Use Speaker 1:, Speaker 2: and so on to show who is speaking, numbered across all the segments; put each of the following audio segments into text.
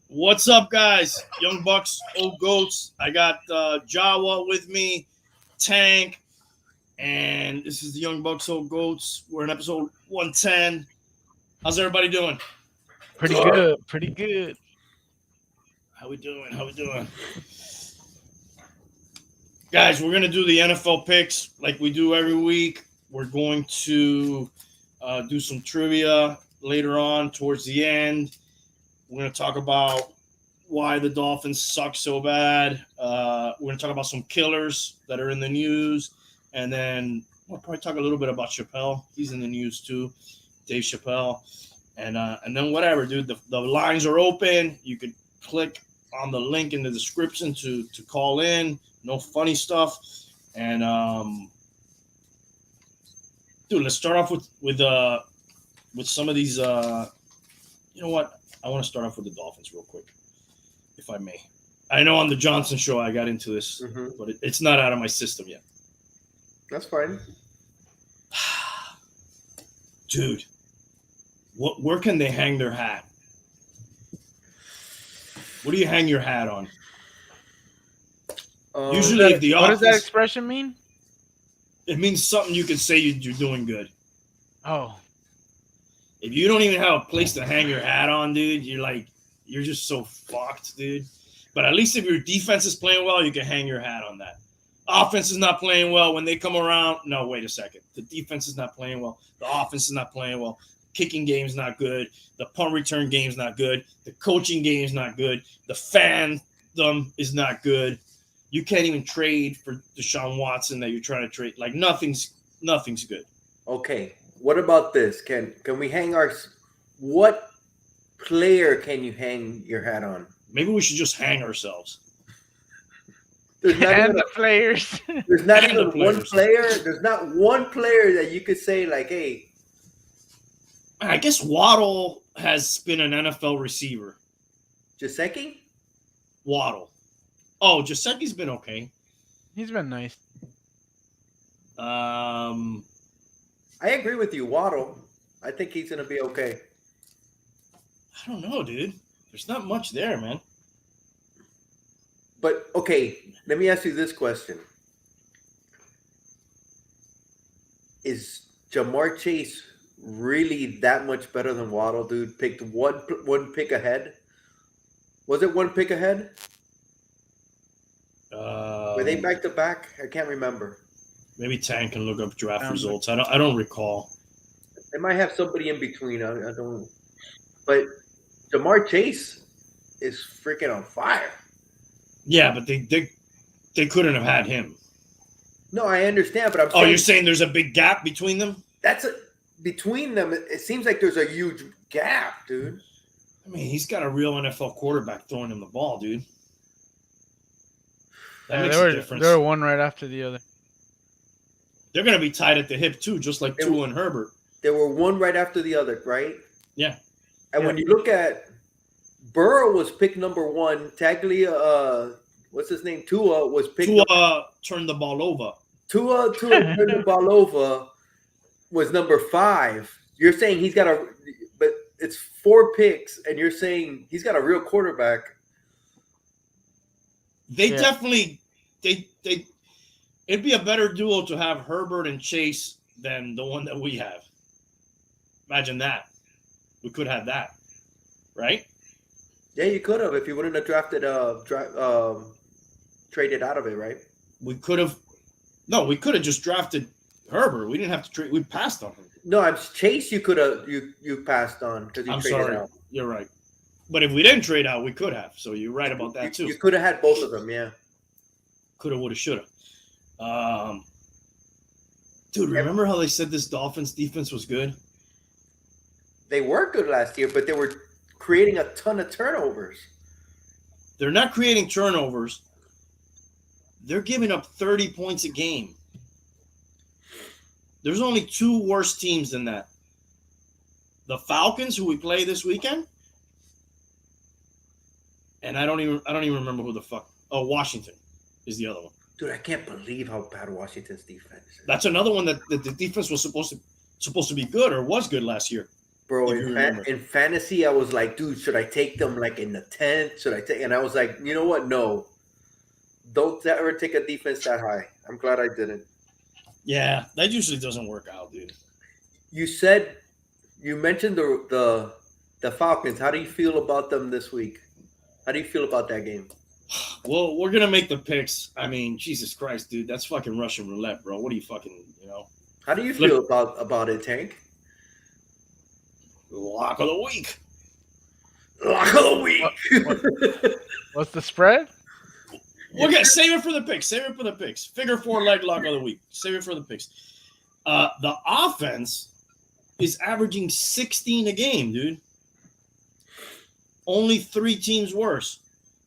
Speaker 1: What's up, guys? Young Bucks, Old Goats. I got Jawa with me, Tank, and this is the Young Bucks, Old Goats. We're in episode 110. How's everybody doing?
Speaker 2: Pretty good. Pretty good.
Speaker 1: How we doing? Guys, we're going to do the NFL picks like we do every week. We're going to do some trivia later on towards the end. We're going to talk about why the Dolphins suck so bad. We're going to talk about some killers that are in the news. And then we'll probably talk a little bit about Chappelle. He's in the news too, Dave Chappelle. And then whatever, dude. The lines are open. You could click on the link in the description to call in. No funny stuff. And, dude, let's start off with some of these. You know what? I want to start off with the Dolphins real quick, if I may. I know on the Johnson show I got into this, but it's not out of my system yet.
Speaker 3: That's fine.
Speaker 1: Dude, where can they hang their hat? What do you hang your hat on? Usually, if the
Speaker 2: what
Speaker 1: offense,
Speaker 2: does that expression mean?
Speaker 1: It means something you can say you're doing good.
Speaker 2: Oh.
Speaker 1: If you don't even have a place to hang your hat on, dude, you're just so fucked, dude. But at least if your defense is playing well, you can hang your hat on that. Offense is not playing well. When they come around, no, wait a second. The defense is not playing well. The offense is not playing well. Kicking game's not good. The punt return game's not good. The coaching game's not good. The fandom is not good. You can't even trade for Deshaun Watson that you're trying to trade. Like nothing's good.
Speaker 3: Okay. What about this? Can we hang what player can you hang your hat on?
Speaker 1: Maybe we should just hang ourselves.
Speaker 3: There's not
Speaker 2: And
Speaker 3: even
Speaker 2: the players.
Speaker 3: There's not
Speaker 1: And
Speaker 3: even
Speaker 1: the players.
Speaker 3: one player. There's not one player that you could say like, hey.
Speaker 1: I guess Waddle has been an NFL receiver.
Speaker 3: Jaceki?
Speaker 1: Waddle. Oh, Jaseki's been okay.
Speaker 2: He's been nice.
Speaker 3: I agree with you, Waddle. I think he's going to be okay.
Speaker 1: I don't know, dude. There's not much there, man.
Speaker 3: But, okay, let me ask you this question. Is Jamar Chase really that much better than Waddle, dude? Picked one pick ahead? Was it one pick ahead? Were they back to back? I can't remember.
Speaker 1: Maybe Tank can look up draft results. I don't recall.
Speaker 3: They might have somebody in between. I don't. But Jamar Chase is freaking on fire.
Speaker 1: Yeah, but they couldn't have had him.
Speaker 3: No, I understand, but I'm saying.
Speaker 1: Oh, you're saying there's a big gap between them?
Speaker 3: Between them. It seems like there's a huge gap, dude.
Speaker 1: I mean, he's got a real NFL quarterback throwing him the ball, dude. That makes a difference.
Speaker 2: They were one right after the other.
Speaker 1: They're going to be tied at the hip, too, just like Tua and Herbert.
Speaker 3: They were one right after the other, right?
Speaker 1: Yeah.
Speaker 3: And when you look at Burrow was pick number one. Taglia, what's his name? Tua was picked.
Speaker 1: Tua turned the ball over.
Speaker 3: Tua turned the ball over was number 5. You're saying he's got but it's 4 picks, and you're saying he's got a real quarterback.
Speaker 1: They definitely it'd be a better duo to have Herbert and Chase than the one that we have. Imagine that. We could have that. Right?
Speaker 3: Yeah, you could have if you wouldn't have drafted traded out of it, right?
Speaker 1: We could have just drafted Herbert. We didn't have to trade. We passed on him.
Speaker 3: No, I'm Chase. You could have you passed on because you traded out.
Speaker 1: You're right. But if we didn't trade out, we could have. So you're right about that too.
Speaker 3: You could have had both of them. Yeah.
Speaker 1: Could have, would have, should have. Dude, remember how they said this Dolphins defense was good?
Speaker 3: They were good last year, but they were creating a ton of turnovers.
Speaker 1: They're not creating turnovers. They're giving up 30 points a game. There's only 2 worse teams than that. The Falcons, who we play this weekend, and I don't even remember who the fuck. Oh, Washington is the other one.
Speaker 3: Dude, I can't believe how bad Washington's defense is.
Speaker 1: That's another one that the defense was supposed to be good or was good last year.
Speaker 3: Bro,
Speaker 1: if you remember.
Speaker 3: in fantasy, I was like, dude, should I take them like in the 10th? Should I take? And I was like, you know what? No. Don't ever take a defense that high. I'm glad I didn't.
Speaker 1: Yeah, that usually doesn't work out, dude.
Speaker 3: You mentioned the Falcons. How do you feel about them this week? How do you feel about that game?
Speaker 1: Well, we're gonna make the picks. I mean, Jesus Christ, dude, that's fucking Russian roulette, bro. What are you fucking,
Speaker 3: How do you feel about it, Tank?
Speaker 1: Lock of the week.
Speaker 3: Lock of the week.
Speaker 2: What's the spread?
Speaker 1: We're gonna save it for the picks. Figure 4 leg lock of the week. Save it for the picks. The offense is averaging 16 a game, dude. Only 3 teams worse.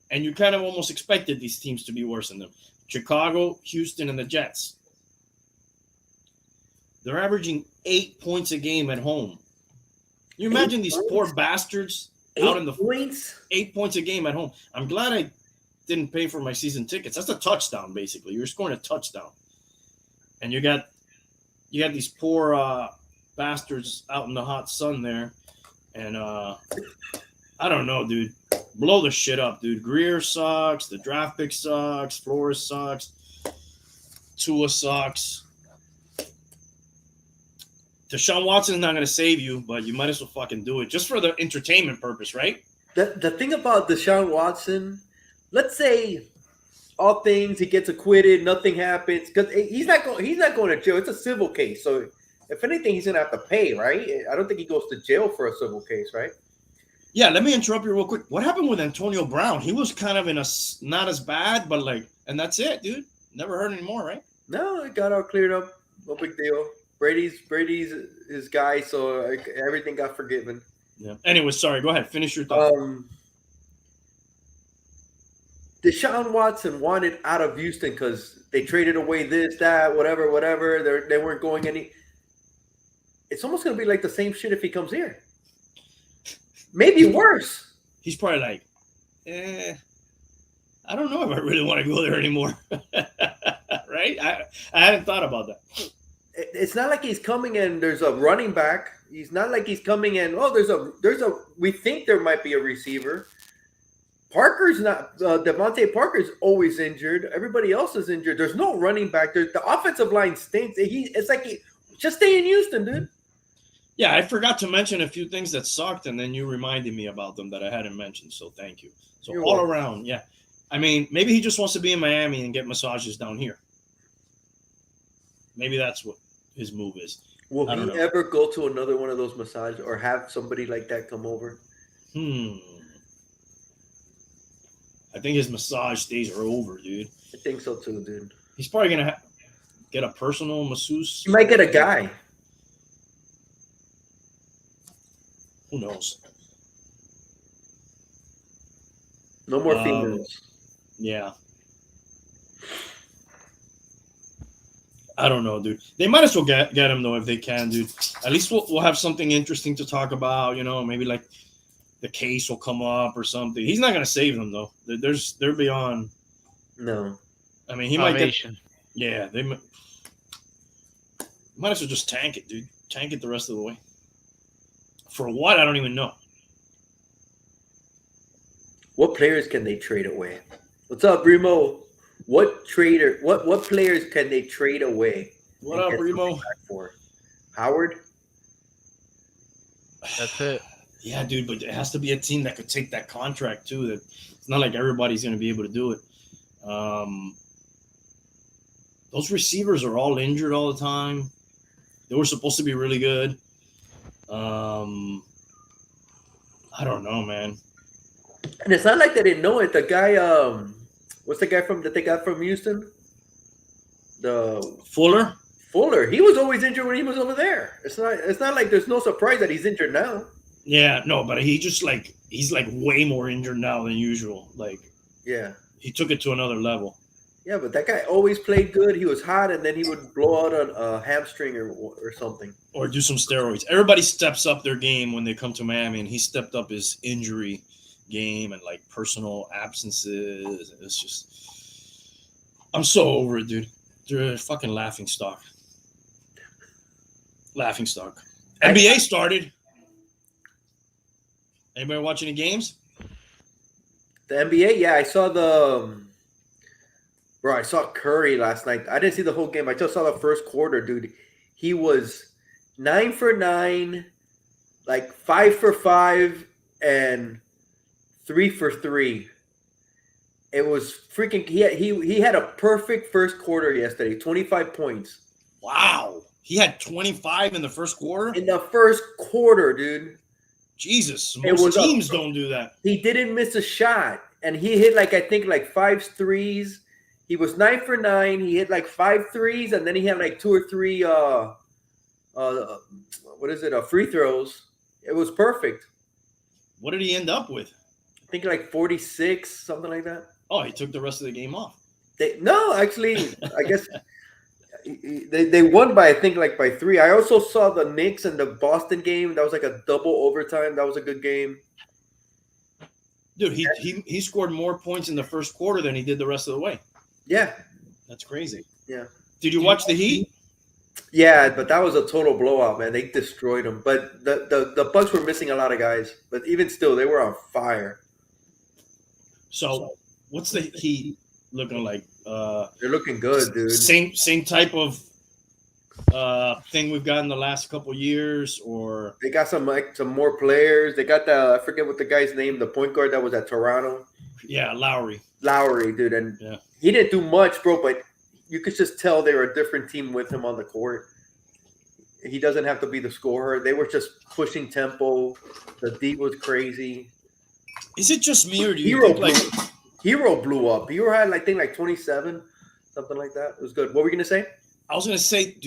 Speaker 1: And you kind of almost expected these teams to be worse than them. Chicago, Houston, and the Jets. They're averaging 8 points a game at home. You imagine these poor bastards out in the 8 points a game at home. I'm glad I didn't pay for my season tickets. That's a touchdown, basically. You're scoring a touchdown. And you got these poor bastards out in the hot sun there. And I don't know, dude. Blow the shit up, dude. Greer sucks. The draft pick sucks. Flores sucks. Tua sucks. Deshaun Watson's not going to save you, but you might as well fucking do it just for the entertainment purpose, right?
Speaker 3: The thing about Deshaun Watson, let's say all things, he gets acquitted, nothing happens, because he's not going to jail. It's a civil case, so if anything, he's going to have to pay, right? I don't think he goes to jail for a civil case, right?
Speaker 1: Yeah, let me interrupt you real quick. What happened with Antonio Brown? He was kind of in a not as bad, but and that's it, dude. Never heard anymore, right?
Speaker 3: No, it got all cleared up. No big deal. Brady's his guy, so everything got forgiven.
Speaker 1: Yeah. Anyway, sorry. Go ahead. Finish your thought.
Speaker 3: Deshaun Watson wanted out of Houston because they traded away this, that, whatever. They weren't going any. It's almost going to be like the same shit if he comes here. Maybe worse.
Speaker 1: He's probably like, I don't know if I really want to go there anymore. Right? I hadn't thought about that.
Speaker 3: It's not like he's coming and there's a running back. He's not like he's coming and we think there might be a receiver. Parker's not Devontae Parker's always injured. Everybody else is injured. There's no running back. The offensive line stinks. It's like just stay in Houston, dude.
Speaker 1: Yeah, I forgot to mention a few things that sucked, and then you reminded me about them that I hadn't mentioned. So thank you. So You're welcome. Around, yeah. I mean, maybe he just wants to be in Miami and get massages down here. Maybe that's what his move is.
Speaker 3: Will he ever go to another one of those massages or have somebody like that come over?
Speaker 1: I think his massage days are over, dude.
Speaker 3: I think so too, dude.
Speaker 1: He's probably going to get a personal masseuse.
Speaker 3: He might get a guy.
Speaker 1: Who knows?
Speaker 3: No more females.
Speaker 1: Yeah. I don't know, dude. They might as well get him, though, if they can, dude. At least we'll have something interesting to talk about, maybe like the case will come up or something. He's not going to save them, though. They're beyond.
Speaker 3: No.
Speaker 1: I mean, he might get. Yeah, they might as well just tank it, dude. Tank it the rest of the way. For what? I don't even know.
Speaker 3: What players can they trade away? What's up, Remo? What players can they trade away?
Speaker 1: What up, Remo?
Speaker 3: For Howard?
Speaker 2: That's it.
Speaker 1: Yeah, dude, but it has to be a team that could take that contract too. That it's not like everybody's going to be able to do it. Those receivers are all injured all the time. They were supposed to be really good. I don't know, man.
Speaker 3: And it's not like they didn't know it. The guy, what's the guy that they got from Houston? The
Speaker 1: Fuller.
Speaker 3: He was always injured when he was over there. It's not like there's no surprise that he's injured now.
Speaker 1: Yeah, no, but he's way more injured now than usual.
Speaker 3: Yeah,
Speaker 1: he took it to another level.
Speaker 3: Yeah, but that guy always played good. He was hot, and then he would blow out a hamstring or something.
Speaker 1: Or do some steroids. Everybody steps up their game when they come to Miami, and he stepped up his injury game and personal absences. It's just I'm so over it, dude. They're a fucking laughing stock. Laughing stock. NBA started. Anybody watching the games?
Speaker 3: The NBA, yeah, I saw I saw Curry last night. I didn't see the whole game. I just saw the first quarter, dude. He was 9 for 9, like 5 for 5, and 3 for 3. It was freaking. He had a perfect first quarter yesterday. 25 points.
Speaker 1: Wow. He had 25 in the first quarter?
Speaker 3: In the first quarter, dude.
Speaker 1: Jesus. Most teams don't do that.
Speaker 3: He didn't miss a shot. And he hit I think 5 threes. He was 9 for 9. He hit 5 threes, and then he had 2 or 3 free throws. It was perfect.
Speaker 1: What did he end up with?
Speaker 3: I think 46, something like that.
Speaker 1: Oh, he took the rest of the game off.
Speaker 3: Actually, I guess they won by, I think, by 3. I also saw the Knicks and the Boston game. That was a double overtime. That was a good game.
Speaker 1: Dude, he scored more points in the first quarter than he did the rest of the way.
Speaker 3: Yeah.
Speaker 1: That's crazy.
Speaker 3: Yeah.
Speaker 1: Did you watch the Heat?
Speaker 3: Yeah, but that was a total blowout, man. They destroyed them. But the Bucks were missing a lot of guys. But even still, they were on fire.
Speaker 1: So, what's the Heat looking like?
Speaker 3: They're looking good, dude.
Speaker 1: Same type of thing we've got in the last couple years, or
Speaker 3: they got some more players. They got I forget what the guy's name, the point guard that was at Toronto.
Speaker 1: Yeah, Laundrie,
Speaker 3: dude, and he didn't do much, bro. But you could just tell they were a different team with him on the court. He doesn't have to be the scorer. They were just pushing tempo. The D was crazy.
Speaker 1: Is it just me, or do you think
Speaker 3: Hero blew up? Hero had, I think, 27, something like that. It was good. What were you gonna say?
Speaker 1: I was gonna say,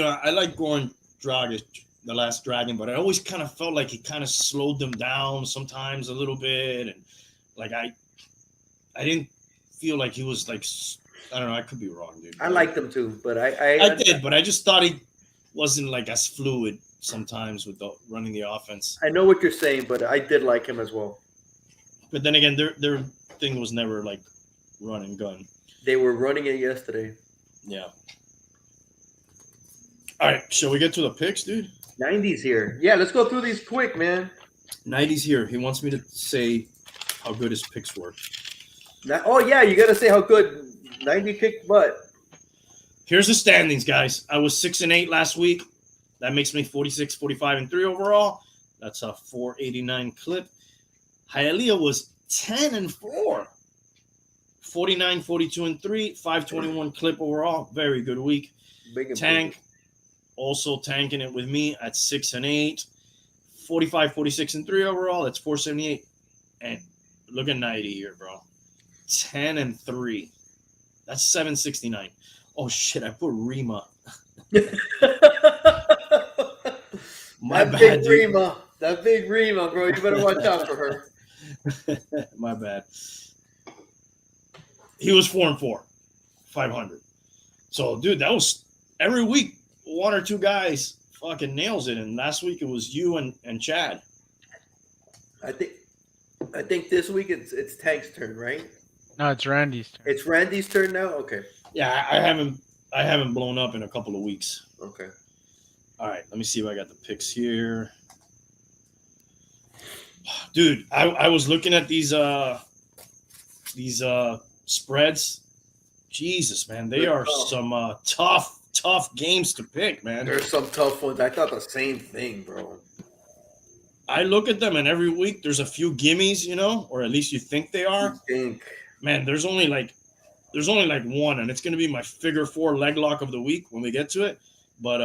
Speaker 1: I like Goran Dragic, the last Dragon, but I always kind of felt like he kind of slowed them down sometimes a little bit, and I didn't feel like he was I don't know. I could be wrong, dude.
Speaker 3: I liked him too, but
Speaker 1: I did, but I just thought he wasn't as fluid sometimes with running the offense.
Speaker 3: I know what you're saying, but I did like him as well.
Speaker 1: But then again, their thing was never run and gun.
Speaker 3: They were running it yesterday.
Speaker 1: Yeah. All right, shall we get to the picks, dude?
Speaker 3: 90's here. Yeah, let's go through these quick, man.
Speaker 1: 90's here. He wants me to say how good his picks were.
Speaker 3: Oh, yeah, you got to say how good 90 picked what?
Speaker 1: Here's the standings, guys. I was 6-8 last week. That makes me 46, 45, and 3 overall. That's a 489 clip. Hialeah was 10-4. 49, 42, and 3. 521 clip overall. Very good week. Tank also tanking it with me at 6-8. 45, 46, and 3 overall. That's 478. And look at 90 here, bro. 10-3. That's 769. Oh shit! I put Rima. My bad,
Speaker 3: big Rima. That big Rima, bro. You better watch out for her.
Speaker 1: My bad. He was 4-4, 500. So, dude, that was every week. One or two guys fucking nails it, and last week it was you and Chad.
Speaker 3: I think this week it's Tank's turn, right?
Speaker 2: No, it's Randy's turn.
Speaker 3: It's Randy's turn now. Okay.
Speaker 1: Yeah, I haven't blown up in a couple of weeks.
Speaker 3: Okay.
Speaker 1: All right, let me see if I got the picks here. Dude, I was looking at these spreads. Jesus, man, they are some tough games to pick, man.
Speaker 3: There's some tough ones. I thought the same thing, bro.
Speaker 1: I look at them, and every week there's a few gimmies, or at least you think they are. Man, there's only one, and it's going to be my figure 4 leg lock of the week when we get to it. But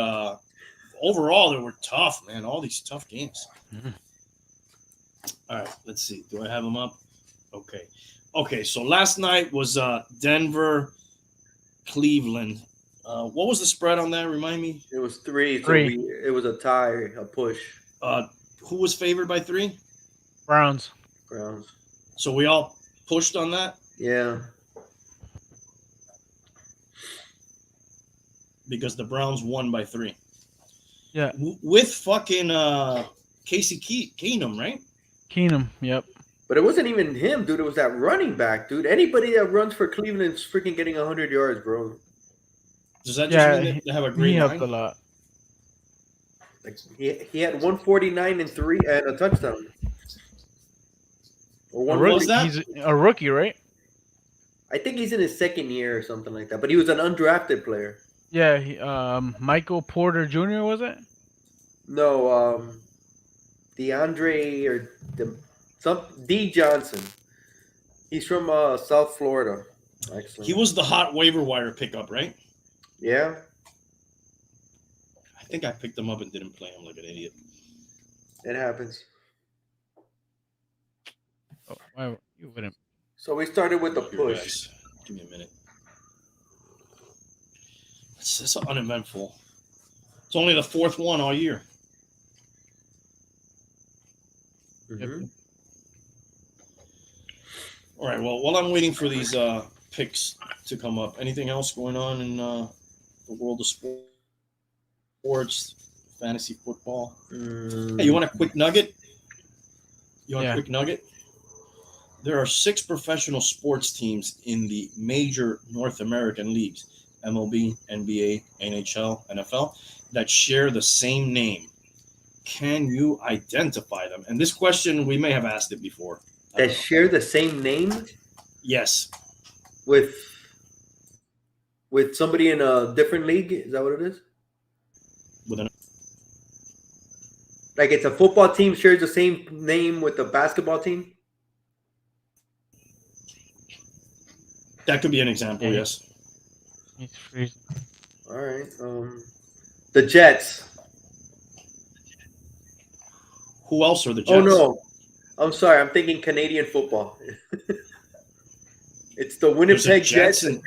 Speaker 1: overall, they were tough, man. All these tough games. Mm-hmm. All right, let's see. Do I have them up? Okay. So last night was Denver, Cleveland. What was the spread on that? Remind me.
Speaker 3: It was 3. So it was a tie, a push.
Speaker 1: Who was favored by 3?
Speaker 2: Browns.
Speaker 1: So we all pushed on that?
Speaker 3: Yeah.
Speaker 1: Because the Browns won by 3.
Speaker 2: Yeah.
Speaker 1: With fucking Casey Keenum, right?
Speaker 2: Keenum, yep.
Speaker 3: But it wasn't even him, dude. It was that running back, dude. Anybody that runs for Cleveland is freaking getting 100 yards, bro.
Speaker 1: Does that just
Speaker 2: Yeah,
Speaker 1: mean that they have a
Speaker 2: he
Speaker 1: great
Speaker 2: helped a
Speaker 1: line?
Speaker 2: lot.
Speaker 3: Like he had 149 and 3 and a touchdown. Or
Speaker 2: A
Speaker 3: one
Speaker 1: What
Speaker 2: rookie,
Speaker 1: was that?
Speaker 2: he's a rookie, right?
Speaker 3: I think he's in his second year or something like that. But he was an undrafted player.
Speaker 2: Yeah, Michael Porter Jr. was it?
Speaker 3: No, DeAndre or D Johnson. He's from South Florida, actually.
Speaker 1: He was the hot waiver wire pickup, right?
Speaker 3: Yeah.
Speaker 1: I think I picked him up and didn't play him like an idiot.
Speaker 3: It happens.
Speaker 2: Oh, why you wouldn't?
Speaker 3: So we started with the
Speaker 1: Here,
Speaker 3: push.
Speaker 1: guys. Give me a minute. It's uneventful. It's only the fourth one all year.
Speaker 3: Mhm.
Speaker 1: All right. Well, while I'm waiting for these picks to come up, anything else going on in the world of sports, fantasy football? Hey, you want a quick nugget?
Speaker 2: Yeah.
Speaker 1: A quick nugget? There are 6 professional sports teams in the major North American leagues, MLB, NBA, NHL, NFL, that share the same name. Can you identify them? And this question, we may have asked it before.
Speaker 3: That share the same name
Speaker 1: Yes.
Speaker 3: with somebody in a different league? Is that what it is?
Speaker 1: With an
Speaker 3: Like it's a football team shares the same name with the basketball team?
Speaker 1: That could be an example,
Speaker 2: Yeah.
Speaker 1: yes.
Speaker 2: He's freezing.
Speaker 3: All right. The Jets.
Speaker 1: Who else are the Jets?
Speaker 3: Oh no. I'm sorry. I'm thinking Canadian football. It's the Winnipeg
Speaker 1: Jets
Speaker 3: Jets.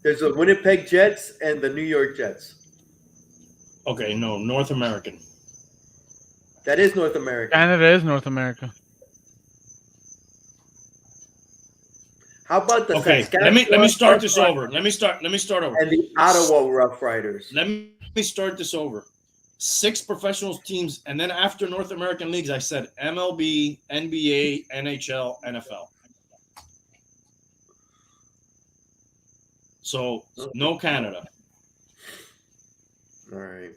Speaker 3: There's the Winnipeg Jets and the New York Jets.
Speaker 1: Okay, no, North American.
Speaker 3: That is North America.
Speaker 2: Canada is North America.
Speaker 3: How about the
Speaker 1: Okay,
Speaker 3: Saskatchewan
Speaker 1: let me start this
Speaker 3: Rough
Speaker 1: over. Let me start over.
Speaker 3: and the Ottawa Rough Riders?
Speaker 1: Let me start this over. 6 professional teams, and then after North American leagues, I said MLB, NBA, NHL, NFL. So no Canada.
Speaker 3: All right.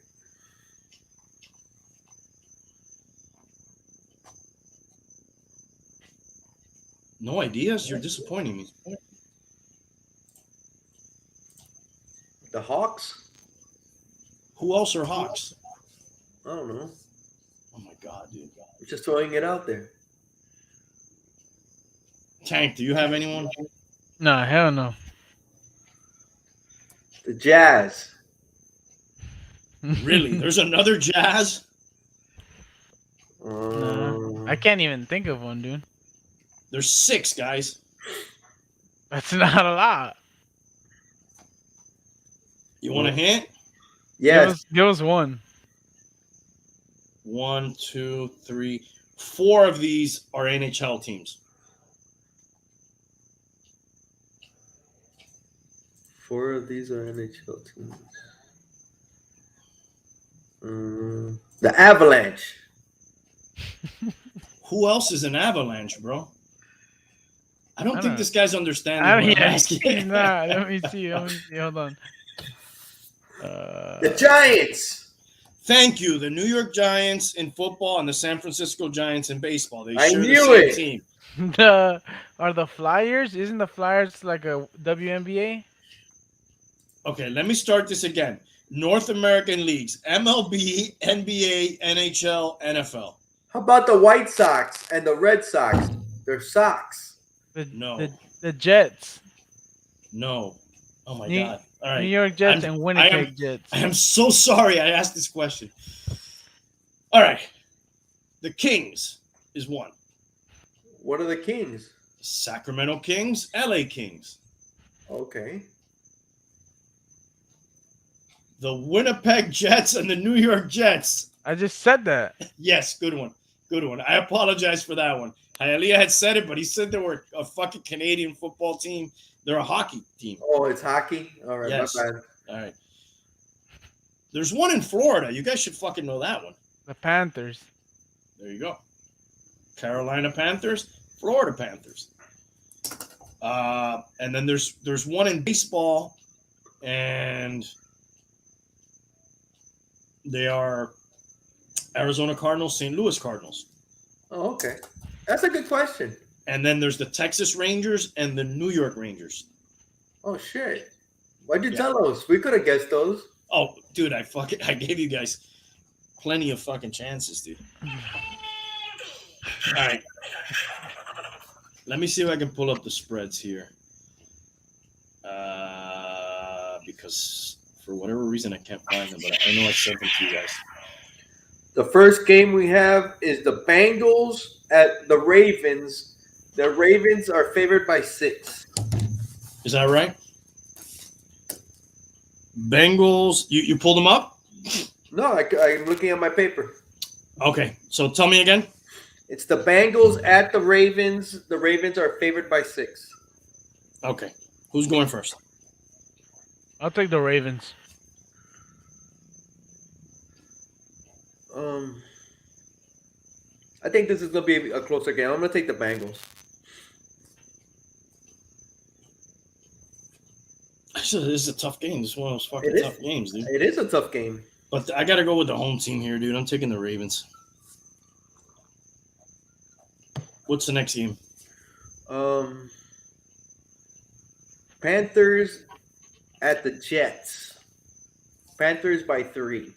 Speaker 1: No ideas? You're disappointing me.
Speaker 3: The Hawks?
Speaker 1: Who else are Hawks?
Speaker 3: I don't know.
Speaker 1: Oh my God, dude.
Speaker 3: I'm just throwing it out there.
Speaker 1: Tank, do you have anyone?
Speaker 2: Nah, hell no.
Speaker 3: The Jazz.
Speaker 1: Really? There's another Jazz?
Speaker 2: Nah, I can't even think of one, dude.
Speaker 1: There's 6, guys.
Speaker 2: That's not a lot.
Speaker 1: You want a hint?
Speaker 3: Yes.
Speaker 2: Give us one.
Speaker 1: 1, 2, 3, 4 of these are NHL teams.
Speaker 3: 4 of these are NHL teams. The Avalanche.
Speaker 1: Who else is an Avalanche, bro? I don't think this guy's understanding
Speaker 2: I
Speaker 1: what I'm
Speaker 2: don't
Speaker 1: asking.
Speaker 2: Nah, let me see. Hold on.
Speaker 3: The Giants.
Speaker 1: Thank you. The New York Giants in football and the San Francisco Giants in baseball. They
Speaker 3: I
Speaker 1: share the
Speaker 3: knew
Speaker 1: same
Speaker 3: it.
Speaker 1: team.
Speaker 2: Are the Flyers? Isn't the Flyers like a WNBA?
Speaker 1: Okay, let me start this again. North American leagues: MLB, NBA, NHL, NFL.
Speaker 3: How about the White Sox and the Red Sox? They're Sox.
Speaker 1: No.
Speaker 2: The Jets.
Speaker 1: No. Oh my God. All right.
Speaker 2: New York Jets and Winnipeg Jets.
Speaker 1: I am so sorry I asked this question. All right. The Kings is one.
Speaker 3: What are the Kings?
Speaker 1: Sacramento Kings, LA Kings.
Speaker 3: Okay.
Speaker 1: The Winnipeg Jets and the New York Jets.
Speaker 2: I just said that.
Speaker 1: Yes, good one. Good one. I apologize for that one. Hialeah had said it, but he said they were a fucking Canadian football team. They're a hockey team.
Speaker 3: Oh, it's hockey? All right,
Speaker 1: Yes.
Speaker 3: my bad.
Speaker 1: All right. There's one in Florida. You guys should fucking know that one.
Speaker 2: The Panthers.
Speaker 1: There you go. Carolina Panthers. Florida Panthers. And then there's one in baseball, and they are Arizona Cardinals, St. Louis Cardinals.
Speaker 3: Oh, okay. That's a good question.
Speaker 1: And then there's the Texas Rangers and the New York Rangers.
Speaker 3: Oh, shit. Why'd you tell us? We could have guessed those.
Speaker 1: Oh, dude, I gave you guys plenty of fucking chances, dude. All right. Let me see if I can pull up the spreads here. Because for whatever reason I can't find them, but I know I sent them to you guys.
Speaker 3: The first game we have is the Bengals at the Ravens. The Ravens are favored by 6.
Speaker 1: Is that right? Bengals, you pulled them up?
Speaker 3: No, I'm looking at my paper.
Speaker 1: Okay, so tell me again.
Speaker 3: It's the Bengals at the Ravens. The Ravens are favored by 6.
Speaker 1: Okay, who's going first?
Speaker 2: I'll take the Ravens.
Speaker 3: I think this is going to be a closer game. I'm going to take the Bengals.
Speaker 1: This is a tough game. This is one of those fucking tough games, dude.
Speaker 3: It is a tough game.
Speaker 1: But I got to go with the home team here, dude. I'm taking the Ravens. What's the next game?
Speaker 3: Panthers at the Jets. Panthers by 3.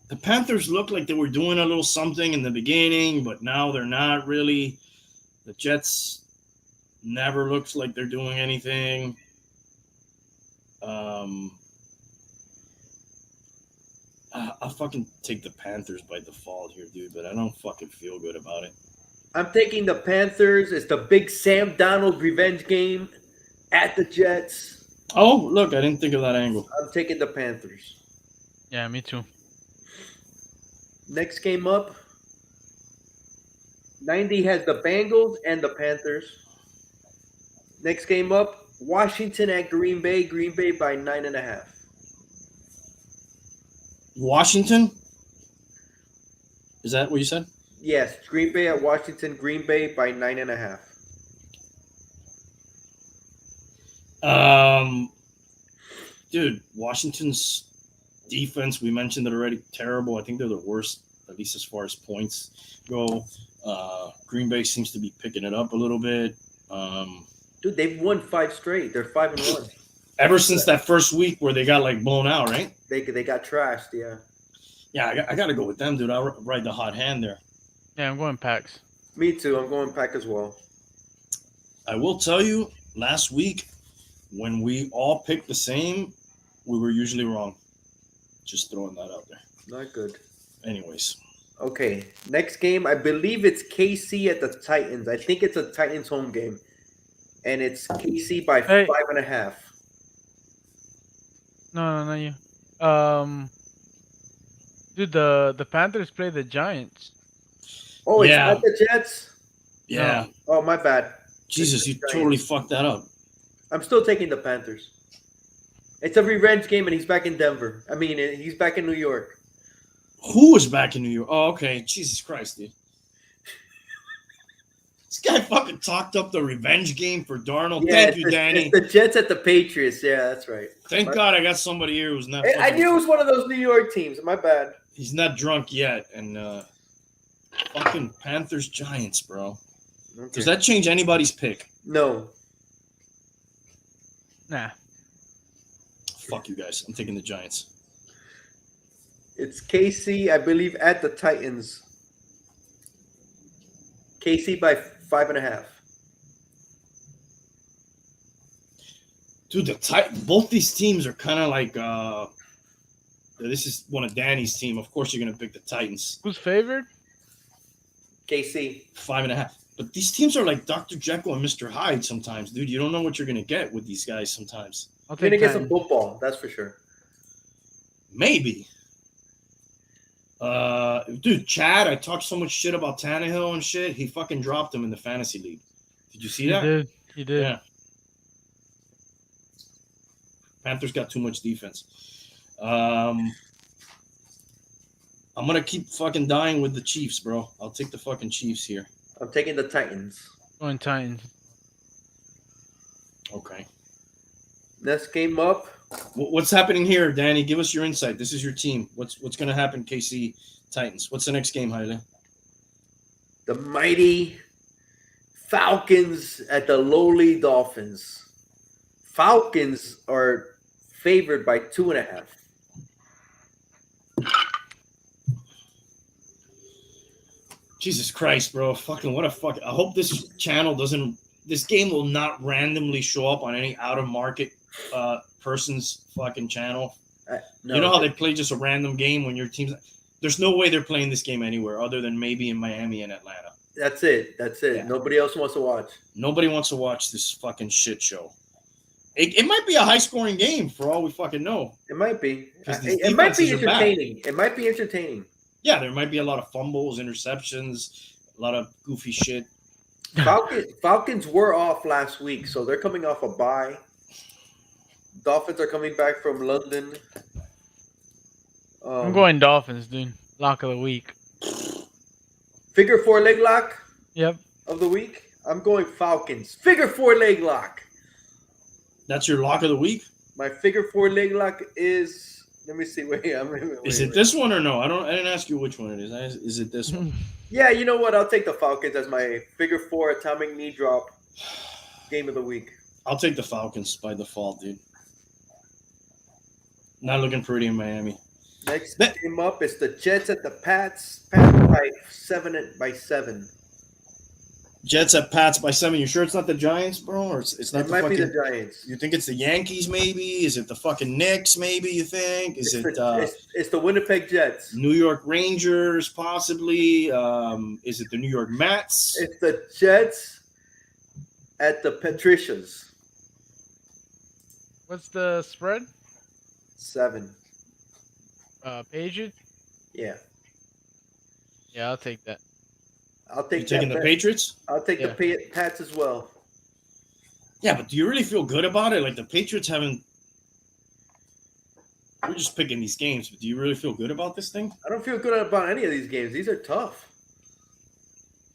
Speaker 1: The Panthers looked like they were doing a little something in the beginning, but now they're not really. The Jets never looks like they're doing anything. I'll fucking take the Panthers by default here, dude, but I don't fucking feel good about it.
Speaker 3: I'm taking the Panthers. It's the big Sam Darnold revenge game at the Jets.
Speaker 1: Oh, look, I didn't think of that angle.
Speaker 3: I'm taking the Panthers.
Speaker 2: Yeah, me too.
Speaker 3: Next game up. 90 has the Bengals and the Panthers. Next game up. Washington at Green Bay. Green Bay by 9.5.
Speaker 1: Washington? Is that what you said?
Speaker 3: Yes, Green Bay at Washington. Green Bay by 9.5.
Speaker 1: Dude, Washington's defense, we mentioned it already, terrible. I think they're the worst, at least as far as points go. Green Bay seems to be picking it up a little bit.
Speaker 3: Dude, they've won 5 straight. They're 5-1.
Speaker 1: Ever since that first week where they got like blown out, right?
Speaker 3: They got trashed, yeah.
Speaker 1: Yeah, I got to go with them, dude. I'll ride the hot hand there.
Speaker 2: Yeah, I'm going Packs.
Speaker 3: Me too. I'm going Pack as well.
Speaker 1: I will tell you, last week when we all picked the same, we were usually wrong. Just throwing that out there.
Speaker 3: Not good.
Speaker 1: Anyways.
Speaker 3: Okay, next game. I believe it's KC at the Titans. I think it's a Titans home game. And it's KC by 5.5.
Speaker 2: No, not you. Dude, the Panthers play the Giants.
Speaker 3: Oh, it's not the Jets?
Speaker 1: Yeah.
Speaker 3: No. Oh, my bad.
Speaker 1: Jesus, you totally fucked that up.
Speaker 3: I'm still taking the Panthers. It's a revenge game, and he's back in Denver. I mean, he's back in New York.
Speaker 1: Who was back in New York? Oh, okay. Jesus Christ, dude. This guy fucking talked up the revenge game for Darnold.
Speaker 3: Yeah,
Speaker 1: Thank you, Danny.
Speaker 3: It's the Jets at the Patriots. Yeah, that's right.
Speaker 1: Thank God I got somebody here who's not.
Speaker 3: I knew it was one of those New York teams. My bad.
Speaker 1: He's not drunk yet. And fucking Panthers Giants, bro. Okay. Does that change anybody's pick?
Speaker 3: No.
Speaker 2: Nah.
Speaker 1: Fuck you guys. I'm taking the Giants.
Speaker 3: It's KC, I believe, at the Titans. KC by 5.5.
Speaker 1: Dude, both these teams are kind of like this is one of Danny's team. Of course, you're gonna pick the Titans.
Speaker 2: Who's favored?
Speaker 3: KC.
Speaker 1: 5.5. But these teams are like Dr. Jekyll and Mr. Hyde sometimes, dude. You don't know what you're gonna get with these guys sometimes.
Speaker 3: You're gonna get some football, that's for sure.
Speaker 1: Maybe. Dude, Chad, I talked so much shit about Tannehill and shit. He fucking dropped him in the fantasy league. Did you see that?
Speaker 2: He did.
Speaker 1: Yeah. Panthers got too much defense. I'm gonna keep fucking dying with the Chiefs, bro. I'll take the fucking Chiefs here.
Speaker 3: I'm taking the Titans.
Speaker 2: Going Titans.
Speaker 1: Okay.
Speaker 3: Next game up.
Speaker 1: What's happening here, Danny? Give us your insight. This is your team. What's gonna happen, KC Titans? What's the next game, Haile?
Speaker 3: The mighty Falcons at the lowly Dolphins. Falcons are favored by 2.5.
Speaker 1: Jesus Christ, bro. Fucking what a fuck. I hope this channel doesn't. This game will not randomly show up on any out of market person's fucking channel.
Speaker 3: No,
Speaker 1: you know how they play just a random game when your team's. There's no way they're playing this game anywhere other than maybe in Miami and Atlanta.
Speaker 3: That's it.
Speaker 1: Yeah.
Speaker 3: Nobody else wants to watch.
Speaker 1: Nobody wants to watch this fucking shit show. It might be a high scoring game for all we fucking know.
Speaker 3: It might be.
Speaker 1: These
Speaker 3: It might be
Speaker 1: defenses are bad.
Speaker 3: entertaining. It might be entertaining.
Speaker 1: Yeah, there might be a lot of fumbles, interceptions, a lot of goofy shit.
Speaker 3: Falcons were off last week, so they're coming off a bye. Dolphins are coming back from London.
Speaker 2: I'm going Dolphins, dude. Lock of the week.
Speaker 3: Figure 4 leg lock
Speaker 2: Yep.
Speaker 3: of the week. I'm going Falcons. Figure 4 leg lock.
Speaker 1: That's your lock of the week?
Speaker 3: My figure 4 leg lock is. Let me see.
Speaker 1: Is it this one or no? I didn't ask you which one it is. Is it this one?
Speaker 3: Yeah, you know what? I'll take the Falcons as my figure 4 atomic knee drop game of the week.
Speaker 1: I'll take the Falcons by default, dude. Not looking pretty in Miami.
Speaker 3: Next game up is the Jets at the Pats. Pats by 7.
Speaker 1: Jets at Pats by 7. You sure it's not the Giants, bro? Or it's not
Speaker 3: It might be the Giants.
Speaker 1: You think it's the Yankees, maybe? Is it the fucking Knicks, maybe, you think? Is
Speaker 3: It's the Winnipeg Jets.
Speaker 1: New York Rangers, possibly? Is it the New York Mets?
Speaker 3: It's the Jets at the Patricians.
Speaker 2: What's the spread?
Speaker 3: 7.
Speaker 2: Patriots?
Speaker 3: Yeah.
Speaker 2: Yeah, I'll take that.
Speaker 3: I'll take
Speaker 1: You taking the Patriots?
Speaker 3: I'll take the Pats as well.
Speaker 1: Yeah, but do you really feel good about it? Like the Patriots haven't. We're just picking these games, but do you really feel good about this thing?
Speaker 3: I don't feel good about any of these games. These are tough.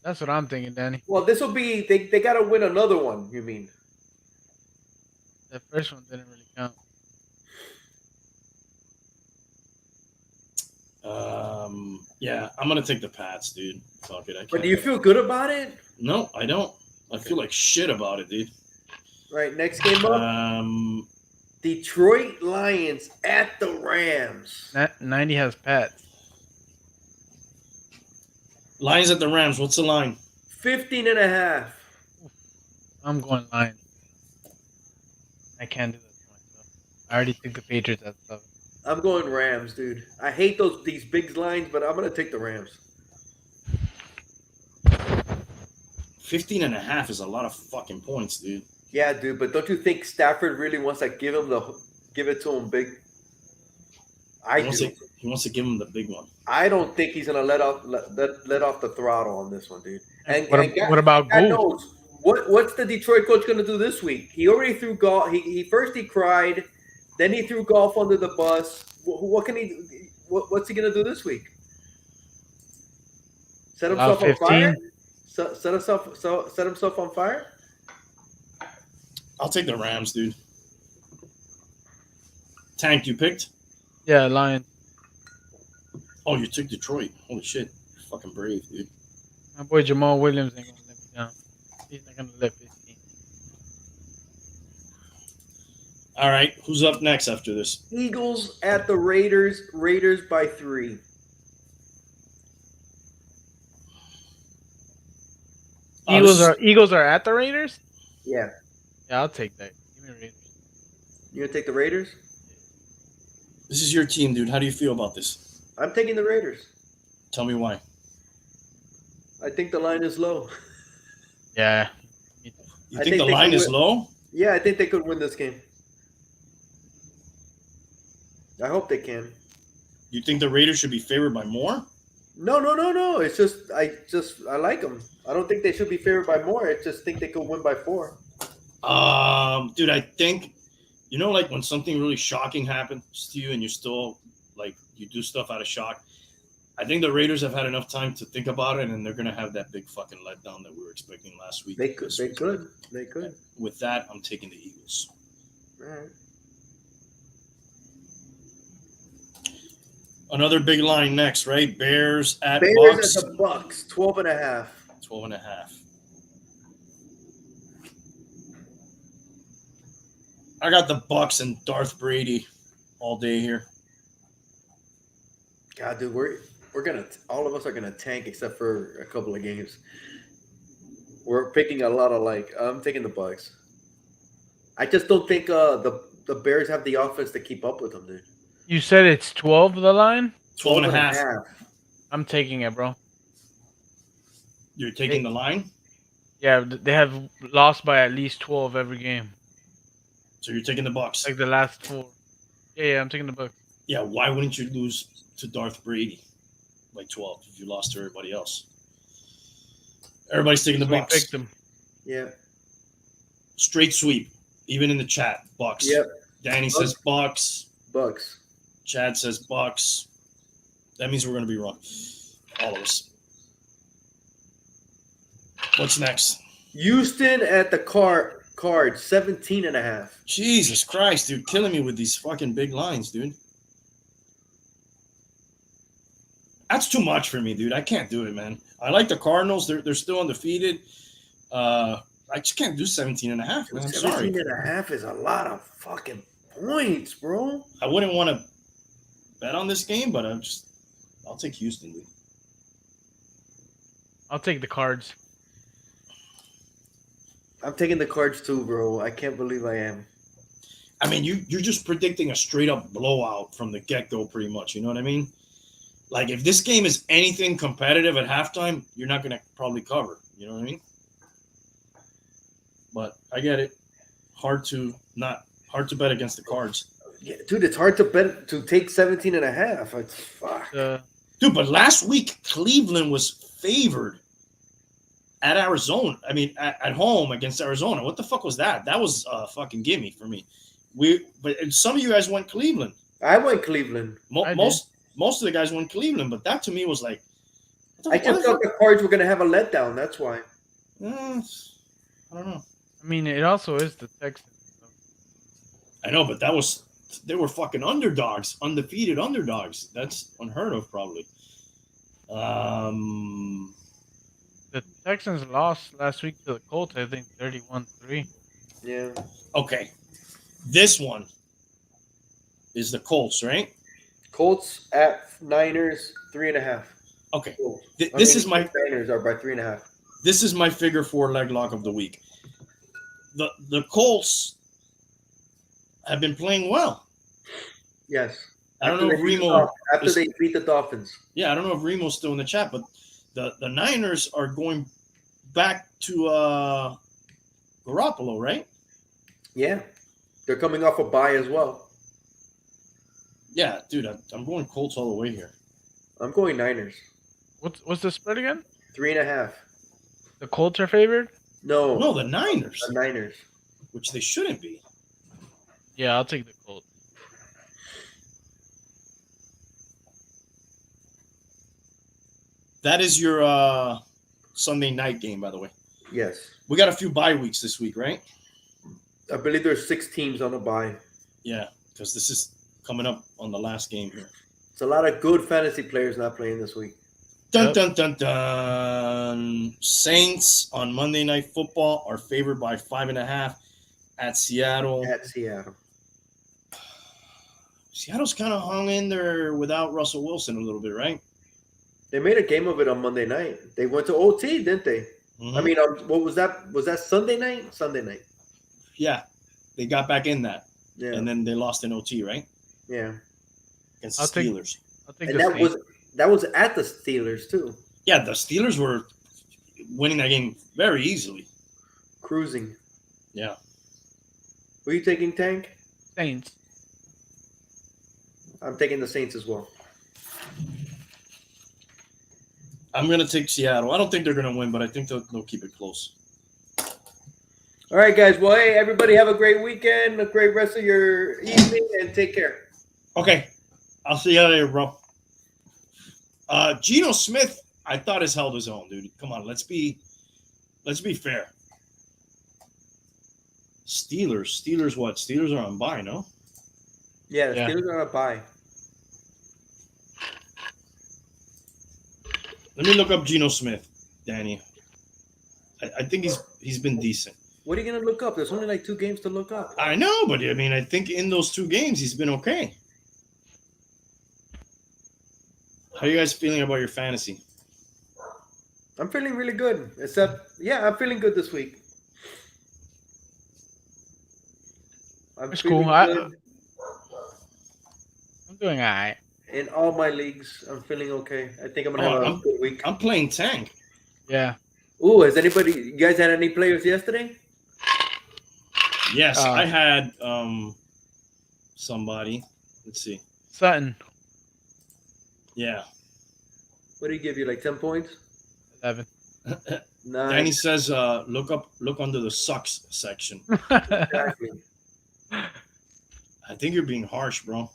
Speaker 2: That's what I'm thinking, Danny.
Speaker 3: Well, this will be they got to win another one. You mean?
Speaker 2: The first one didn't really count.
Speaker 1: Yeah, I'm gonna take the Pats, dude. Fuck it.
Speaker 3: But do you feel good about it?
Speaker 1: No, I don't. I feel like shit about it, dude.
Speaker 3: Right, next game up. Detroit Lions at the Rams.
Speaker 2: 90 has Pats.
Speaker 1: Lions at the Rams. What's the line?
Speaker 3: 15.5.
Speaker 2: I'm going Lions. I can't do that to myself. I already took the Patriots at 7.
Speaker 3: I'm going Rams, dude. I hate these big lines, but I'm gonna take the Rams.
Speaker 1: 15.5 is a lot of fucking points, dude.
Speaker 3: Yeah, dude, but don't you think Stafford really wants to give it to him big?
Speaker 1: He wants to give him the big one.
Speaker 3: I don't think he's gonna let off the throttle on this one, dude. And
Speaker 2: what about
Speaker 3: God
Speaker 2: Gould?
Speaker 3: knows what's the Detroit coach gonna do this week? He already threw golf. He first cried, then he threw golf under the bus. What can he? What's he gonna do this week? Set himself on fire. Set himself on fire.
Speaker 1: I'll take the Rams, dude. Tank, you picked?
Speaker 2: Yeah, Lions.
Speaker 1: Oh, you took Detroit. Holy shit. You're fucking brave, dude.
Speaker 2: My boy Jamal Williams ain't gonna let me down. He's not gonna let 15.
Speaker 1: All right. Who's up next after this?
Speaker 3: Eagles at the Raiders. Raiders by 3.
Speaker 2: Eagles are at the Raiders?
Speaker 3: Yeah.
Speaker 2: Yeah, I'll take that. Give me Raiders.
Speaker 3: You gonna take the Raiders?
Speaker 1: This is your team, dude. How do you feel about this?
Speaker 3: I'm taking the Raiders.
Speaker 1: Tell me why.
Speaker 3: I think the line is low.
Speaker 2: Yeah.
Speaker 1: You think the line is low?
Speaker 3: Yeah, I think they could win this game. I hope they can.
Speaker 1: You think the Raiders should be favored by more?
Speaker 3: No. It's just I like them. I don't think they should be favored by more. I just think they could win by 4.
Speaker 1: Dude, I think, like when something really shocking happens to you and you're still like, you do stuff out of shock. I think the Raiders have had enough time to think about it, and they're going to have that big fucking letdown that we were expecting last week.
Speaker 3: They could.
Speaker 1: With that, I'm taking the Eagles.
Speaker 3: All right.
Speaker 1: Another big line next, right? Bears at
Speaker 3: Bears
Speaker 1: Bucks.
Speaker 3: at the Bucks, 12.5.
Speaker 1: 12.5. I got the Bucks and Darth Brady all day here.
Speaker 3: God, dude, we're gonna all of us are gonna tank except for a couple of games. We're picking a lot of I'm taking the Bucks. I just don't think the Bears have the offense to keep up with them, dude.
Speaker 2: You said it's 12 the line?
Speaker 1: 12.5.
Speaker 2: I'm taking it, bro.
Speaker 1: You're taking the line?
Speaker 2: Yeah, they have lost by at least 12 every game.
Speaker 1: So you're taking the Bucks.
Speaker 2: Like the last 4. Yeah, I'm taking the Bucks.
Speaker 1: Yeah, why wouldn't you lose to Darth Brady by 12 if you lost to everybody else? Everybody's taking the
Speaker 2: We
Speaker 1: Bucks.
Speaker 2: picked them.
Speaker 3: Yeah.
Speaker 1: Straight sweep. Even in the chat, Bucks.
Speaker 3: Yep.
Speaker 1: Danny says Bucks.
Speaker 3: Bucks.
Speaker 1: Chad says Bucks. That means we're going to be wrong. All of us. What's next?
Speaker 3: Houston at the Cards, 17.5.
Speaker 1: Jesus Christ, dude. Killing me with these fucking big lines, dude. That's too much for me, dude. I can't do it, man. I like the Cardinals. They're still undefeated. I just can't do 17.5, man. I'm sorry.
Speaker 3: 17.5 is a lot of fucking points, bro.
Speaker 1: I wouldn't want to bet on this game, but I'll take Houston, dude.
Speaker 2: I'll take the Cards.
Speaker 3: I'm taking the Cards too, bro. I can't believe I am.
Speaker 1: I mean, you're just predicting a straight up blowout from the get go, pretty much. You know what I mean? Like, if this game is anything competitive at halftime, you're not going to probably cover. You know what I mean? But I get it. Hard to bet against the Cards.
Speaker 3: Yeah, dude, it's hard to take 17.5. It's fuck.
Speaker 1: Dude, but last week Cleveland was favored at Arizona. I mean, at home against Arizona. What the fuck was that? That was a fucking gimme for me. But some of you guys went Cleveland.
Speaker 3: I went Cleveland.
Speaker 1: Most of the guys went Cleveland, but that to me was like,
Speaker 3: I just thought the Cards were going to have a letdown. That's why.
Speaker 1: I don't know.
Speaker 2: I mean, it also is the Texans.
Speaker 1: I know, but they were fucking underdogs, undefeated underdogs. That's unheard of, probably.
Speaker 2: The Texans lost last week to the Colts, I think 31-3.
Speaker 3: Yeah.
Speaker 1: Okay. This one is the Colts, right?
Speaker 3: Colts at Niners, 3.5.
Speaker 1: Okay.
Speaker 3: Niners are by 3.5.
Speaker 1: This is my figure 4 leg lock of the week. The Colts have been playing well.
Speaker 3: Yes.
Speaker 1: I don't know if Remo
Speaker 3: after they beat the Dolphins.
Speaker 1: Yeah, I don't know if Remo's still in the chat, but the Niners are going back to Garoppolo, right?
Speaker 3: Yeah. They're coming off a bye as well.
Speaker 1: Yeah, dude, I'm going Colts all the way here.
Speaker 3: I'm going Niners.
Speaker 2: What's the spread again?
Speaker 3: 3.5.
Speaker 2: The Colts are favored?
Speaker 1: No, the Niners.
Speaker 3: The Niners.
Speaker 1: Which they shouldn't be.
Speaker 2: Yeah, I'll take the Colts.
Speaker 1: That is your Sunday night game, by the way.
Speaker 3: Yes.
Speaker 1: We got a few bye weeks this week, right?
Speaker 3: I believe there's 6 teams on a bye.
Speaker 1: Yeah, because this is coming up on the last game here.
Speaker 3: It's a lot of good fantasy players not playing this week.
Speaker 1: Dun, dun, dun, dun. Saints on Monday Night Football are favored by 5.5 at Seattle. Seattle's kind of hung in there without Russell Wilson a little bit, right?
Speaker 3: They made a game of it on Monday night. They went to OT, didn't they?
Speaker 1: Mm-hmm.
Speaker 3: I mean, what was that? Was that Sunday night? Sunday night.
Speaker 1: Yeah, they got back in that.
Speaker 3: Yeah.
Speaker 1: And then they lost in OT, right?
Speaker 3: Yeah.
Speaker 1: Against the Steelers.
Speaker 2: I'll take
Speaker 3: and
Speaker 2: the
Speaker 3: that was at the Steelers too.
Speaker 1: Yeah, the Steelers were winning that game very easily.
Speaker 3: Cruising.
Speaker 1: Yeah.
Speaker 3: Were you taking Tank?
Speaker 2: Saints.
Speaker 3: I'm taking the Saints as well.
Speaker 1: I'm going to take Seattle. I don't think they're going to win, but I think they'll keep it close.
Speaker 3: All right, guys. Well, hey, everybody have a great weekend, a great rest of your evening, and take care.
Speaker 1: Okay. I'll see you later, bro. Geno Smith, I thought has held his own, dude. Come on, let's be fair. Steelers what? Steelers are on bye, no?
Speaker 3: Yeah, the
Speaker 2: Yeah.
Speaker 3: Steelers are on a bye.
Speaker 1: Let me look up Geno Smith, Danny. I think he's been decent.
Speaker 3: What are you gonna look up? There's only like 2 games to look up.
Speaker 1: I know, but I mean, I think in those 2 games he's been okay. How are you guys feeling about your fantasy?
Speaker 3: I'm feeling really good. I'm feeling good this week.
Speaker 2: It's
Speaker 3: feeling
Speaker 2: cool.
Speaker 3: good
Speaker 2: I'm doing all right.
Speaker 3: in all my leagues. I'm feeling okay. I think I'm gonna have a good week.
Speaker 1: I'm playing tank.
Speaker 2: Yeah.
Speaker 3: Ooh, you guys had any players yesterday?
Speaker 1: Yes, I had somebody. Let's see.
Speaker 2: Sutton.
Speaker 1: Yeah.
Speaker 3: What do you give you? Like 10 points?
Speaker 2: 11.
Speaker 3: Nice.
Speaker 1: Danny says, look under the sucks section.
Speaker 3: Exactly.
Speaker 1: I think you're being harsh, bro.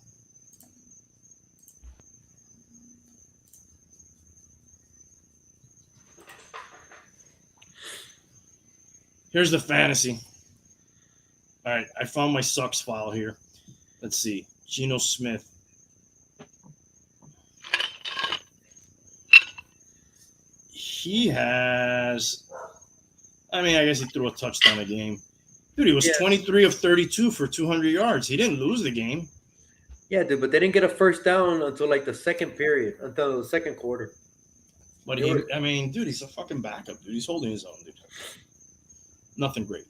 Speaker 1: Here's the fantasy. All right, I found my sucks file here. Let's see. Geno Smith. He has, I mean, I guess he threw a touchdown a game. Dude, he was 23 of 32 for 200 yards. He didn't lose the game.
Speaker 3: Yeah, dude, but they didn't get a first down until like the second period, until the second quarter.
Speaker 1: But dude, he's a fucking backup, dude. He's holding his own, dude. Nothing great.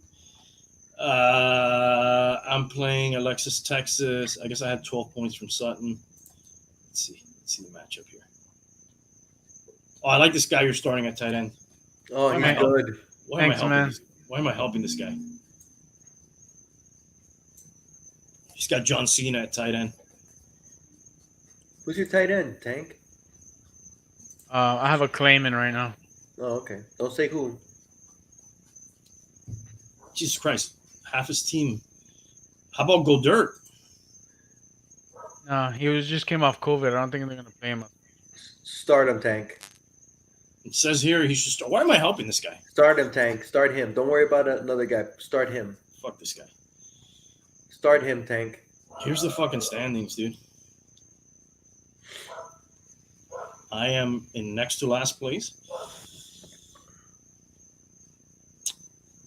Speaker 1: I'm playing Alexis, Texas. I guess I had 12 points from Sutton. Let's see the matchup here. Oh, I like this guy you're starting at tight end.
Speaker 3: Oh, he's good.
Speaker 1: Why am I helping this guy? He's got John Cena at tight end.
Speaker 3: Who's your tight end, Tank?
Speaker 2: I have a claimant right now.
Speaker 3: Oh, okay. Don't say who.
Speaker 1: Jesus Christ. Half his team. How about Go Dirt?
Speaker 2: No, he just came off COVID. I don't think they're gonna play him.
Speaker 3: Start him, Tank.
Speaker 1: It says here he should start. Why am I helping this guy?
Speaker 3: Start him, Tank. Start him. Don't worry about another guy. Start him.
Speaker 1: Fuck this guy.
Speaker 3: Start him, Tank.
Speaker 1: Here's the fucking standings, dude. I am in next to last place.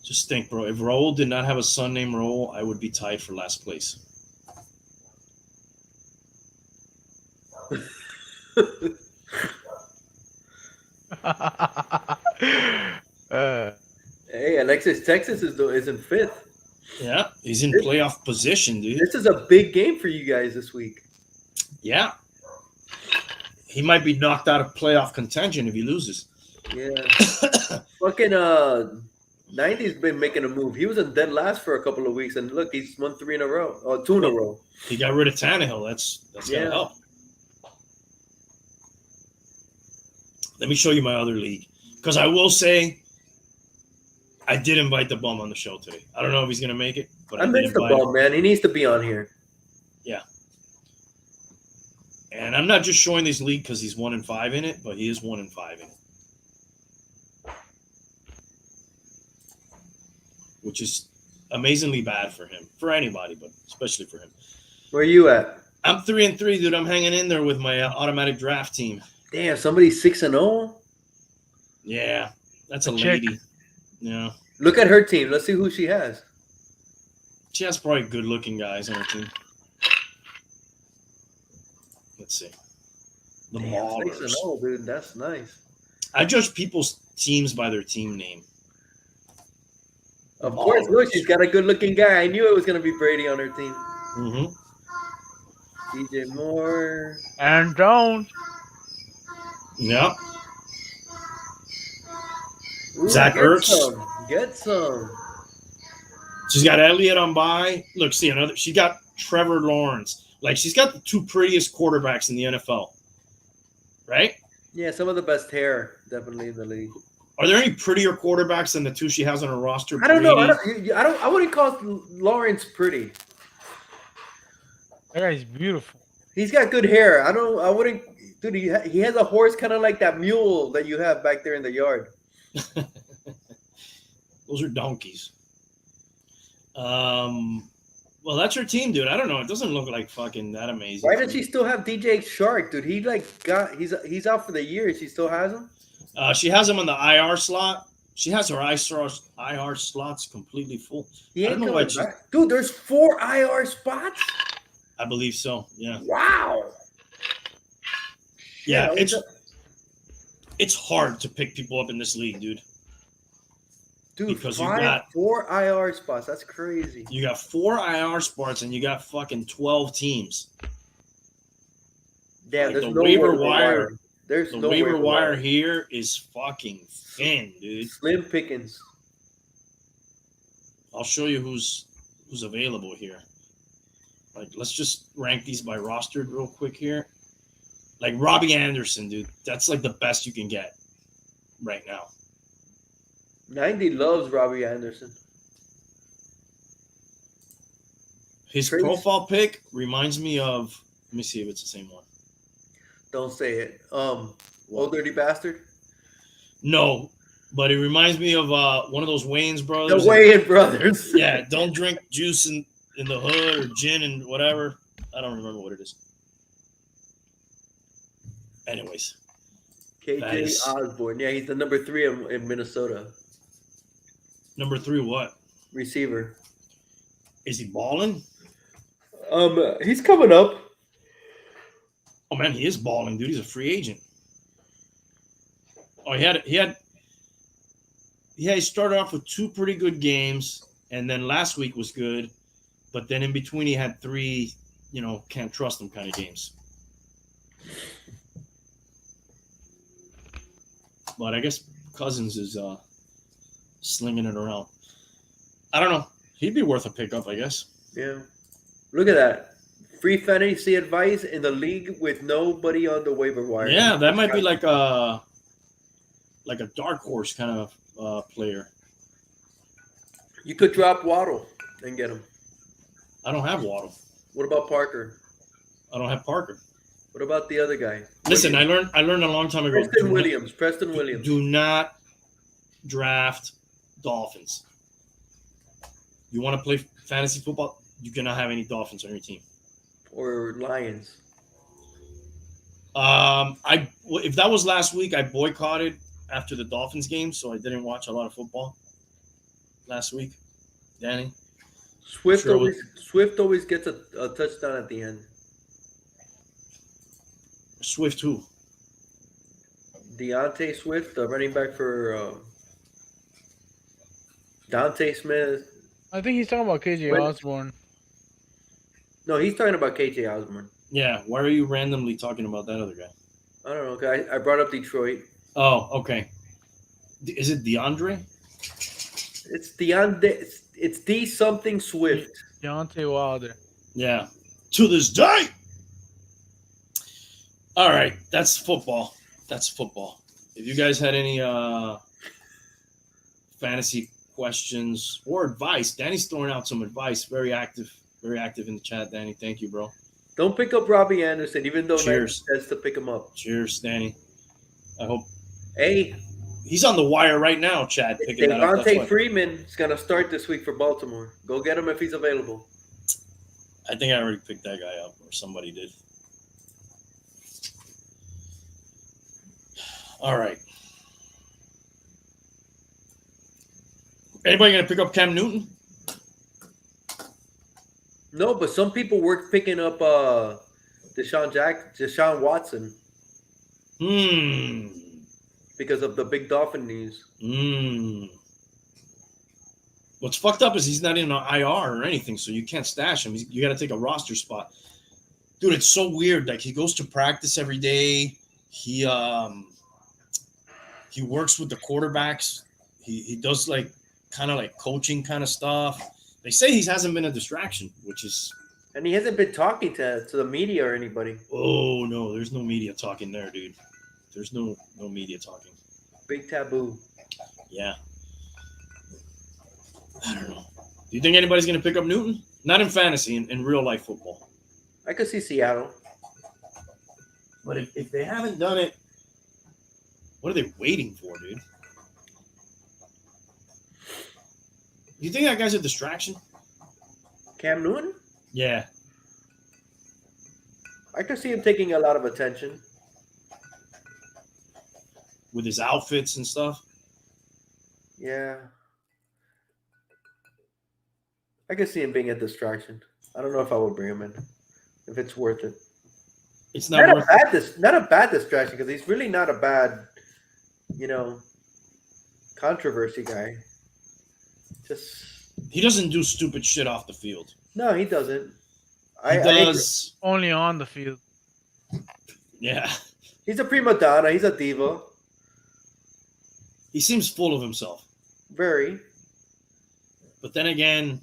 Speaker 1: Just think, bro. If Raul did not have a son named Raul, I would be tied for last place.
Speaker 3: Hey, Alexis, Texas is in 5th.
Speaker 1: Yeah, he's in playoff position, dude.
Speaker 3: This is a big game for you guys this week.
Speaker 1: Yeah. He might be knocked out of playoff contention if he loses.
Speaker 3: Yeah. Fucking 90's been making a move. He was in dead last for a couple of weeks, and look, he's won 3 in a row. Or 2 in a row.
Speaker 1: He got rid of Tannehill. That's gotta help. Let me show you my other league. Because I will say, I did invite the bum on the show today. I don't know if he's gonna make it, but
Speaker 3: I missed the bum, man. He needs to be on here.
Speaker 1: Yeah. And I'm not just showing this league because he's 1-5 in it, but he is 1-5 in it. Which is amazingly bad for him. For anybody, but especially for him.
Speaker 3: Where are you at?
Speaker 1: I'm 3-3, dude. I'm hanging in there with my automatic draft team.
Speaker 3: Damn, somebody's 6-0?
Speaker 1: Yeah. That's a lady. Yeah.
Speaker 3: Look at her team. Let's see who she has.
Speaker 1: She has probably good-looking guys on her team. Let's see. The Maulers.
Speaker 3: 6-0, dude. That's nice.
Speaker 1: I judge people's teams by their team name.
Speaker 3: Of course, look, she's got a good-looking guy. I knew it was going to be Brady on her team.
Speaker 1: Mm-hmm.
Speaker 3: DJ Moore.
Speaker 2: Aaron Jones.
Speaker 1: Yep.
Speaker 3: Ooh,
Speaker 1: Zach Ertz.
Speaker 3: Get some.
Speaker 1: She's got Elliott on bye. Look, see another. She got Trevor Lawrence. Like, she's got the 2 prettiest quarterbacks in the NFL. Right?
Speaker 3: Yeah, some of the best hair, definitely in the league.
Speaker 1: Are there any prettier quarterbacks than the 2 she has on her roster?
Speaker 3: I don't know. I wouldn't call Lawrence pretty.
Speaker 2: That guy's beautiful.
Speaker 3: He's got good hair. I wouldn't. Dude, he has a horse kind of like that mule that you have back there in the yard.
Speaker 1: Those are donkeys. Well, that's your team, dude. I don't know. It doesn't look like fucking that amazing.
Speaker 3: Why does she still have DJ Shark, dude? He's out for the year. She still has him.
Speaker 1: She has him on the IR slot. She has her IR slots completely full.
Speaker 3: He
Speaker 1: I
Speaker 3: ain't
Speaker 1: don't know why
Speaker 3: coming back. Dude, there's 4 IR spots.
Speaker 1: I believe so. Yeah.
Speaker 3: Wow.
Speaker 1: Yeah,
Speaker 3: Yeah,
Speaker 1: it's hard to pick people up in this league, dude.
Speaker 3: Dude,
Speaker 1: because
Speaker 3: 4 IR spots. That's crazy.
Speaker 1: You got 4 IR spots and you got fucking 12 teams.
Speaker 3: Yeah,
Speaker 1: Like
Speaker 3: there's
Speaker 1: the
Speaker 3: no
Speaker 1: waiver wire.
Speaker 3: There's
Speaker 1: The
Speaker 3: no
Speaker 1: waiver wire here is fucking thin, dude.
Speaker 3: Slim pickings.
Speaker 1: I'll show you who's available here. Like, let's just rank these by rostered real quick here. Like Robbie Anderson, dude. That's like the best you can get right now.
Speaker 3: 90 loves Robbie Anderson.
Speaker 1: His
Speaker 3: Crazy.
Speaker 1: profile pic reminds me of. Let me see if it's the same one.
Speaker 3: Don't say it. Old Dirty Bastard.
Speaker 1: No, but it reminds me of one of those Wayans brothers.
Speaker 3: The Wayans brothers.
Speaker 1: Yeah, don't drink juice in the hood or gin and whatever. I don't remember what it is. Anyways.
Speaker 3: KJ Osborne. Yeah, he's the number 3 in Minnesota.
Speaker 1: Number 3 what?
Speaker 3: Receiver.
Speaker 1: Is he balling?
Speaker 3: He's coming up.
Speaker 1: Oh man, he is balling, dude. He's a free agent. Oh, he started off with 2 pretty good games, and then last week was good, but then in between he had 3, can't trust him kind of games. But I guess Cousins is slinging it around. I don't know. He'd be worth a pickup, I guess.
Speaker 3: Yeah. Look at that. Free fantasy advice in the league with nobody on the waiver wire.
Speaker 1: Yeah, that might be like a dark horse kind of player.
Speaker 3: You could drop Waddle and get him.
Speaker 1: I don't have Waddle.
Speaker 3: What about Parker?
Speaker 1: I don't have Parker.
Speaker 3: What about the other guy?
Speaker 1: Listen, I learned a long time ago.
Speaker 3: Preston Williams.
Speaker 1: Do not draft Dolphins. You want to play fantasy football? You cannot have any Dolphins on your team.
Speaker 3: Or Lions.
Speaker 1: If that was last week, I boycotted after the Dolphins game, so I didn't watch a lot of football last week. Danny?
Speaker 3: Swift always gets a touchdown at the end.
Speaker 1: Swift who?
Speaker 3: Deontay Swift, the running back for Dante Smith.
Speaker 2: I think he's talking about KJ Osborne.
Speaker 3: No, he's talking about KJ Osborne.
Speaker 1: Yeah, why are you randomly talking about that other guy?
Speaker 3: I don't know. Okay, I brought up Detroit.
Speaker 1: Oh, okay. Is it DeAndre?
Speaker 3: It's DeAndre. It's D something Swift.
Speaker 2: Deontay Wilder.
Speaker 1: Yeah. To this day. All right, that's football. If you guys had any fantasy questions or advice, Danny's throwing out some advice. Very active in the chat, Danny. Thank you, bro.
Speaker 3: Don't pick up Robbie Anderson, even though
Speaker 1: Cheers.
Speaker 3: Knight says to pick him up.
Speaker 1: Cheers, Danny. I hope.
Speaker 3: Hey,
Speaker 1: he's on the wire right now, Chad. Picking that up.
Speaker 3: Devontae Freeman is going to start this week for Baltimore. Go get him if he's available.
Speaker 1: I think I already picked that guy up, or somebody did. All right. Anybody going to pick up Cam Newton?
Speaker 3: No, but some people were picking up Deshaun Watson. Because of the big Dolphin news.
Speaker 1: What's fucked up is he's not in an IR or anything, so you can't stash him. You got to take a roster spot. Dude, it's so weird. Like, he goes to practice every day. He works with the quarterbacks. He does like kind of like coaching kind of stuff. They say he hasn't been a distraction, which is.
Speaker 3: And he hasn't been talking to the media or anybody.
Speaker 1: Oh no, there's no media talking there, dude. There's no media talking.
Speaker 3: Big taboo.
Speaker 1: Yeah. I don't know. Do you think anybody's gonna pick up Newton? Not in fantasy, in real life football.
Speaker 3: I could see Seattle.
Speaker 1: But if they haven't done it, what are they waiting for, dude? You think that guy's a distraction?
Speaker 3: Cam Newton?
Speaker 1: Yeah.
Speaker 3: I could see him taking a lot of attention.
Speaker 1: With his outfits and stuff.
Speaker 3: Yeah. I could see him being a distraction. I don't know if I would bring him in. If it's worth it.
Speaker 1: It's not worth it.
Speaker 3: Not a bad distraction because he's really not a bad, controversy guy.
Speaker 1: He doesn't do stupid shit off the field.
Speaker 3: No, he doesn't.
Speaker 1: He does.
Speaker 2: Only on the field.
Speaker 1: Yeah.
Speaker 3: He's a prima donna. He's a diva.
Speaker 1: He seems full of himself.
Speaker 3: Very.
Speaker 1: But then again,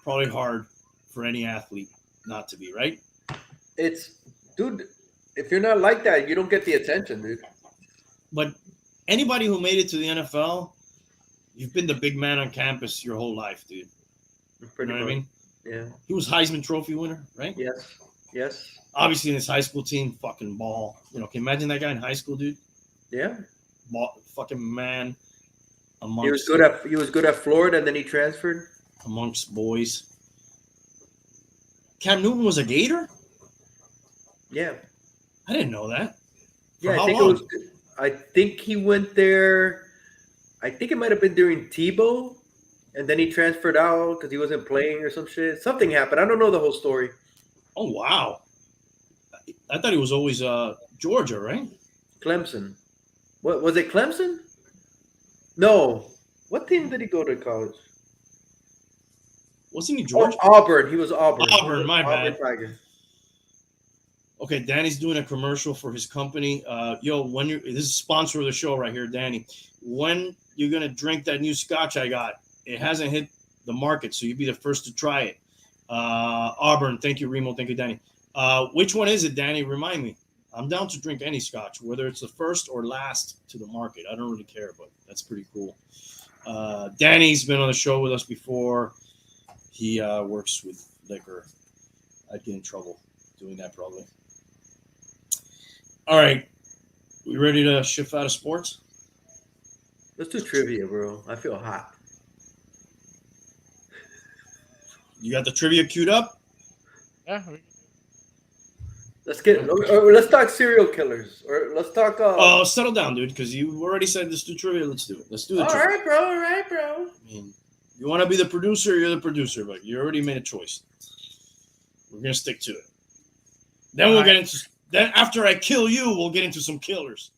Speaker 1: probably hard for any athlete not to be, right?
Speaker 3: Dude, if you're not like that, you don't get the attention, dude.
Speaker 1: But anybody who made it to the NFL, you've been the big man on campus your whole life, dude.
Speaker 3: Pretty
Speaker 1: you know what I mean?
Speaker 3: Yeah.
Speaker 1: He was Heisman Trophy winner, right?
Speaker 3: Yes.
Speaker 1: Obviously, in his high school team, fucking ball. Can you imagine that guy in high school, dude?
Speaker 3: Yeah.
Speaker 1: Ball, fucking man.
Speaker 3: He was good at Florida, and then he transferred.
Speaker 1: Amongst boys. Cam Newton was a Gator?
Speaker 3: Yeah.
Speaker 1: I didn't know that.
Speaker 3: Yeah, I think he went there. I think it might have been during Tebow, and then he transferred out because he wasn't playing or some shit. Something happened. I don't know the whole story.
Speaker 1: Oh, wow. I thought he was always Georgia, right?
Speaker 3: Clemson. What was it? Clemson? No. What team did he go to college?
Speaker 1: Wasn't he Georgia?
Speaker 3: Oh, Auburn. He was Auburn.
Speaker 1: My bad.
Speaker 3: Tiger.
Speaker 1: Okay, Danny's doing a commercial for his company. This is sponsor of the show right here, Danny. When you're gonna drink that new scotch I got, it hasn't hit the market, so you'd be the first to try it. Auburn, thank you, Remo, thank you, Danny. Which one is it, Danny? Remind me. I'm down to drink any scotch, whether it's the first or last to the market. I don't really care, but that's pretty cool. Danny's been on the show with us before. He works with liquor. I'd get in trouble doing that probably. All right. We ready to shift out of sports?
Speaker 3: Let's do trivia, bro. I feel hot.
Speaker 1: You got the trivia queued up?
Speaker 2: Yeah.
Speaker 3: Let's talk serial killers, or let's talk.
Speaker 1: Settle down, dude, because you already said let's do trivia. Let's do it. Let's do the
Speaker 3: trivia. All right, bro.
Speaker 1: I mean, you want to be the producer, you're the producer, but you already made a choice. We're gonna stick to it. Then we'll get into. Then after I kill you, we'll get into some killers.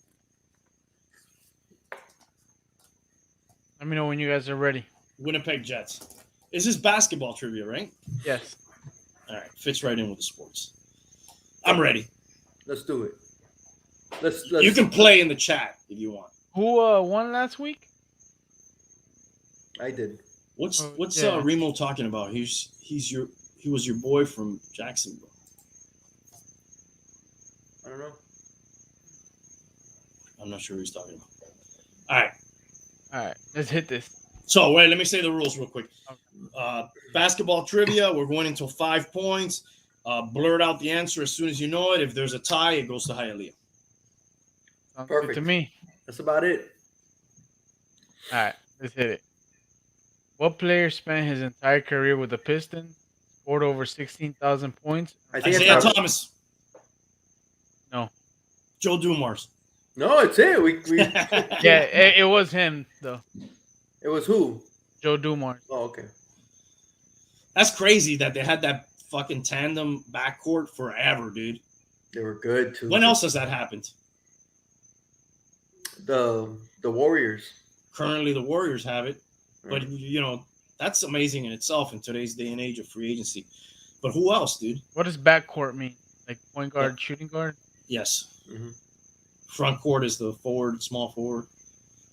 Speaker 2: Let me know when you guys are ready.
Speaker 1: Winnipeg Jets. Is this basketball trivia, right?
Speaker 2: Yes.
Speaker 1: All right, fits right in with the sports. I'm ready.
Speaker 3: Let's do it. Let's.
Speaker 1: You can play in the chat if you want.
Speaker 2: Who won last week?
Speaker 3: I did.
Speaker 1: What's Remo talking about? He was your boy from Jacksonville.
Speaker 3: I don't know.
Speaker 1: I'm not sure who he's talking about. All right,
Speaker 2: let's hit this.
Speaker 1: So wait, let me say the rules real quick. Basketball trivia. We're going until 5 points. Blurt out the answer as soon as you know it. If there's a tie, it goes to Hialeah.
Speaker 2: Sounds
Speaker 3: Perfect
Speaker 2: good to me.
Speaker 3: That's about it.
Speaker 2: All right, let's hit it. What player spent his entire career with the Pistons, scored over 16,000 points?
Speaker 1: Isaiah Thomas.
Speaker 2: No.
Speaker 1: Joe Dumars.
Speaker 3: No, it's it. We
Speaker 2: Yeah, it was him though.
Speaker 3: It was who?
Speaker 2: Joe Dumars.
Speaker 3: Oh, okay.
Speaker 1: That's crazy that they had that fucking tandem backcourt forever, dude.
Speaker 3: They were good too.
Speaker 1: When else has that happened?
Speaker 3: The Warriors.
Speaker 1: Currently, the Warriors have it, but that's amazing in itself in today's day and age of free agency. But who else, dude?
Speaker 2: What does backcourt mean? Like point guard, shooting guard?
Speaker 1: Yes.
Speaker 3: Mm-hmm.
Speaker 1: Front court is the forward, small forward.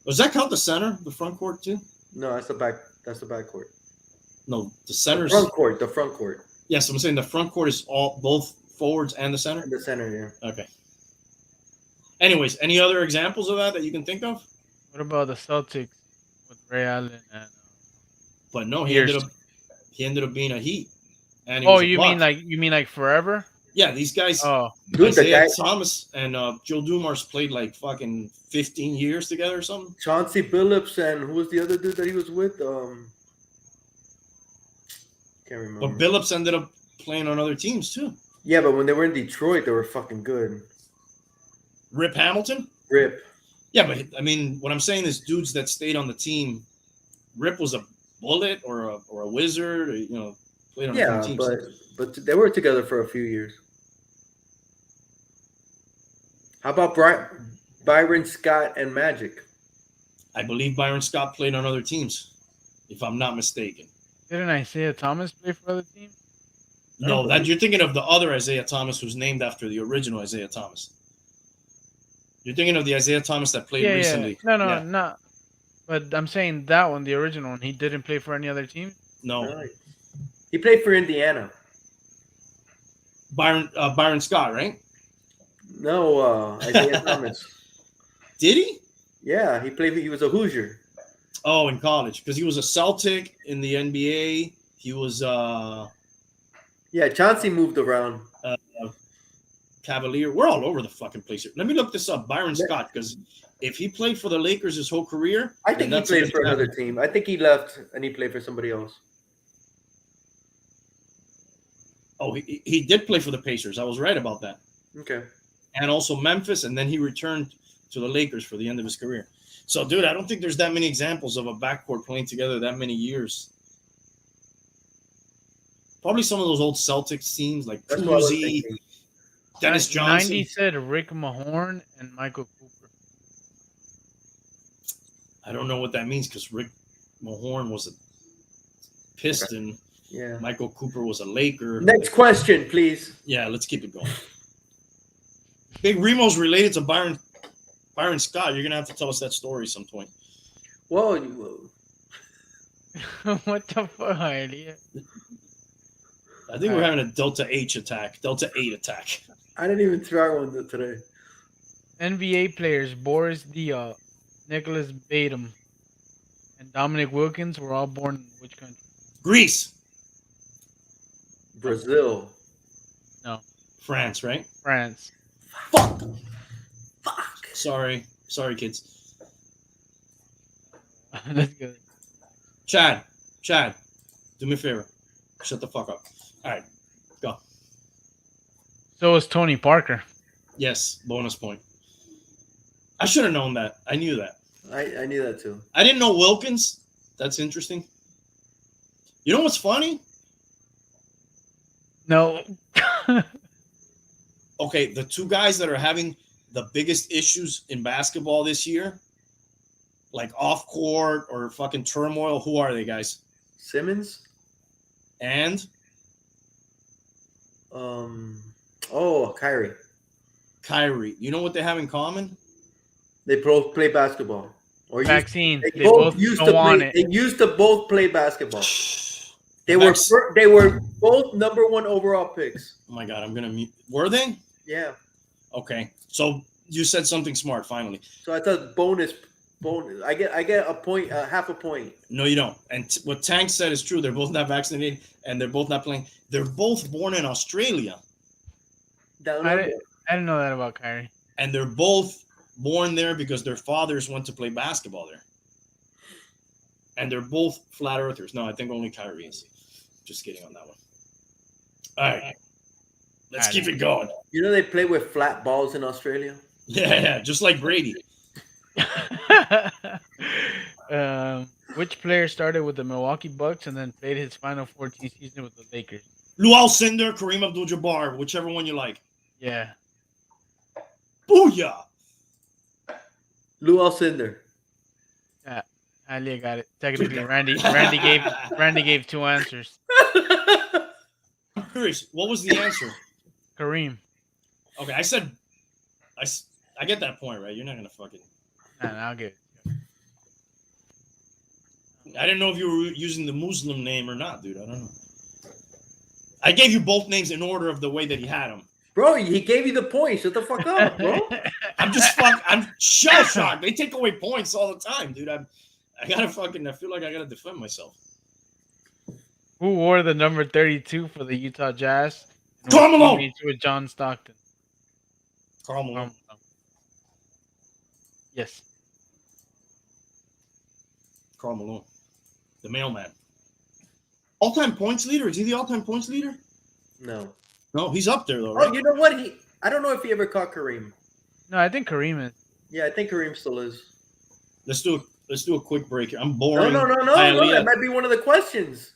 Speaker 1: Does that count the center, the front court too?
Speaker 3: No, that's the back. That's the back court.
Speaker 1: No, the center's
Speaker 3: the front court.
Speaker 1: Yes, I'm saying the front court is both forwards and the center.
Speaker 3: And the center, yeah.
Speaker 1: Okay. Anyways, any other examples of that you can think of?
Speaker 2: What about the Celtics with Ray Allen and?
Speaker 1: But no, he ended up being a Heat. And
Speaker 2: you mean like forever?
Speaker 1: Yeah, these guys,
Speaker 2: Oh,
Speaker 3: Dude, the
Speaker 1: Isaiah
Speaker 3: guy
Speaker 1: Thomas and Joe Dumars played like fucking 15 years together or something.
Speaker 3: Chauncey Billups and who was the other dude that he was with? Can't remember.
Speaker 1: But Billups ended up playing on other teams too.
Speaker 3: Yeah, but when they were in Detroit, they were fucking good.
Speaker 1: Rip Hamilton.
Speaker 3: Rip.
Speaker 1: Yeah, but I mean, what I'm saying is dudes that stayed on the team. Rip was a bullet or a wizard, or, played on
Speaker 3: Yeah,
Speaker 1: different teams.
Speaker 3: but they were together for a few years. How about Byron Scott and Magic?
Speaker 1: I believe Byron Scott played on other teams, if I'm not mistaken.
Speaker 2: didn't Isaiah Thomas play for other teams?
Speaker 1: No, that you're thinking of the other Isaiah Thomas, who's named after the original Isaiah Thomas. You're thinking of the Isaiah Thomas that played recently.
Speaker 2: No,
Speaker 1: Yeah.
Speaker 2: not. But I'm saying that one, the original one, he didn't play for any other team.
Speaker 1: No,
Speaker 3: Right. He played for Indiana.
Speaker 1: Byron Scott, right?
Speaker 3: No, Isaiah Thomas.
Speaker 1: Did he?
Speaker 3: Yeah, he was a Hoosier.
Speaker 1: Oh, in college, because he was a Celtic in the NBA. He was
Speaker 3: Yeah, Chauncey moved around.
Speaker 1: Cavalier. We're all over the fucking place here. Let me look this up. Byron Scott, because if he played for the Lakers his whole career,
Speaker 3: I think he played for another team. I think he left and he played for somebody else.
Speaker 1: Oh, he did play for the Pacers. I was right about that.
Speaker 3: Okay.
Speaker 1: And also Memphis, and then he returned to the Lakers for the end of his career. So, dude, I don't think there's that many examples of a backcourt playing together that many years. Probably some of those old Celtics teams like
Speaker 3: That's what I was
Speaker 1: Cousy,
Speaker 3: thinking.
Speaker 1: Dennis Johnson.
Speaker 2: 90 said Rick Mahorn and Michael Cooper.
Speaker 1: I don't know what that means because Rick Mahorn was a Piston.
Speaker 3: Yeah.
Speaker 1: Michael Cooper was a Laker.
Speaker 3: Next question, please.
Speaker 1: Yeah, let's keep it going. Big Remo's related to Byron Scott. You're gonna have to tell us that story some point.
Speaker 3: Whoa.
Speaker 2: What the fuck, idea?
Speaker 1: I think we're having a Delta 8 attack.
Speaker 3: I didn't even try one today.
Speaker 2: NBA players Boris Diaw, Nicholas Batum, and Dominic Wilkins were all born in which country?
Speaker 1: Greece,
Speaker 3: Brazil.
Speaker 1: France, right?
Speaker 2: France.
Speaker 1: Fuck. Sorry, kids.
Speaker 2: Let's go.
Speaker 1: Chad, do me a favor. Shut the fuck up. All right, go.
Speaker 2: So is Tony Parker.
Speaker 1: Yes, bonus point. I should have known that. I knew that.
Speaker 3: I knew that too.
Speaker 1: I didn't know Wilkins. That's interesting. You know what's funny?
Speaker 2: No.
Speaker 1: Okay, the two guys that are having the biggest issues in basketball this year, like off court or fucking turmoil, who are they, guys?
Speaker 3: Simmons.
Speaker 1: And
Speaker 3: Kyrie.
Speaker 1: You know what they have in common?
Speaker 3: They both play basketball. Or
Speaker 2: Vaccine.
Speaker 3: They
Speaker 2: They both
Speaker 3: used
Speaker 2: don't
Speaker 3: to
Speaker 2: want
Speaker 3: play.
Speaker 2: it.
Speaker 3: They used to both play basketball. They were both number 1 overall picks.
Speaker 1: Oh my god, I'm gonna mute. Were they?
Speaker 3: Yeah.
Speaker 1: Okay, so you said something smart finally.
Speaker 3: So I thought bonus. I get a point, half a point.
Speaker 1: No, you don't. And what Tank said is true. They're both not vaccinated, and they're both not playing. They're both born in Australia,
Speaker 3: Down
Speaker 2: I
Speaker 3: under.
Speaker 2: didn't know that about Kyrie.
Speaker 1: and they're both born there because their fathers went to play basketball there. And they're both flat earthers. No, I think only Kyrie is. Just kidding on that one. All right. Let's keep it going.
Speaker 3: You know they play with flat balls in Australia.
Speaker 1: Yeah, just like Brady.
Speaker 2: Which player started with the Milwaukee Bucks and then played his final 14 season with the Lakers?
Speaker 1: Lou Alcindor, Kareem Abdul-Jabbar, whichever one you like.
Speaker 2: Yeah.
Speaker 1: Booyah!
Speaker 3: Lou Alcindor.
Speaker 2: Ali got it. Technically, Randy gave two answers.
Speaker 1: Curious, what was the answer?
Speaker 2: Kareem.
Speaker 1: Okay, I get that point, right? You're not gonna fucking.
Speaker 2: Nah, I'll give it.
Speaker 1: I didn't know if you were using the Muslim name or not, dude. I don't know. I gave you both names in order of the way that he had them.
Speaker 3: Bro, he gave you the point. Shut the fuck up, bro.
Speaker 1: I'm shell shocked. They take away points all the time, dude. I feel like I gotta defend myself.
Speaker 2: Who wore the number 32 for the Utah Jazz and
Speaker 1: Karl
Speaker 2: was
Speaker 1: Malone.
Speaker 2: teammates with John Stockton.
Speaker 1: Karl Malone.
Speaker 2: Yes.
Speaker 1: Karl Malone. The mailman. All-time points leader? Is he the all-time points leader?
Speaker 3: No.
Speaker 1: No, he's up there, though, right?
Speaker 3: Oh, you know what? I don't know if he ever caught Kareem.
Speaker 2: No, I think Kareem is.
Speaker 3: Yeah, I think Kareem still is.
Speaker 1: Let's do a quick break here. I'm
Speaker 3: No,
Speaker 1: boring.
Speaker 3: no. That might be one of the questions.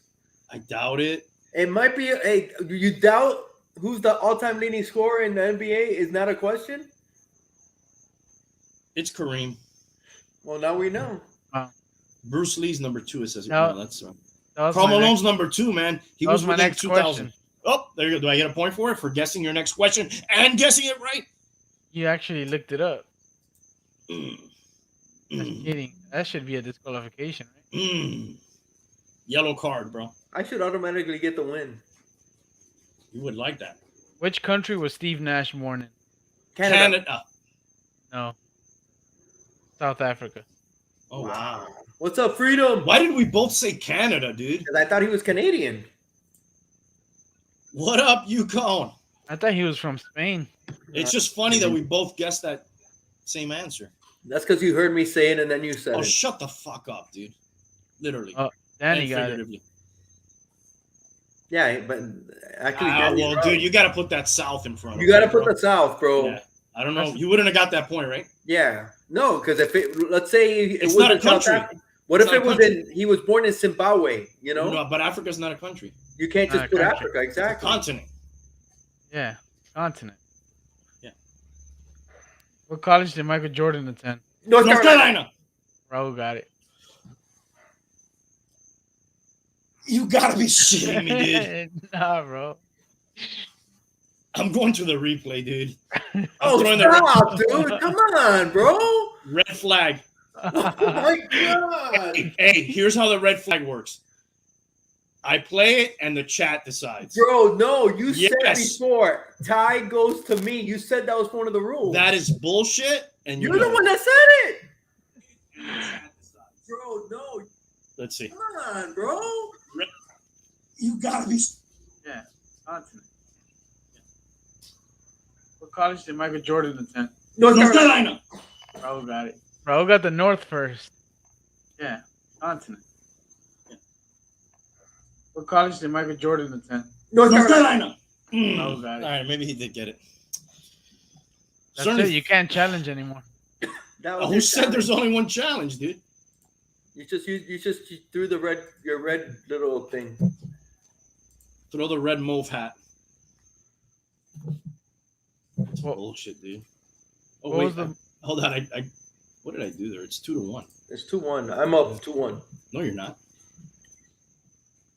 Speaker 1: I doubt it.
Speaker 3: It might be. Hey, you doubt who's the all-time leading scorer in the NBA? Is not a question.
Speaker 1: It's Kareem.
Speaker 3: Well, now we know.
Speaker 1: Bruce Lee's number 2. It says.
Speaker 2: No.
Speaker 1: No, that's
Speaker 2: That was
Speaker 1: Karl
Speaker 2: my
Speaker 1: Malone's number 2, man. He
Speaker 2: that
Speaker 1: was
Speaker 2: was my
Speaker 1: within
Speaker 2: next
Speaker 1: 2000.
Speaker 2: question.
Speaker 1: Oh, there you go. Do I get a point for it? For guessing your next question and guessing it right?
Speaker 2: You actually looked it up.
Speaker 1: Mm.
Speaker 2: Just
Speaker 1: Mm.
Speaker 2: kidding. That should be a disqualification, right?
Speaker 1: Yellow card, bro.
Speaker 3: I should automatically get the win.
Speaker 1: You would like that.
Speaker 2: Which country was Steve Nash born in?
Speaker 1: Canada.
Speaker 2: No. South Africa.
Speaker 1: Oh, wow.
Speaker 3: What's up, Freedom?
Speaker 1: Why did we both say Canada, dude?
Speaker 3: Because I thought he was Canadian.
Speaker 1: What up, Yukon?
Speaker 2: I thought he was from Spain.
Speaker 1: It's just funny that we both guessed that same answer.
Speaker 3: That's because you heard me say it and then you said
Speaker 1: Oh,
Speaker 3: it.
Speaker 1: shut the fuck up, dude. Literally.
Speaker 2: Oh, Danny
Speaker 1: And
Speaker 2: got it.
Speaker 1: figuratively.
Speaker 3: Yeah, but actually, Danny's
Speaker 1: well,
Speaker 3: wrong.
Speaker 1: dude, you got to put that South in front of
Speaker 3: You got to
Speaker 1: it,
Speaker 3: put
Speaker 1: bro.
Speaker 3: the South, bro.
Speaker 1: Yeah. I don't know. You wouldn't have got that point, right?
Speaker 3: Yeah. No, because if it, let's say it
Speaker 1: It's
Speaker 3: was
Speaker 1: not a
Speaker 3: in South
Speaker 1: country.
Speaker 3: Africa. What
Speaker 1: It's
Speaker 3: if
Speaker 1: not
Speaker 3: it
Speaker 1: a
Speaker 3: was
Speaker 1: country.
Speaker 3: in? He was born in Zimbabwe. You know,
Speaker 1: No, but Africa's not a country.
Speaker 3: you can't just
Speaker 2: Not a
Speaker 3: put
Speaker 2: country.
Speaker 3: Africa.
Speaker 1: It's a
Speaker 3: Exactly.
Speaker 1: continent.
Speaker 2: Yeah. Continent.
Speaker 1: Yeah.
Speaker 2: What college did Michael Jordan attend?
Speaker 3: North
Speaker 1: North
Speaker 3: Carolina.
Speaker 1: Carolina.
Speaker 2: Raul got it.
Speaker 1: You got to be shitting me, dude.
Speaker 2: Nah, bro.
Speaker 1: I'm going to the replay, dude. I'm
Speaker 3: Oh,
Speaker 1: throwing
Speaker 3: stop, dude! Come on, bro!
Speaker 1: red flag.
Speaker 3: Oh my god!
Speaker 1: Hey, here's how the red flag works. I play it and the chat decides.
Speaker 3: Bro, no, you said
Speaker 1: Yes.
Speaker 3: before tie goes to me. You said that was one of the rules.
Speaker 1: That is bullshit. And
Speaker 3: You're the one that said it. Bro, no,
Speaker 1: Let's see.
Speaker 3: come on, bro.
Speaker 1: You gotta be.
Speaker 2: Yeah. Continent. What college did Michael Jordan attend?
Speaker 3: North
Speaker 1: North
Speaker 3: Carolina.
Speaker 1: Carolina.
Speaker 2: Raul got it. Raul got the North first. Yeah. Continent. Yeah. What college did Michael Jordan attend?
Speaker 3: North
Speaker 1: North
Speaker 3: Carolina.
Speaker 1: Carolina.
Speaker 2: Raul got it.
Speaker 1: All right, maybe he did get it.
Speaker 2: That's
Speaker 1: Certainly-
Speaker 2: it. You can't challenge anymore.
Speaker 3: That was
Speaker 1: Who
Speaker 3: your
Speaker 1: said
Speaker 3: challenge.
Speaker 1: there's only one challenge, dude?
Speaker 3: You just threw your red little thing.
Speaker 1: Throw the red mauve hat. That's
Speaker 2: What-
Speaker 1: bullshit, dude. Oh
Speaker 2: what
Speaker 1: wait,
Speaker 2: was the-
Speaker 1: hold on. I what did I do there? It's 2-1.
Speaker 3: It's 2-1. I'm up 2-1.
Speaker 1: No, you're not.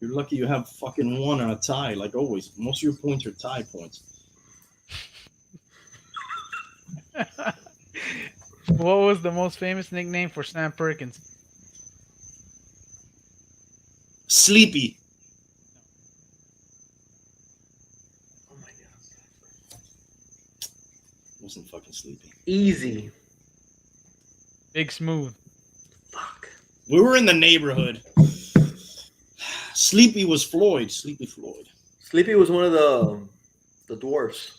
Speaker 1: You're lucky you have fucking one on a tie, like always. Most of your points are tie points.
Speaker 2: What was the most famous nickname for Sam Perkins?
Speaker 1: Sleepy.
Speaker 3: Oh my god.
Speaker 1: Wasn't fucking sleepy.
Speaker 3: Easy.
Speaker 2: Big Smooth.
Speaker 3: Fuck.
Speaker 1: We were in the neighborhood. Sleepy was Floyd. Sleepy Floyd.
Speaker 3: Sleepy was one of the dwarfs.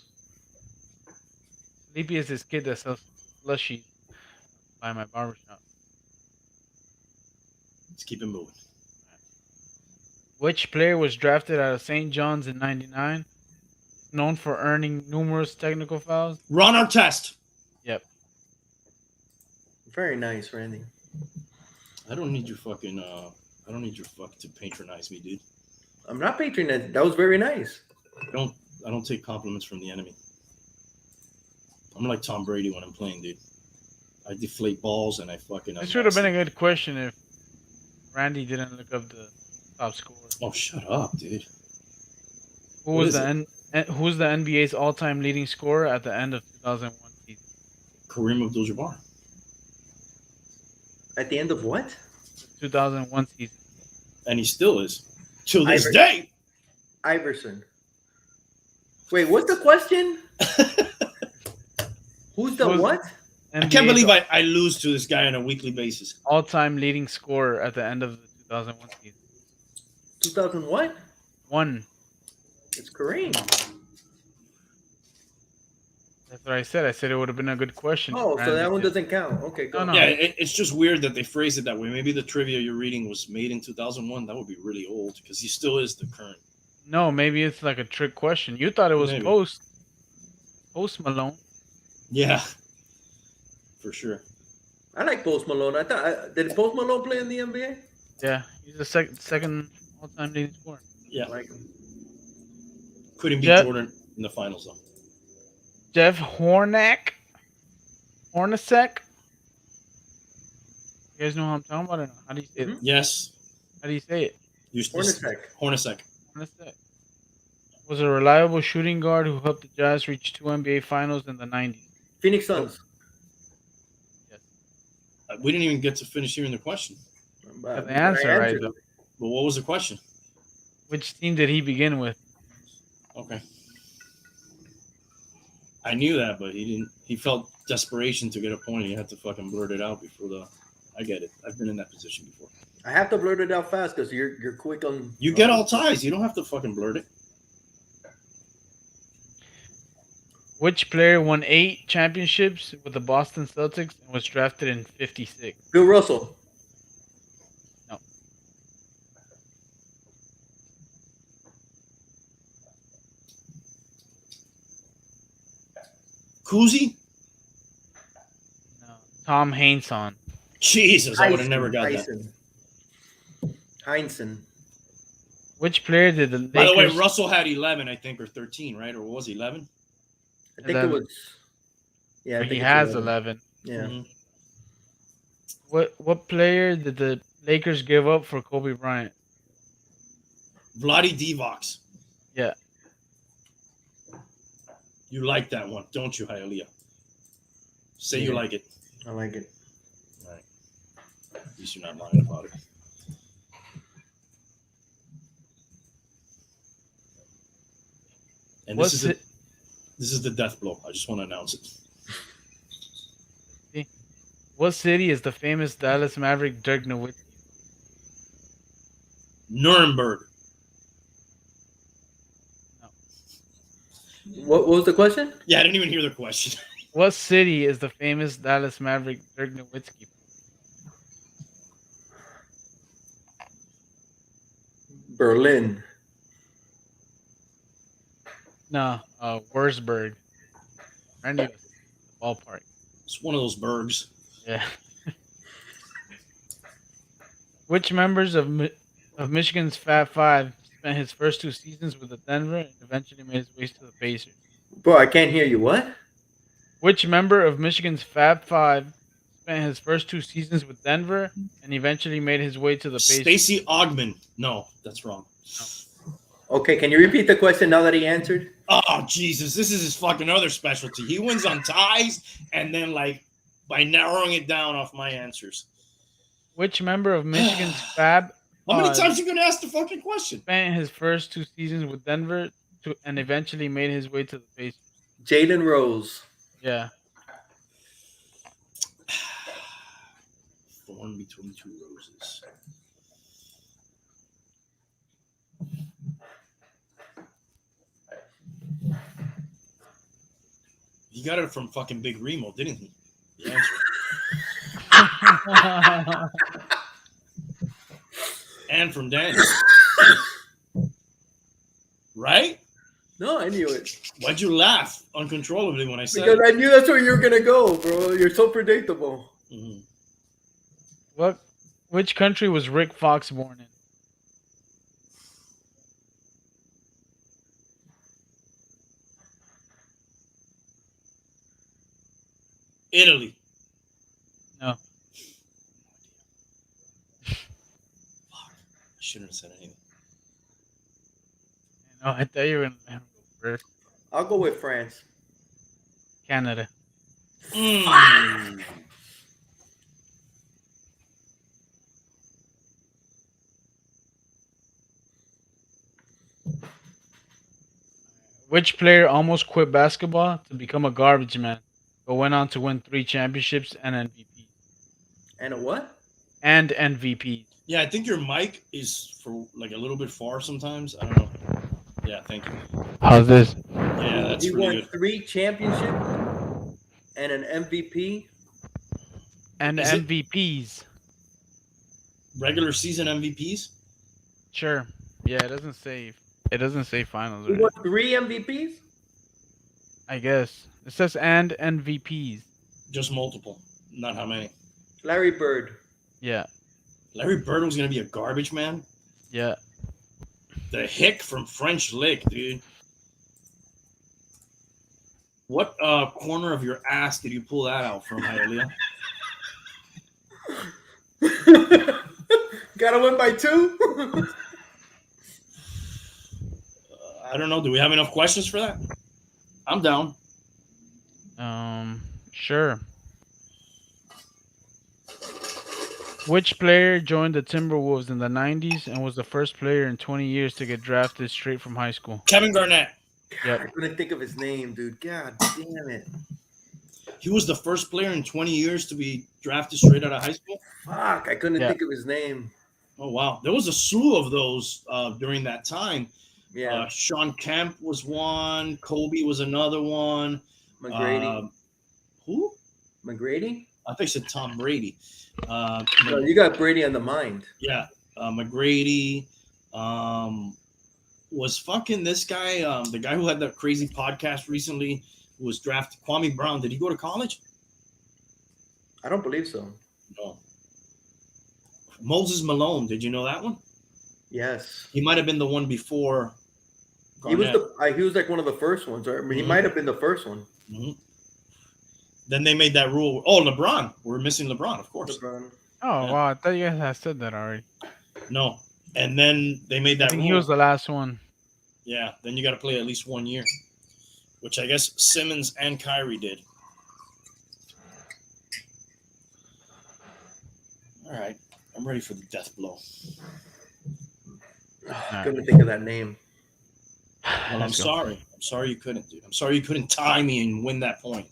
Speaker 2: Sleepy is this kid that sells slushy by my barbershop.
Speaker 1: Let's keep it moving.
Speaker 2: Which player was drafted out of St. John's in '99? Known for earning numerous technical fouls?
Speaker 1: Ron Artest.
Speaker 2: Yep.
Speaker 3: Very nice, Randy.
Speaker 1: I don't need your fucking I don't need your fuck to patronize me, dude.
Speaker 3: I'm not patronizing. That was very nice.
Speaker 1: I don't take compliments from the enemy. I'm like Tom Brady when I'm playing, dude. I deflate balls and I fucking.
Speaker 2: This would have been a good question if Randy didn't look up the top scorer.
Speaker 1: Oh, shut up, dude.
Speaker 2: Who
Speaker 1: What
Speaker 2: was
Speaker 1: is
Speaker 2: who's the NBA's all-time leading scorer at the end of 2001 season?
Speaker 1: Kareem Abdul-Jabbar.
Speaker 3: At the end of what?
Speaker 2: 2001 season.
Speaker 1: And he still is. Till this
Speaker 3: Iverson.
Speaker 1: day.
Speaker 3: Iverson. Wait, what's the question? Who's the
Speaker 2: Who's-
Speaker 3: what?
Speaker 1: I can't believe I lose to this guy on a weekly basis.
Speaker 2: all-time leading scorer at the end of the 2001 season.
Speaker 3: 2000 what?
Speaker 2: One.
Speaker 3: It's Kareem.
Speaker 2: That's what I said. I said it would have been a good question.
Speaker 3: Oh, so that one
Speaker 2: Randy did.
Speaker 3: doesn't count. Okay, go.
Speaker 2: No.
Speaker 1: Yeah, it's just weird that they phrased it that way. Maybe the trivia you're reading was made in 2001. That would be really old because he still is the current.
Speaker 2: No, maybe it's like a trick question. You thought it was
Speaker 1: Maybe.
Speaker 2: Post Malone.
Speaker 1: Yeah, for sure.
Speaker 3: I like Post Malone. I thought did Post Malone play in the NBA?
Speaker 2: Yeah, he's the second all-time leading scorer.
Speaker 1: Yeah,
Speaker 3: I like him.
Speaker 1: couldn't beat
Speaker 2: Jeff-
Speaker 1: Jordan in the finals though.
Speaker 2: Jeff Hornacek. You guys know how I'm talking about it? How do you say it?
Speaker 1: Yes,
Speaker 2: How do you say it?
Speaker 1: Hornacek.
Speaker 2: Hornacek. Was a reliable shooting guard who helped the Jazz reach 2 NBA finals in the 90s.
Speaker 3: Phoenix Suns.
Speaker 1: We didn't even get to finish hearing the question.
Speaker 2: Got the answer
Speaker 3: I
Speaker 2: right,
Speaker 3: answered
Speaker 2: though.
Speaker 3: it.
Speaker 1: But what was the question?
Speaker 2: Which team did he begin with?
Speaker 1: Okay. I knew that, but he didn't. He felt desperation to get a point. He had to fucking blurt it out before the. I get it. I've been in that position before.
Speaker 3: I have to blurt it out fast because you're quick on.
Speaker 1: You get all ties. You don't have to fucking blurt it.
Speaker 2: Which player won 8 championships with the Boston Celtics and was drafted in 56?
Speaker 3: Bill Russell.
Speaker 2: No.
Speaker 1: Kuzi?
Speaker 2: No. Tom Hainson.
Speaker 1: Jesus, I would have never got that.
Speaker 3: Heinsohn.
Speaker 2: Which player did the Lakers...
Speaker 1: By the way, Russell had 11, I think, or 13, right? Or was he 11?
Speaker 3: I think
Speaker 2: 11.
Speaker 3: it was. Yeah, I
Speaker 2: he
Speaker 3: think it's
Speaker 2: has 11.
Speaker 3: Yeah.
Speaker 1: Mhm.
Speaker 2: What player did the Lakers give up for Kobe Bryant?
Speaker 1: Vlade Divac.
Speaker 2: Yeah.
Speaker 1: You like that one, don't you, Hialeah? Say you
Speaker 3: Yeah.
Speaker 1: like it.
Speaker 3: I like it.
Speaker 1: All right. At least you're not lying about it. And
Speaker 2: What's
Speaker 1: this is the death blow. I just want to announce it.
Speaker 2: What city is the famous Dallas Maverick Dirk Nowitzki?
Speaker 1: Nuremberg.
Speaker 3: What was the question?
Speaker 1: Yeah, I didn't even hear the question.
Speaker 2: What city is the famous Dallas Maverick Dirk Nowitzki?
Speaker 3: Berlin.
Speaker 2: No, Wurzburg. Randy was the ballpark.
Speaker 1: It's one of those bergs.
Speaker 2: Yeah. Which members of Michigan's Fab Five spent his first 2 seasons with the Denver and eventually made his way to the Pacers?
Speaker 3: Bro, I can't hear you. What?
Speaker 2: Which member of Michigan's Fab Five spent his first 2 seasons with Denver and eventually made his way to the Pacers?
Speaker 1: Stacey Ogman. No, that's wrong.
Speaker 3: Okay, can you repeat the question now that he answered?
Speaker 1: Oh, Jesus. This is his fucking other specialty. He wins on ties and then, like, by narrowing it down off my answers.
Speaker 2: Which member of Michigan's Fab
Speaker 1: How many times are you going to ask the fucking question?
Speaker 2: spent his first 2 seasons with Denver and eventually made his way to the Pacers?
Speaker 3: Jalen Rose.
Speaker 2: Yeah.
Speaker 1: Thorn between 2 roses. He got it from fucking Big Remo, didn't he? The answer. And from Dan. Right?
Speaker 3: No, I knew it.
Speaker 1: Why'd you laugh uncontrollably when I said
Speaker 3: Because
Speaker 1: it?
Speaker 3: I knew that's where you were going to go, bro. You're so predictable.
Speaker 1: Mhm.
Speaker 2: Which country was Rick Fox born in?
Speaker 1: Italy.
Speaker 2: No.
Speaker 1: Fuck. I shouldn't have said anything.
Speaker 2: No, I thought you were going to go first.
Speaker 3: I'll go with France.
Speaker 2: Canada.
Speaker 1: Mm.
Speaker 2: Which player almost quit basketball to become a garbage man, but went on to win 3 championships and MVP?
Speaker 3: And a what?
Speaker 2: And MVP.
Speaker 1: Yeah, I think your mic is for like a little bit far sometimes. I don't know. Yeah, thank you.
Speaker 2: How's this?
Speaker 1: Yeah, that's
Speaker 3: He
Speaker 1: really
Speaker 3: won
Speaker 1: good.
Speaker 3: 3 championships. and an MVP.
Speaker 2: And
Speaker 1: Is it-
Speaker 2: MVPs.
Speaker 1: Regular season MVPs?
Speaker 2: Sure. Yeah, it doesn't say. It doesn't say finals.
Speaker 3: He
Speaker 2: Right?
Speaker 3: won 3 MVPs.
Speaker 2: I guess it says and MVPs.
Speaker 1: Just multiple. Not how many.
Speaker 3: Larry Bird.
Speaker 2: Yeah.
Speaker 1: Larry Bird was going to be a garbage man.
Speaker 2: Yeah.
Speaker 1: The hick from French Lick, dude. What corner of your ass did you pull that out from, Hialeah?
Speaker 3: Gotta win by 2.
Speaker 1: I don't know. Do we have enough questions for that? I'm down.
Speaker 2: Sure. Which player joined the Timberwolves in the 90s and was the first player in 20 years to get drafted straight from high school?
Speaker 1: Kevin Garnett.
Speaker 2: Yep.
Speaker 3: I couldn't think of his name, dude. God damn it.
Speaker 1: He was the first player in 20 years to be drafted straight out of high school.
Speaker 3: Fuck, I couldn't
Speaker 2: Yeah.
Speaker 3: think of his name.
Speaker 1: Oh, wow. There was a slew of those during that time.
Speaker 3: Yeah,
Speaker 1: Sean Kemp was one. Kobe was another one.
Speaker 3: McGrady.
Speaker 1: Who?
Speaker 3: McGrady?
Speaker 1: I think it said Tom Brady.
Speaker 3: No, you got Brady on the mind.
Speaker 1: Yeah. McGrady. Was fucking this guy, the guy who had that crazy podcast recently, who was drafted, Kwame Brown. Did he go to college?
Speaker 3: I don't believe so.
Speaker 1: No. Moses Malone. Did you know that one?
Speaker 3: Yes.
Speaker 1: He might have been the one before.
Speaker 3: He was
Speaker 1: Garnett.
Speaker 3: he was like one of the first ones. Or I mean, he
Speaker 1: Mhm.
Speaker 3: might have been the first one.
Speaker 1: Mhm. Then they made that rule. Oh, LeBron. We're missing LeBron, of course.
Speaker 3: LeBron.
Speaker 2: Oh,
Speaker 1: Yeah.
Speaker 2: wow. I thought you guys had said that already.
Speaker 1: No. And then they made
Speaker 2: I
Speaker 1: that
Speaker 2: think
Speaker 1: rule.
Speaker 2: he was the last one.
Speaker 1: Yeah. Then you got to play at least 1 year, which I guess Simmons and Kyrie did. All right. I'm ready for the death blow.
Speaker 3: I couldn't think of that name.
Speaker 1: Well, I'm
Speaker 2: Let's go.
Speaker 1: sorry. I'm sorry you couldn't, dude. I'm sorry you couldn't tie me and win that point.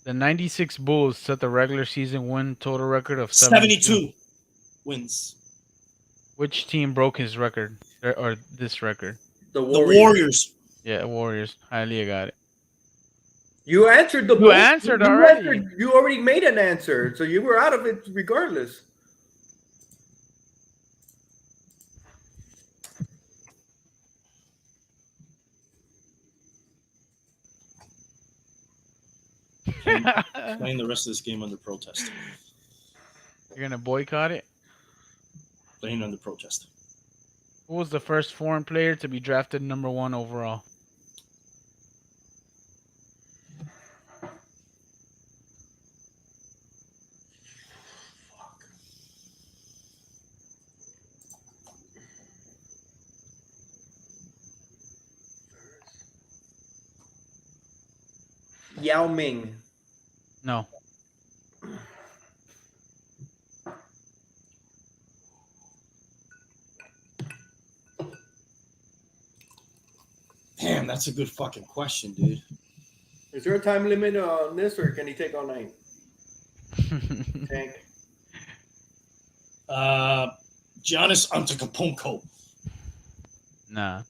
Speaker 2: The 96 Bulls set the regular season win total record of
Speaker 1: 72 wins.
Speaker 2: Which team broke his record or this record?
Speaker 3: The
Speaker 1: The
Speaker 3: Warriors.
Speaker 1: Warriors.
Speaker 2: Yeah, Warriors. Hialeah got it.
Speaker 3: You answered the.
Speaker 2: You answered already.
Speaker 3: You already made an answer, so you were out of it regardless.
Speaker 1: Playing the rest of this game under protest.
Speaker 2: You're gonna boycott it?
Speaker 1: Playing under protest.
Speaker 2: Who was the first foreign player to be drafted number 1 overall?
Speaker 3: Yao Ming.
Speaker 2: No.
Speaker 1: Damn, that's a good fucking question, dude.
Speaker 3: Is there a time limit on this, or can he take all night? Tank.
Speaker 1: Giannis Antetokounmpo.
Speaker 2: Nah.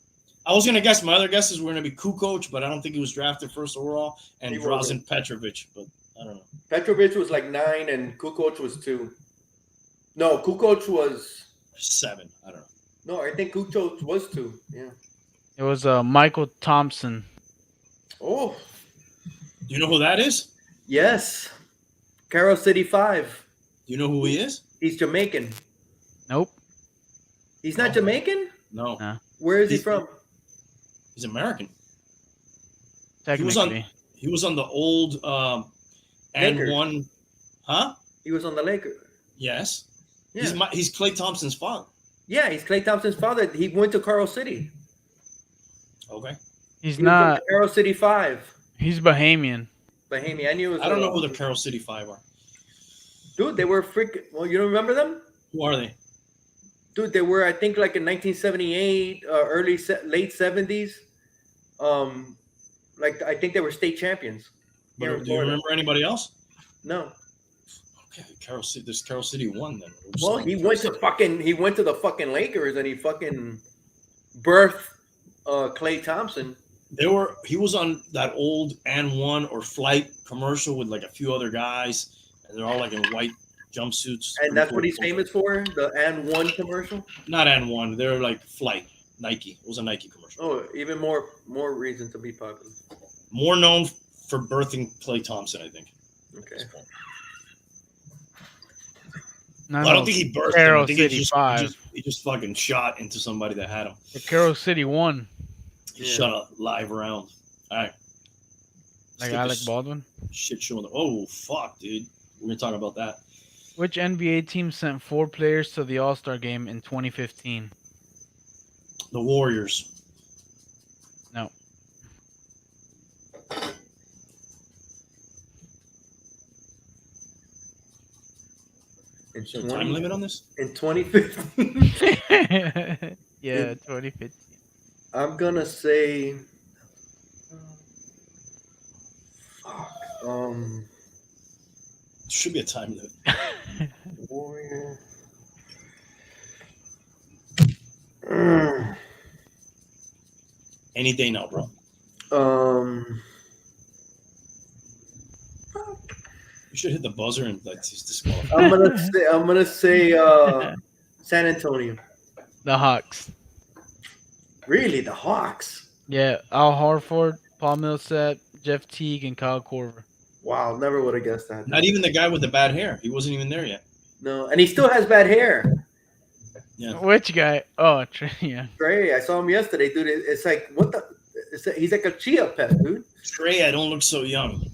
Speaker 1: I was gonna guess. My other guesses were gonna be Kukoc, but I don't think he was drafted first overall, and
Speaker 3: He
Speaker 1: Drazen
Speaker 3: wasn't.
Speaker 1: Petrovic. But I don't know.
Speaker 3: Petrovic was like 9, and Kukoc was 2. No, Kukoc was
Speaker 1: 7. I don't know.
Speaker 3: no. I think Kukoc was 2. Yeah.
Speaker 2: It was Michael Thompson.
Speaker 3: Oh
Speaker 1: Do you know who that is?
Speaker 3: yes, Carol City 5.
Speaker 1: Do you know who he is?
Speaker 3: He's Jamaican.
Speaker 2: Nope.
Speaker 3: He's not
Speaker 1: Oh.
Speaker 3: Jamaican.
Speaker 1: No,
Speaker 2: Nah.
Speaker 3: Where is he
Speaker 1: He's-
Speaker 3: from?
Speaker 1: he's American.
Speaker 2: Technically.
Speaker 1: He was on the old and
Speaker 3: Lakers.
Speaker 1: one, huh?
Speaker 3: He was on the Lakers.
Speaker 1: Yes.
Speaker 3: Yeah,
Speaker 1: He's Klay Thompson's father.
Speaker 3: yeah. He's Klay Thompson's father. He went to Carol City.
Speaker 1: Okay.
Speaker 2: He's
Speaker 3: He was
Speaker 2: not.
Speaker 3: from Carol City 5.
Speaker 2: He's Bahamian.
Speaker 3: Bahamian. I knew it was.
Speaker 1: I don't know who the Carol City 5 are.
Speaker 3: Dude, they were freaking. Well, you don't remember them?
Speaker 1: Who are they?
Speaker 3: Dude, they were. I think like in 1978, late 70s. Like I think they were state champions.
Speaker 1: But
Speaker 3: Here in
Speaker 1: do you
Speaker 3: Florida.
Speaker 1: remember anybody else?
Speaker 3: No.
Speaker 1: Okay, Carol City. This Carol City 1 then. Or
Speaker 3: Well,
Speaker 1: something.
Speaker 3: he went to the fucking Lakers and he fucking birthed Klay Thompson.
Speaker 1: He was on that old and one or flight commercial with like a few other guys, and they're all like in white jumpsuits.
Speaker 3: And
Speaker 1: Pretty
Speaker 3: that's
Speaker 1: cool.
Speaker 3: what he's famous for, the and one commercial.
Speaker 1: Not and one. They're like flight Nike. It was a Nike commercial.
Speaker 3: Oh, even more reason to be popular.
Speaker 1: More known for birthing Clay Thompson, I think.
Speaker 3: Okay.
Speaker 2: No,
Speaker 1: Well, I don't think he birthed him.
Speaker 2: Carol
Speaker 1: I think
Speaker 2: City
Speaker 1: he
Speaker 2: 5.
Speaker 1: just fucking shot into somebody that had him.
Speaker 2: The Carol City 1.
Speaker 1: He shot a live round. All right.
Speaker 2: Like
Speaker 1: Stick
Speaker 2: Alec
Speaker 1: a
Speaker 2: Baldwin.
Speaker 1: Shit show. Oh, fuck, dude. We're going to talk about that.
Speaker 2: Which NBA team sent 4 players to the All-Star game in 2015?
Speaker 1: The Warriors.
Speaker 2: No.
Speaker 3: In
Speaker 1: Is there a time limit on this?
Speaker 3: In 2015,
Speaker 2: Yeah, 2015.
Speaker 3: I'm gonna say,
Speaker 1: Should be a time limit.
Speaker 3: Warrior.
Speaker 1: Any day now, bro. You should hit the buzzer and like just disqualify.
Speaker 3: I'm gonna say San Antonio.
Speaker 2: The Hawks.
Speaker 3: Really, the Hawks?
Speaker 2: Yeah, Al Horford, Paul Millsap, Jeff Teague, and Kyle Korver.
Speaker 3: Wow, never would have guessed that.
Speaker 1: Not even the guy with the bad hair. He wasn't even there yet.
Speaker 3: No, and he still has bad hair.
Speaker 1: Yeah.
Speaker 2: Which guy? Oh, yeah.
Speaker 3: Trey, I saw him yesterday, dude. It's like what the? He's like a chia pet, dude.
Speaker 1: Trey, I don't look so young.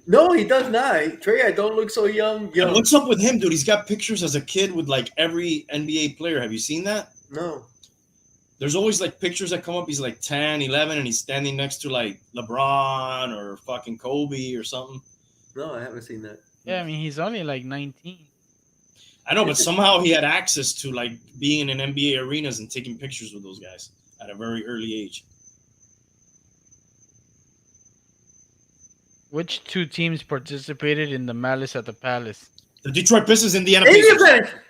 Speaker 3: No, he does not. Trey, I don't look so young.
Speaker 1: Yeah, what's up with him, dude? He's got pictures as a kid with like every NBA player. Have you seen that?
Speaker 3: No.
Speaker 1: There's always like pictures that come up. He's like 10, 11, and he's standing next to like LeBron or fucking Kobe or something.
Speaker 3: No, I haven't seen that.
Speaker 2: Yeah, I mean, he's only like 19.
Speaker 1: I know, but somehow he had access to like being in NBA arenas and taking pictures with those guys at a very early age.
Speaker 2: Which 2 teams participated in the Malice at the Palace?
Speaker 1: The Detroit Pistons, Indiana
Speaker 3: Indian
Speaker 1: Pacers.
Speaker 3: Pacers.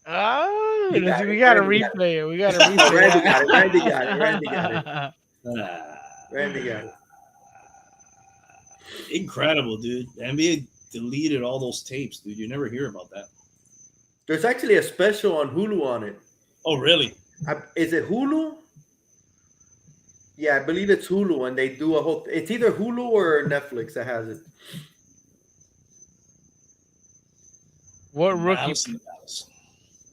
Speaker 2: Oh,
Speaker 3: You got it.
Speaker 2: we got to
Speaker 3: Randy got
Speaker 2: replay it. We got to replay
Speaker 3: Randy
Speaker 2: it.
Speaker 3: got it. Randy got it. Randy got it. Randy got it.
Speaker 1: Incredible, dude. The NBA deleted all those tapes, dude. You never hear about that.
Speaker 3: There's actually a special on Hulu on it.
Speaker 1: Oh, really?
Speaker 3: Is it Hulu? Yeah, I believe it's Hulu, and they do a whole. It's either Hulu or Netflix that has it.
Speaker 2: What
Speaker 1: Malice in the Palace.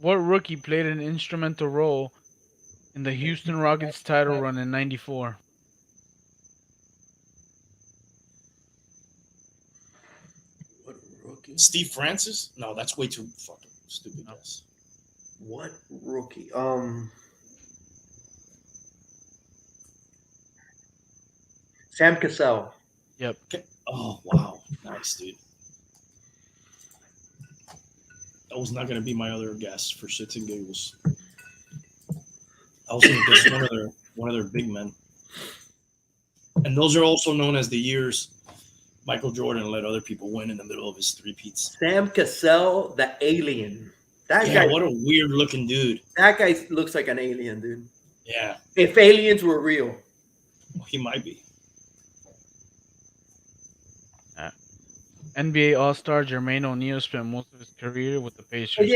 Speaker 2: What rookie played an instrumental role in the Houston Rockets title run in '94?
Speaker 3: What rookie?
Speaker 1: Steve Francis? No, that's way too fucking stupid.
Speaker 2: No.
Speaker 1: Guess.
Speaker 3: What rookie? Sam Cassell.
Speaker 2: Yep.
Speaker 1: Oh, wow. Nice, dude. That was not going to be my other guess for shits and giggles. I was going to guess one of their big men. And those are also known as the years Michael Jordan let other people win in the middle of his three-peats.
Speaker 3: Sam Cassell, the alien. That
Speaker 1: Yeah,
Speaker 3: guy.
Speaker 1: what a weird-looking dude.
Speaker 3: That guy looks like an alien, dude.
Speaker 1: Yeah,
Speaker 3: If aliens were real.
Speaker 1: he might be.
Speaker 2: NBA All-Star Jermaine O'Neal spent most of his career with the Pacers.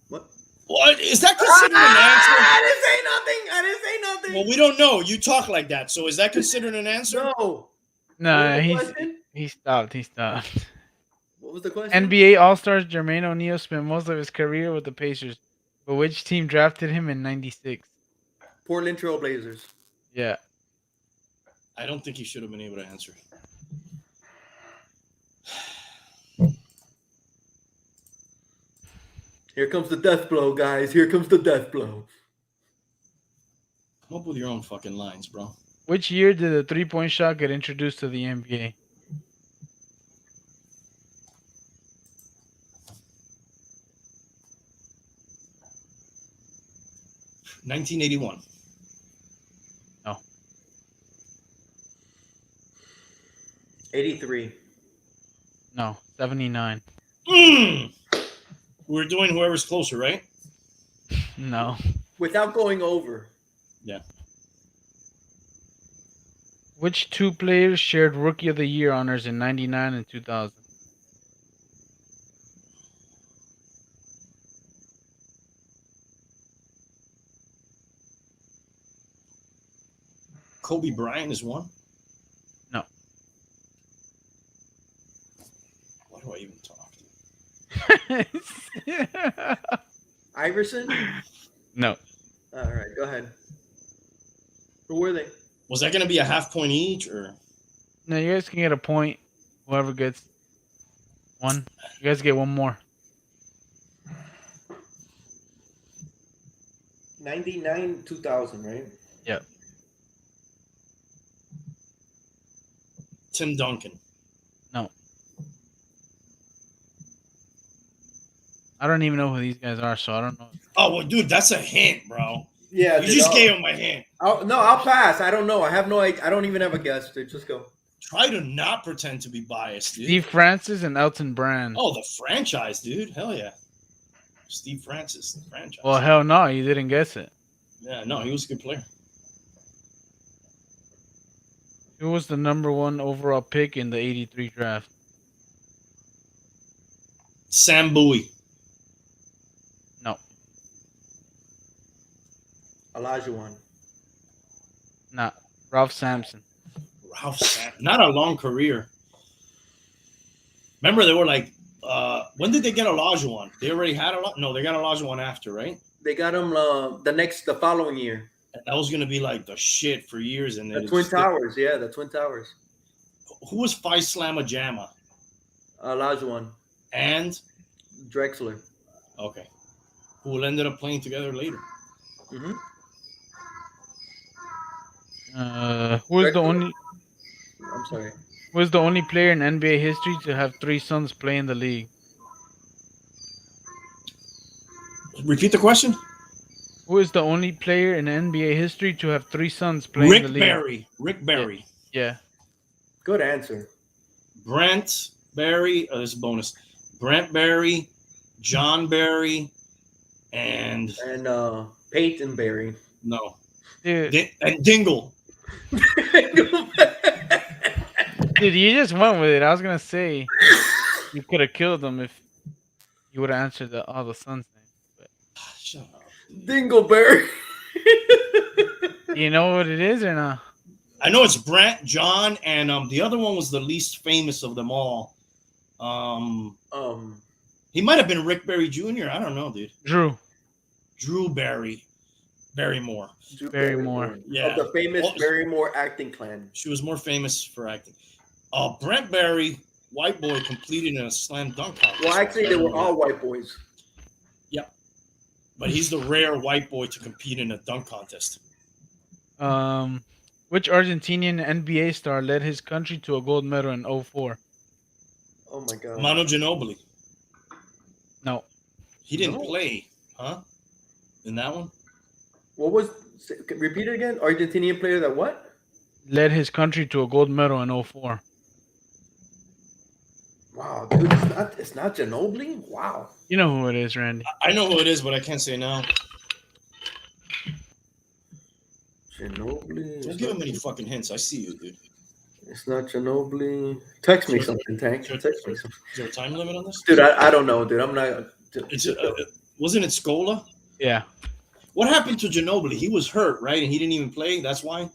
Speaker 3: What?
Speaker 1: What? Is that considered an answer?
Speaker 3: I didn't say nothing.
Speaker 1: Well, we don't know. You talk like that. So is that considered an answer?
Speaker 3: No.
Speaker 2: No,
Speaker 3: What was the question?
Speaker 2: he stopped. He stopped.
Speaker 3: What was the question?
Speaker 2: NBA All-Star Jermaine O'Neal spent most of his career with the Pacers, but which team drafted him in '96?
Speaker 3: Portland Trail Blazers.
Speaker 2: Yeah.
Speaker 1: I don't think he should have been able to answer.
Speaker 3: Here comes the death blow, guys. Here comes the death blow.
Speaker 1: Come up with your own fucking lines, bro.
Speaker 2: Which year did the three-point shot get introduced to the NBA?
Speaker 1: $1981.
Speaker 2: No.
Speaker 3: 83.
Speaker 2: No. 79.
Speaker 1: We're doing whoever's closer, right?
Speaker 2: No.
Speaker 3: Without going over.
Speaker 1: Yeah.
Speaker 2: Which two players shared Rookie of the Year honors in 99 and 2000?
Speaker 1: Kobe Bryant is one.
Speaker 2: No.
Speaker 1: Why do I even talk to?
Speaker 3: Iverson?
Speaker 2: No.
Speaker 3: All right, go ahead. Who were they?
Speaker 1: Was that going to be a half point each or?
Speaker 2: No, you guys can get a point. Whoever gets one. You guys get one more.
Speaker 3: 99, 2000, right?
Speaker 2: Yep.
Speaker 1: Tim Duncan.
Speaker 2: No. I don't even know who these guys are, so I don't know.
Speaker 1: Oh, well, dude, that's a hint, bro.
Speaker 3: Yeah.
Speaker 1: You just gave him a hint.
Speaker 3: I'll pass. I don't know. I have no idea. I don't even have a guess, dude. Just go.
Speaker 1: Try to not pretend to be biased, dude.
Speaker 2: Steve Francis and Elton Brand.
Speaker 1: Oh, the franchise, dude. Hell yeah. Steve Francis, the franchise.
Speaker 2: Well, hell no, you didn't guess it.
Speaker 1: Yeah, no, he was a good player.
Speaker 2: Who was the number 1 overall pick in the 83 draft?
Speaker 1: Sam Bowie.
Speaker 2: No.
Speaker 3: Olajuwon.
Speaker 2: Not. Ralph Sampson.
Speaker 1: Ralph Sampson. Not a long career. Remember, they were like, when did they get Olajuwon? They already had No, they got Olajuwon after, right?
Speaker 3: They got him the following year.
Speaker 1: That was going to be like the shit for years. And
Speaker 3: The Twin Towers. Yeah, the Twin Towers.
Speaker 1: Who was Phi Slamma Jamma?
Speaker 3: Olajuwon.
Speaker 1: And?
Speaker 3: Drexler.
Speaker 1: Okay. Who ended up playing together later.
Speaker 3: Mm-hmm.
Speaker 2: Who is the only?
Speaker 3: I'm sorry.
Speaker 2: Who is the only player in NBA history to have 3 sons play in the league?
Speaker 1: Repeat the question.
Speaker 2: Who is the only player in NBA history to have 3 sons play in the league?
Speaker 1: Rick Barry.
Speaker 2: Yeah.
Speaker 3: Good answer.
Speaker 1: Brent Barry. Oh, this is a bonus. Brent Barry, John Barry, and
Speaker 3: Peyton Barry.
Speaker 1: No.
Speaker 2: Dude,
Speaker 1: And Dingle.
Speaker 2: dude, you just went with it. I was gonna say you could have killed them if you would have answered all the sons' names. But
Speaker 1: Shut up.
Speaker 3: Dingleberry.
Speaker 2: you know what it is or not?
Speaker 1: I know it's Brent, John, and the other one was the least famous of them all. He might have been Rick Barry Jr. I don't know, dude.
Speaker 2: Drew
Speaker 1: Barrymore.
Speaker 2: Barrymore.
Speaker 1: Yeah.
Speaker 3: Of the famous Barrymore acting clan.
Speaker 1: She was more famous for acting. Brent Barry, white boy, completed in a slam dunk contest.
Speaker 3: Well, actually, they were all white boys.
Speaker 1: Yep. But he's the rare white boy to compete in a dunk contest.
Speaker 2: Which Argentinian NBA star led his country to a gold medal in 2004?
Speaker 3: Oh my god.
Speaker 1: Manu Ginobili.
Speaker 2: No.
Speaker 1: He didn't play, huh? In that one?
Speaker 3: What was? Repeat it again. Argentinian player that what?
Speaker 2: Led his country to a gold medal in 2004.
Speaker 3: Wow, dude, it's not Ginobili. Wow.
Speaker 2: You know who it is, Randy.
Speaker 1: I know who it is, but I can't say now.
Speaker 3: Ginobili.
Speaker 1: Don't give him any fucking hints. I see you, dude.
Speaker 3: It's not Ginobili. Text me something, Tank. Text me something.
Speaker 1: Is there a time limit on this?
Speaker 3: Dude, I don't know, dude. I'm not.
Speaker 1: Wasn't it Scola?
Speaker 2: Yeah.
Speaker 1: What happened to Ginobili? He was hurt, right? And he didn't even play. That's why.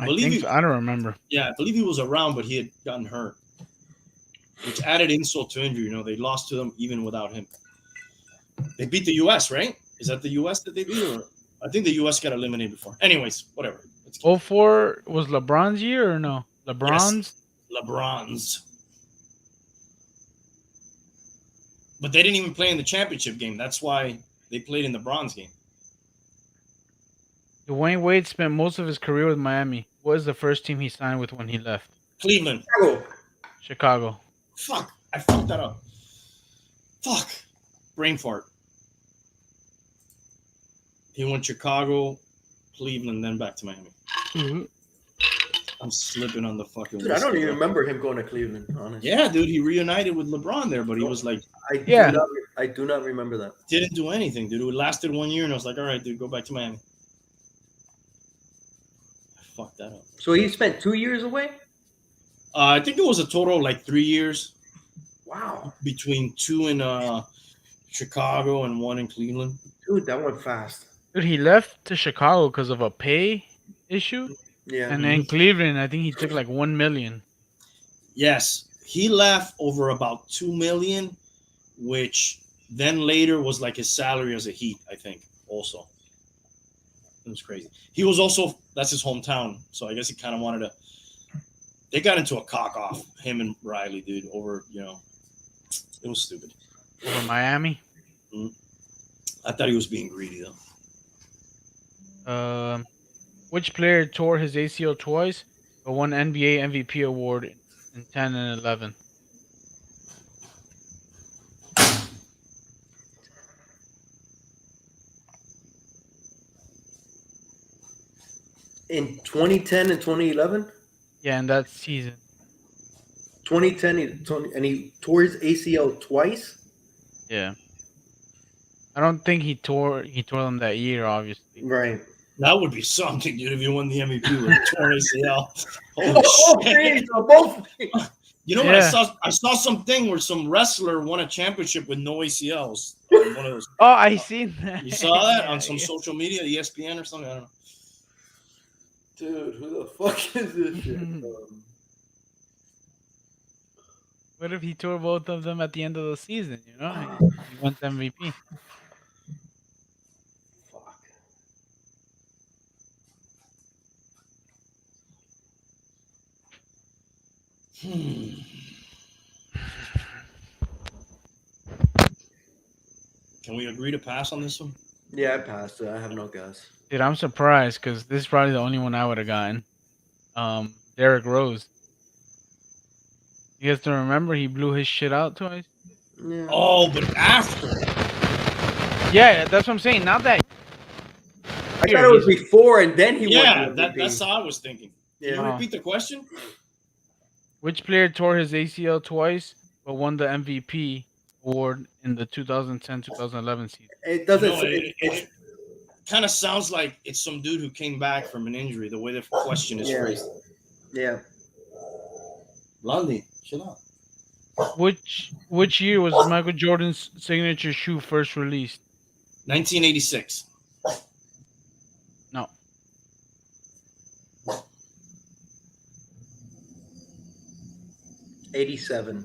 Speaker 1: I believe.
Speaker 2: I don't remember.
Speaker 1: Yeah, I believe he was around, but he had gotten hurt, which added insult to injury. You know, they lost to them even without him. They beat the U.S., right? Is that the U.S. that they beat, or I think the U.S. got eliminated before. Anyways, whatever.
Speaker 2: 2004 was LeBron's year or no? LeBron's?
Speaker 1: Yes, LeBron's. But they didn't even play in the championship game. That's why they played in the bronze game.
Speaker 2: Dwayne Wade spent most of his career with Miami. What is the first team he signed with when he left?
Speaker 1: Cleveland.
Speaker 2: Chicago.
Speaker 1: Fuck. I fucked that up. Fuck. Brain fart. He went Chicago, Cleveland, then back to Miami.
Speaker 2: Mm-hmm.
Speaker 1: I'm slipping on the fucking
Speaker 3: Dude, I don't even remember him going to Cleveland, honestly.
Speaker 1: Yeah, dude, he reunited with LeBron there, but he was like...
Speaker 3: I do not remember that.
Speaker 1: Didn't do anything, dude. It lasted 1 year, and I was like, all right, dude, go back to Miami. I fucked that up.
Speaker 3: So he spent 2 years away?
Speaker 1: I think it was a total of like 3 years.
Speaker 3: Wow.
Speaker 1: Between 2 in Chicago and 1 in Cleveland.
Speaker 3: Dude, that went fast.
Speaker 2: Dude, he left to Chicago because of a pay issue.
Speaker 3: Yeah.
Speaker 2: And in Cleveland, I think he took like $1 million.
Speaker 1: Yes. He left over about $2 million, which then later was like his salary as a Heat, I think, also. It was crazy. He was also, that's his hometown, so I guess he kind of wanted to, they got into a cock off, him and Riley, dude, over, it was stupid.
Speaker 2: Over Miami?
Speaker 1: I thought he was being greedy, though.
Speaker 2: Which player tore his ACL twice but won NBA MVP award in 10 and 11?
Speaker 3: In 2010 and 2011?
Speaker 2: Yeah, in that season.
Speaker 3: 2010 and he tore his ACL twice?
Speaker 2: Yeah. I don't think he tore them that year, obviously.
Speaker 3: Right.
Speaker 1: That would be something, dude, if you won the MVP with a torn ACL.
Speaker 3: Both things, both things.
Speaker 1: You know what? I saw something where some wrestler won a championship with no ACLs. One of those.
Speaker 2: Oh, I seen that.
Speaker 1: You saw that on some social media, ESPN or something? I don't know.
Speaker 3: Dude, who the fuck is this shit?
Speaker 2: What if he tore both of them at the end of the season, He won the MVP.
Speaker 3: Fuck.
Speaker 1: Can we agree to pass on this one?
Speaker 3: Yeah, I passed it. I have no guess.
Speaker 2: Dude, I'm surprised because this is probably the only one I would have gotten. Derrick Rose. You guys don't remember he blew his shit out twice?
Speaker 3: Yeah.
Speaker 1: Oh, but after.
Speaker 2: Yeah, that's what I'm saying. Not that.
Speaker 3: I thought it was before and then he won the MVP.
Speaker 1: That's how I was thinking. Can you repeat the question?
Speaker 2: Which player tore his ACL twice but won the MVP award in the 2010-2011 season?
Speaker 3: It doesn't.
Speaker 1: It kind of sounds like it's some dude who came back from an injury. The way the question is phrased.
Speaker 3: Yeah.
Speaker 1: Laundrie, chill out.
Speaker 2: Which year was Michael Jordan's signature shoe first released?
Speaker 1: 1986.
Speaker 2: No.
Speaker 3: '87.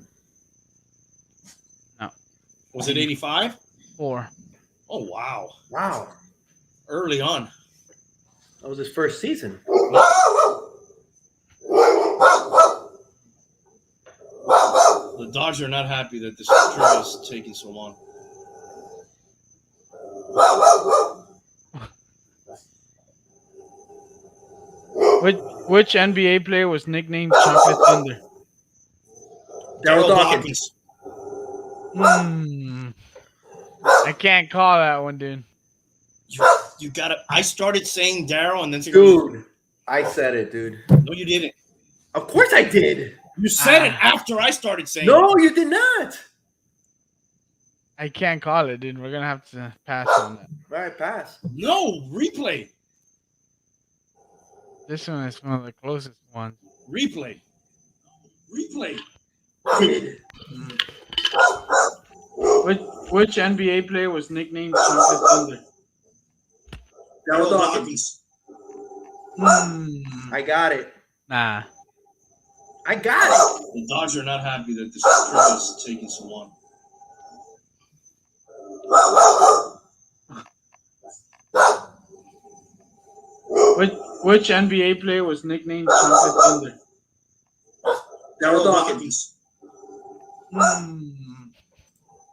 Speaker 2: No.
Speaker 1: Was it 85?
Speaker 2: 4.
Speaker 1: Oh, wow.
Speaker 3: Wow.
Speaker 1: Early on.
Speaker 3: That was his first season.
Speaker 1: The Dodgers are not happy that this trivia is taking so long.
Speaker 2: Which NBA player was nicknamed Chocolate Thunder?
Speaker 3: Daryl Dawkins.
Speaker 2: I can't call that one, dude.
Speaker 1: You gotta. I started saying Daryl, and then
Speaker 3: dude, I said it, dude.
Speaker 1: No, you didn't.
Speaker 3: Of course I did.
Speaker 1: You said it after I started saying it.
Speaker 3: No, you did not.
Speaker 2: I can't call it, dude. We're gonna have to pass on that.
Speaker 3: All right, pass.
Speaker 1: No, replay.
Speaker 2: This one is one of the closest ones.
Speaker 1: Replay.
Speaker 2: Which NBA player was nicknamed Chocolate Thunder?
Speaker 3: Daryl Dawkins. I got it.
Speaker 2: Nah.
Speaker 3: I got it.
Speaker 1: The Dodgers are not happy that this trivia is taking so long.
Speaker 2: Which NBA player was nicknamed Chocolate Thunder?
Speaker 3: Daryl Dawkins.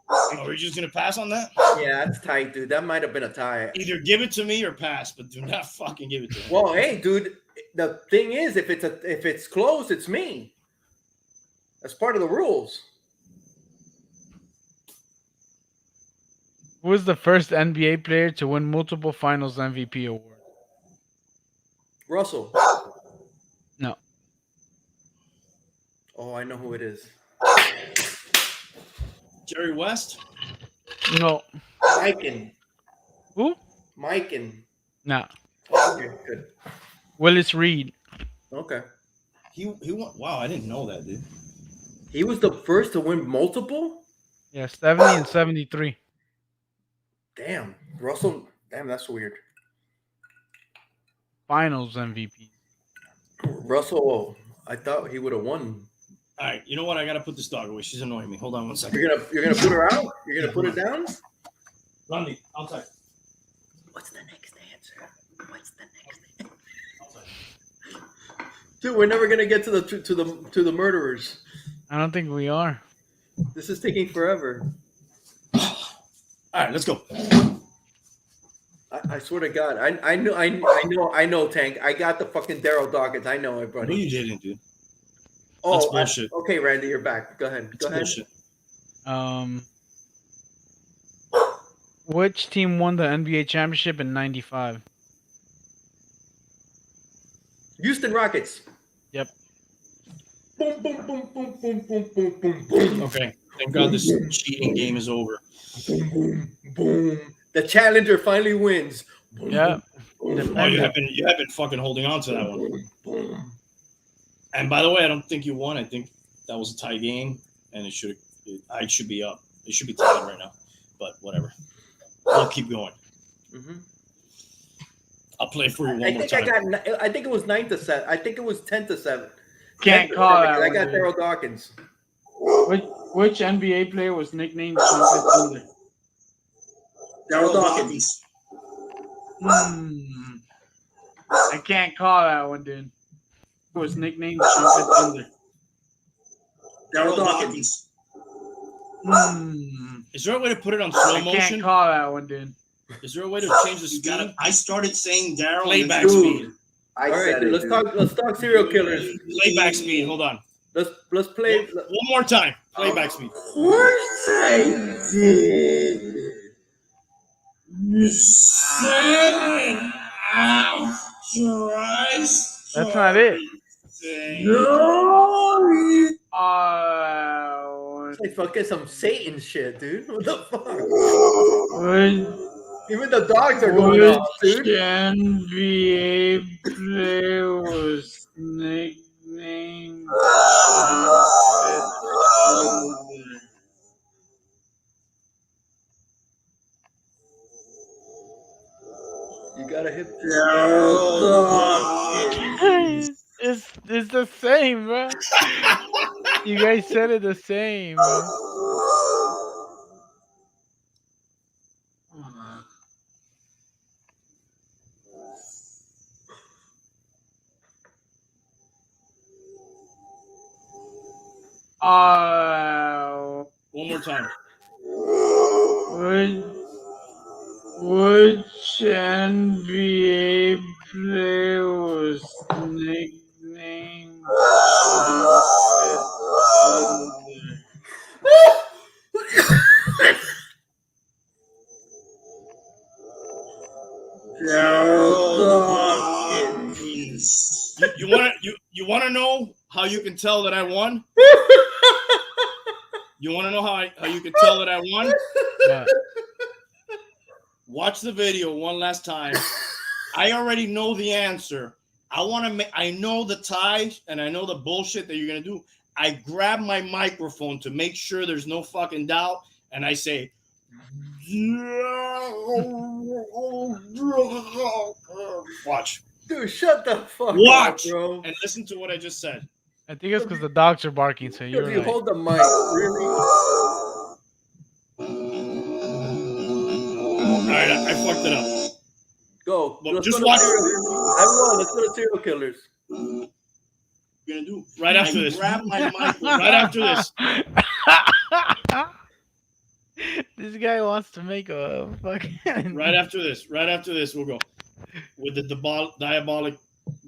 Speaker 1: Are we just gonna pass on that?
Speaker 3: Yeah, that's tight, dude. That might have been a tie.
Speaker 1: Either give it to me or pass, but do not fucking give it to me.
Speaker 3: Well, hey, dude. The thing is, if it's close, it's me. That's part of the rules.
Speaker 2: Who was the first NBA player to win multiple Finals MVP awards?
Speaker 3: Russell.
Speaker 2: No.
Speaker 3: Oh, I know who it is.
Speaker 1: Jerry West?
Speaker 2: No.
Speaker 3: Mikan.
Speaker 2: Who?
Speaker 3: Mikan.
Speaker 2: No.
Speaker 3: Okay, good.
Speaker 2: Willis Reed.
Speaker 3: Okay.
Speaker 1: He won. Wow, I didn't know that, dude.
Speaker 3: He was the first to win multiple?
Speaker 2: Yeah, 70 and 73.
Speaker 3: Damn. Russell. Damn, that's weird.
Speaker 2: Finals MVP.
Speaker 3: Russell, I thought he would have won.
Speaker 1: All right, you know what? I gotta put this dog away. She's annoying me. Hold on 1 second.
Speaker 3: You're gonna put her out? You're gonna put her down?
Speaker 1: Laundrie, outside.
Speaker 3: What's the next answer?
Speaker 1: Outside.
Speaker 3: Dude, we're never gonna get to the murderers.
Speaker 2: I don't think we are.
Speaker 3: This is taking forever.
Speaker 1: All right, let's go.
Speaker 3: I swear to God, I know, Tank. I got the fucking Daryl Dawkins. I know it,
Speaker 1: No,
Speaker 3: buddy.
Speaker 1: you didn't, dude.
Speaker 3: Oh,
Speaker 1: That's bullshit.
Speaker 3: okay, Randy, you're back. Go ahead. Go ahead.
Speaker 1: Bullshit.
Speaker 2: Which team won the NBA championship in '95?
Speaker 3: Houston Rockets.
Speaker 2: Yep.
Speaker 3: Boom, boom, boom, boom, boom, boom, boom, boom, boom.
Speaker 1: Okay. Thank God this cheating game is over.
Speaker 3: Boom, boom, boom. The challenger finally wins. Boom,
Speaker 2: Yeah.
Speaker 3: boom, boom,
Speaker 1: Oh, you have been fucking holding on to that one.
Speaker 3: boom, boom.
Speaker 1: And by the way, I don't think you won. I think that was a tie game, and I should be up. It should be tied right now, but whatever. We'll keep going.
Speaker 3: Mm-hmm.
Speaker 1: I'll play for you one more time.
Speaker 3: I think it was 9-7. I think it was 10-7.
Speaker 2: Can't call that.
Speaker 3: I got Daryl Dawkins.
Speaker 2: Which NBA player was nicknamed Trumpet Thunder?
Speaker 3: Daryl Dawkins.
Speaker 2: I can't call that one, dude. Who was nicknamed Trumpet Thunder?
Speaker 3: Daryl Dawkins.
Speaker 1: Is there a way to put it on slow
Speaker 2: I
Speaker 1: motion?
Speaker 2: can't call that one, dude.
Speaker 1: Is there a way to change the speed?
Speaker 4: I started saying Daryl.
Speaker 1: Playback speed.
Speaker 3: All right, dude, let's talk serial killers.
Speaker 1: Playback speed. Hold on.
Speaker 3: Let's play.
Speaker 1: One more time. Playback speed.
Speaker 2: That's not it.
Speaker 3: It's like fucking some Satan shit, dude. What the fuck? Even the dogs are going off, dude.
Speaker 2: NBA player was nicknamed
Speaker 3: You gotta hit.
Speaker 2: It's the same, bro. You guys said it the same, bro.
Speaker 1: One more time.
Speaker 2: Which NBA player was nicknamed
Speaker 1: You want to know how you can tell that I won? You want to know how you can tell that I won?
Speaker 2: Yeah.
Speaker 1: Watch the video one last time. I already know the answer. I know the tie and I know the bullshit that you're gonna do. I grab my microphone to make sure there's no fucking doubt, and I say, "Watch,
Speaker 3: Dude, shut the fuck
Speaker 1: watch,
Speaker 3: up, bro.
Speaker 1: and listen to what I just said."
Speaker 2: I think it's because the dogs are barking, so
Speaker 3: If
Speaker 2: you're
Speaker 3: you
Speaker 2: right.
Speaker 3: hold the mic, really?
Speaker 1: All right, I fucked it up.
Speaker 3: Go.
Speaker 1: Well,
Speaker 3: Let's
Speaker 1: just
Speaker 3: go to
Speaker 1: watch.
Speaker 3: I won. Let's go to serial killers.
Speaker 1: You're gonna do right after this.
Speaker 4: Grab my mic.
Speaker 1: Right after this.
Speaker 2: This guy wants to make a fucking.
Speaker 1: Right after this, we'll go with the diabolic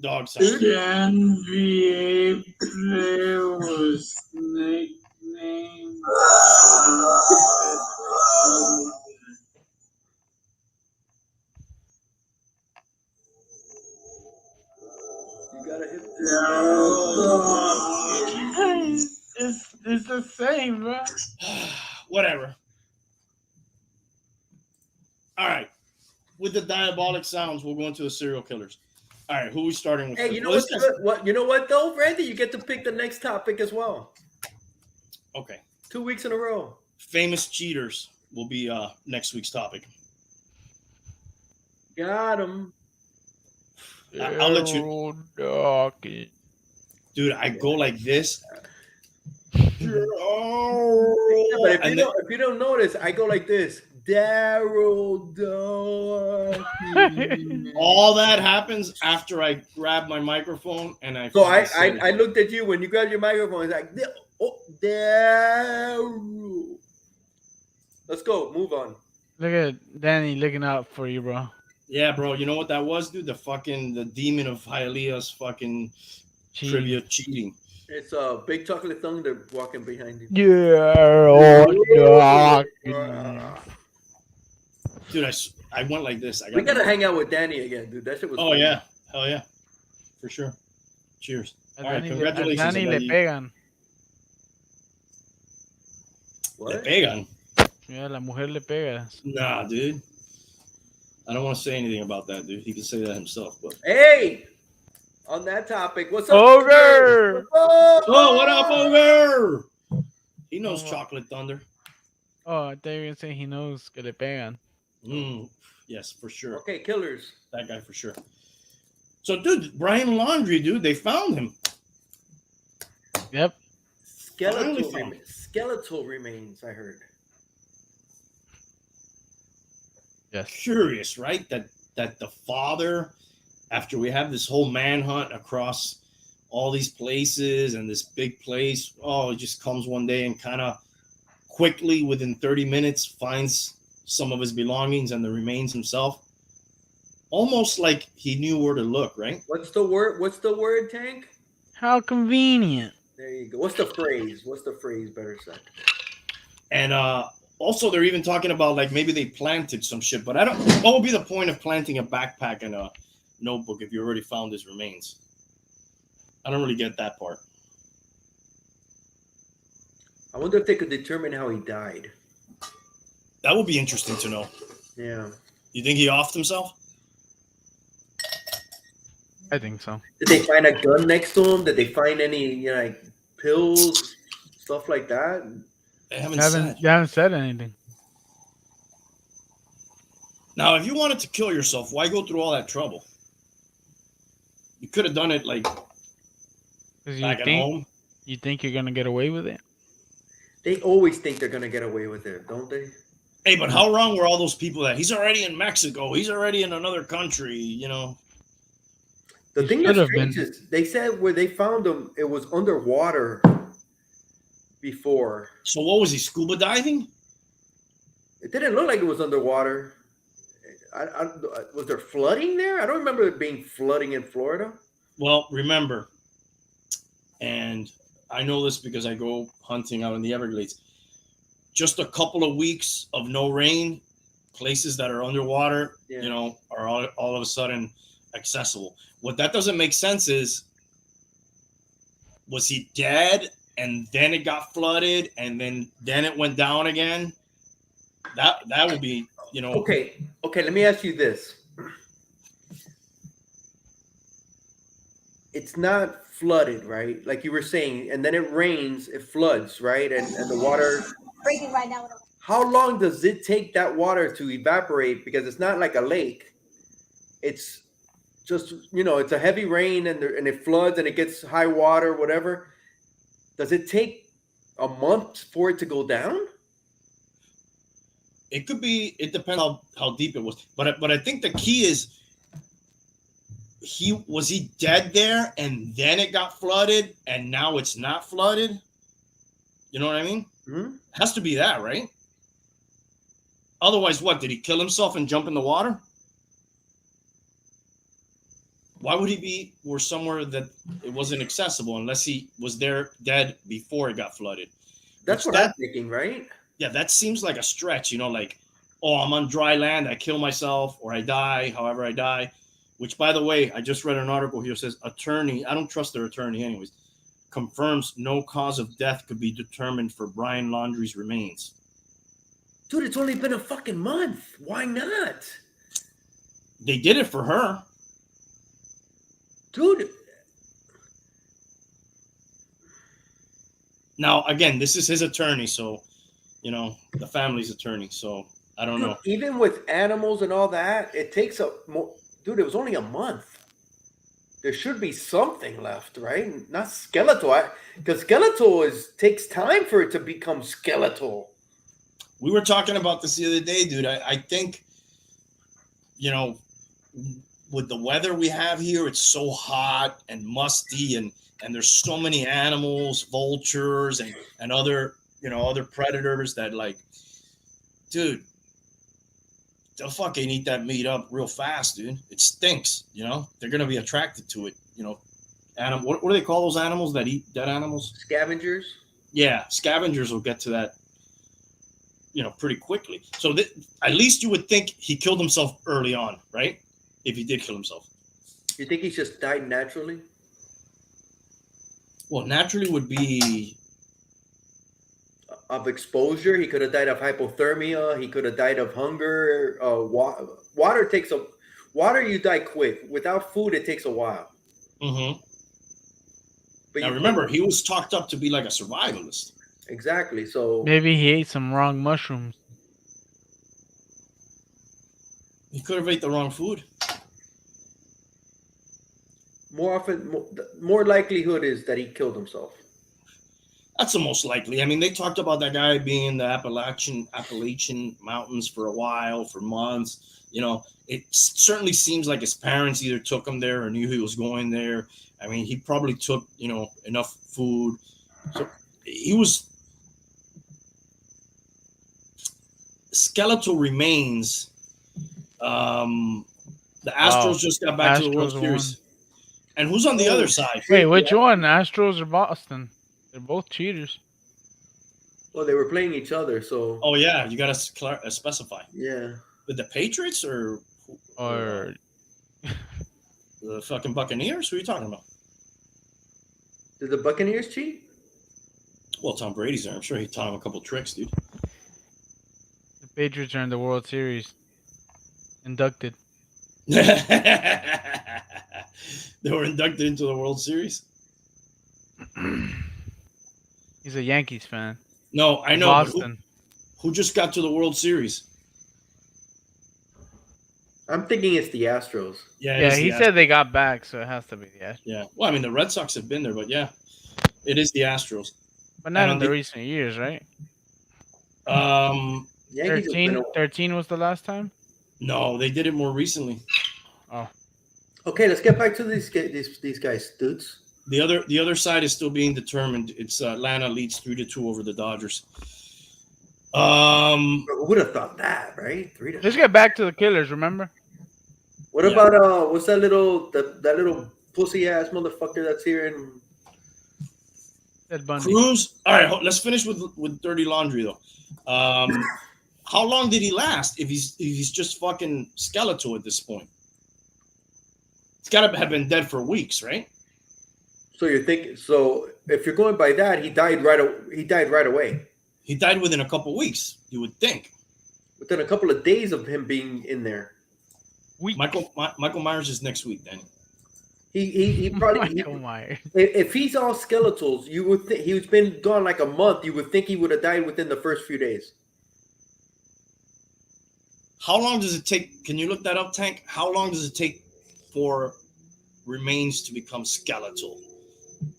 Speaker 1: dog sound.
Speaker 2: NBA player was nicknamed.
Speaker 3: You gotta hit
Speaker 2: It's the same, bro.
Speaker 1: Whatever. All right. With the diabolic sounds, we'll go into the serial killers. All right, who are we starting with?
Speaker 3: Hey,
Speaker 1: first?
Speaker 3: you know
Speaker 1: Well,
Speaker 3: what's
Speaker 1: this guy's-
Speaker 3: good? What you know what though, Randy? You get to pick the next topic as well.
Speaker 1: Okay.
Speaker 3: 2 weeks in a row.
Speaker 1: Famous cheaters will be next week's topic.
Speaker 3: Got him.
Speaker 1: I'll let you. Dude, I go like this.
Speaker 3: Yeah, but if you don't notice, I go like this. Daryl Dawkins.
Speaker 1: All that happens after I grab my microphone and I.
Speaker 3: So
Speaker 1: fucking say it.
Speaker 3: I looked at you when you grabbed your microphone. It's like, oh, Daryl. Let's go. Move on.
Speaker 2: Look at Danny looking out for you, bro.
Speaker 1: Yeah, bro. You know what that was, dude? The demon of Hialeah's fucking trivia cheating.
Speaker 3: It's a big chocolate thunder walking behind you.
Speaker 1: Dude, I went like this.
Speaker 3: We gotta hang out with Danny again, dude. That shit was.
Speaker 1: Oh
Speaker 3: funny.
Speaker 1: yeah, hell yeah, for sure. Cheers.
Speaker 2: A
Speaker 1: All right,
Speaker 2: Danny
Speaker 1: congratulations.
Speaker 2: le pegan.
Speaker 1: Le
Speaker 3: What?
Speaker 1: pegan?
Speaker 2: Yeah, la mujer le pega.
Speaker 1: Nah, dude. I don't want to say anything about that, dude. He can say that himself, but.
Speaker 3: Hey, on that topic, what's up?
Speaker 2: Ogre?
Speaker 1: Oh, what up, Ogre? He knows
Speaker 2: Oh.
Speaker 1: Chocolate Thunder.
Speaker 2: Oh, I thought you were gonna say he knows que le pegan.
Speaker 1: Yes, for sure.
Speaker 3: Okay, killers.
Speaker 1: That guy for sure. So, dude, Brian Laundrie, dude, they found him.
Speaker 2: Yep.
Speaker 1: Finally found
Speaker 3: Skeletal remains. I heard.
Speaker 2: Yes.
Speaker 1: Curious, right? That the father, after we have this whole manhunt across all these places and this big place, it just comes one day and kind of quickly, within 30 minutes, finds some of his belongings and the remains himself. Almost like he knew where to look, right?
Speaker 3: What's the word, Tank?
Speaker 2: How convenient.
Speaker 3: There you go. What's the phrase? Better said.
Speaker 1: And also, they're even talking about like maybe they planted some shit, but I don't. What would be the point of planting a backpack and a notebook if you already found his remains? I don't really get that part.
Speaker 3: I wonder if they could determine how he died.
Speaker 1: That would be interesting to know.
Speaker 3: Yeah.
Speaker 1: You think he offed himself?
Speaker 2: I think so.
Speaker 3: Did they find a gun next to him? Did they find any like pills, stuff like that?
Speaker 1: They haven't said.
Speaker 2: You haven't said anything.
Speaker 1: Now, if you wanted to kill yourself, why go through all that trouble? You could have done it like
Speaker 2: Because
Speaker 1: back at home.
Speaker 2: you think you're gonna get away with it.
Speaker 3: They always think they're gonna get away with it, don't they?
Speaker 1: Hey, but how wrong were all those people that he's already in Mexico? He's already in another country, you know?
Speaker 3: The
Speaker 2: He
Speaker 3: thing
Speaker 2: should
Speaker 3: that's
Speaker 2: have
Speaker 3: strange
Speaker 2: been.
Speaker 3: is they said where they found him, it was underwater before.
Speaker 1: So what was he, scuba diving?
Speaker 3: It didn't look like it was underwater. Was there flooding there? I don't remember it being flooding in Florida.
Speaker 1: Well, remember, and I know this because I go hunting out in the Everglades, just a couple of weeks of no rain, places that are underwater,
Speaker 3: Yeah.
Speaker 1: you know, are all of a sudden accessible. What that doesn't make sense is, was he dead and then it got flooded and then it went down again? That would be, you know.
Speaker 3: Okay, let me ask you this. It's not flooded, right? Like you were saying, and then it rains, it floods, right? And the water.
Speaker 5: Breaking right now.
Speaker 3: How long does it take that water to evaporate? Because it's not like a lake. It's just, it's a heavy rain and it floods and it gets high water, whatever. Does it take a month for it to go down?
Speaker 1: It could be. It depends how deep it was. But I think the key is, was he dead there and then it got flooded and now it's not flooded? You know what I mean?
Speaker 3: Mm-hmm.
Speaker 1: Has to be that, right? Otherwise, what? Did he kill himself and jump in the water? Why would he be somewhere that it wasn't accessible unless he was there dead before it got flooded?
Speaker 3: That's what I'm thinking, right?
Speaker 1: Yeah, that seems like a stretch, like, I'm on dry land, I kill myself, or I die, however I die. Which, by the way, I just read an article here, says attorney, I don't trust their attorney anyways, confirms no cause of death could be determined for Brian Laundrie's remains.
Speaker 3: Dude, it's only been a fucking month. Why not?
Speaker 1: They did it for her.
Speaker 3: Dude,
Speaker 1: Now, again, this is his attorney, so the family's attorney. So I don't know.
Speaker 3: even with animals and all that, it takes dude, it was only a month. There should be something left, right? Not skeletal. Because skeletal takes time for it to become skeletal.
Speaker 1: We were talking about this the other day, dude. I think, with the weather we have here, it's so hot and musty, and there's so many animals, vultures, and other predators that, like, dude, they'll fucking eat that meat up real fast, dude. It stinks, They're gonna be attracted to it, What do they call those animals that eat dead animals?
Speaker 3: Scavengers.
Speaker 1: Yeah, scavengers will get to that, pretty quickly. So at least you would think he killed himself early on, right? If he did kill himself.
Speaker 3: You think he just died naturally?
Speaker 1: Well, naturally would be
Speaker 3: Of exposure. He could have died of hypothermia. He could have died of hunger. Water you die quick. Without food, it takes a while.
Speaker 1: Mm-hmm.
Speaker 3: But
Speaker 1: Now remember, he was talked up to be like a survivalist.
Speaker 3: Exactly. So
Speaker 2: Maybe he ate some wrong mushrooms.
Speaker 1: He could have ate the wrong food.
Speaker 3: more likelihood is that he killed himself.
Speaker 1: That's the most likely. I mean, they talked about that guy being in the Appalachian Mountains for a while, for months. It certainly seems like his parents either took him there or knew he was going there. I mean, he probably took, enough food. So he was skeletal remains. The Astros just got back to the World Series. And who's on the other side?
Speaker 2: Wait, which one? Astros or Boston? They're both cheaters.
Speaker 3: Well, they were playing each other, so.
Speaker 1: Oh yeah, you gotta specify.
Speaker 3: Yeah.
Speaker 1: With the Patriots or the fucking Buccaneers? Who are you talking about?
Speaker 3: Did the Buccaneers cheat?
Speaker 1: Well, Tom Brady's there. I'm sure he taught him a couple tricks, dude.
Speaker 2: The Patriots are in the World Series. Inducted.
Speaker 1: They were inducted into the World Series.
Speaker 2: He's a Yankees fan.
Speaker 1: No, I know.
Speaker 2: Boston.
Speaker 1: Who just got to the World Series?
Speaker 3: I'm thinking it's the Astros.
Speaker 2: Yeah, he said they got back, so it has to be the Astros.
Speaker 1: Yeah. Well, I mean, the Red Sox have been there, but yeah, it is the Astros.
Speaker 2: But not in the recent years, right? 13 was the last time?
Speaker 1: No, they did it more recently.
Speaker 2: Oh.
Speaker 3: Okay, let's get back to these guys, dudes.
Speaker 1: The other side is still being determined. It's Atlanta leads 3-2 over the Dodgers.
Speaker 3: Who would have thought that, right? 3-2.
Speaker 2: Let's get back to the Killers. Remember?
Speaker 3: What about what's that little pussy ass motherfucker that's here in
Speaker 2: Ted Bundy.
Speaker 1: Cruz? All right, let's finish with Dirty Laundrie though. How long did he last? If he's just fucking skeletal at this point, it's got to have been dead for weeks, right?
Speaker 3: So you're thinking? So if you're going by that, he died right away.
Speaker 1: He died within a couple weeks. You would think.
Speaker 3: Within a couple of days of him being in there.
Speaker 1: Michael Myers is next week, Danny.
Speaker 3: He probably
Speaker 2: Michael Myers.
Speaker 3: If he's all skeletals, you would think he's been gone like a month. You would think he would have died within the first few days.
Speaker 1: How long does it take? Can you look that up, Tank? How long does it take for remains to become skeletal?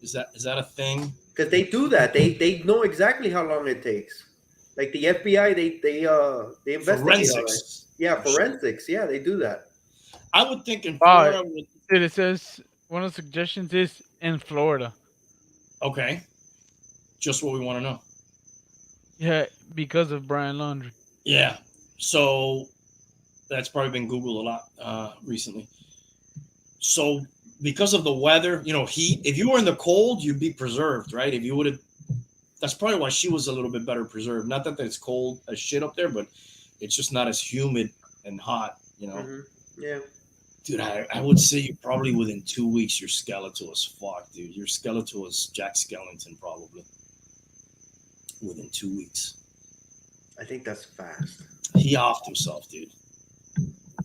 Speaker 1: Is that a thing?
Speaker 3: Because they do that. They know exactly how long it takes. Like the FBI, they investigate.
Speaker 1: Forensics.
Speaker 3: Yeah, forensics. Yeah, they do that.
Speaker 1: I would think in Florida.
Speaker 2: Dude, it says one of the suggestions is in Florida.
Speaker 1: Okay. Just what we want to know.
Speaker 2: Yeah, because of Brian Laundrie.
Speaker 1: Yeah. So that's probably been Googled a lot recently. So because of the weather, heat, if you were in the cold, you'd be preserved, right? If you would have, that's probably why she was a little bit better preserved. Not that it's cold as shit up there, but it's just not as humid and hot,
Speaker 3: Mm-hmm. Yeah.
Speaker 1: Dude, I would say you probably within 2 weeks, you're skeletal as fuck, dude. You're skeletal as Jack Skellington, probably. Within 2 weeks.
Speaker 3: I think that's fast.
Speaker 1: He offed himself, dude.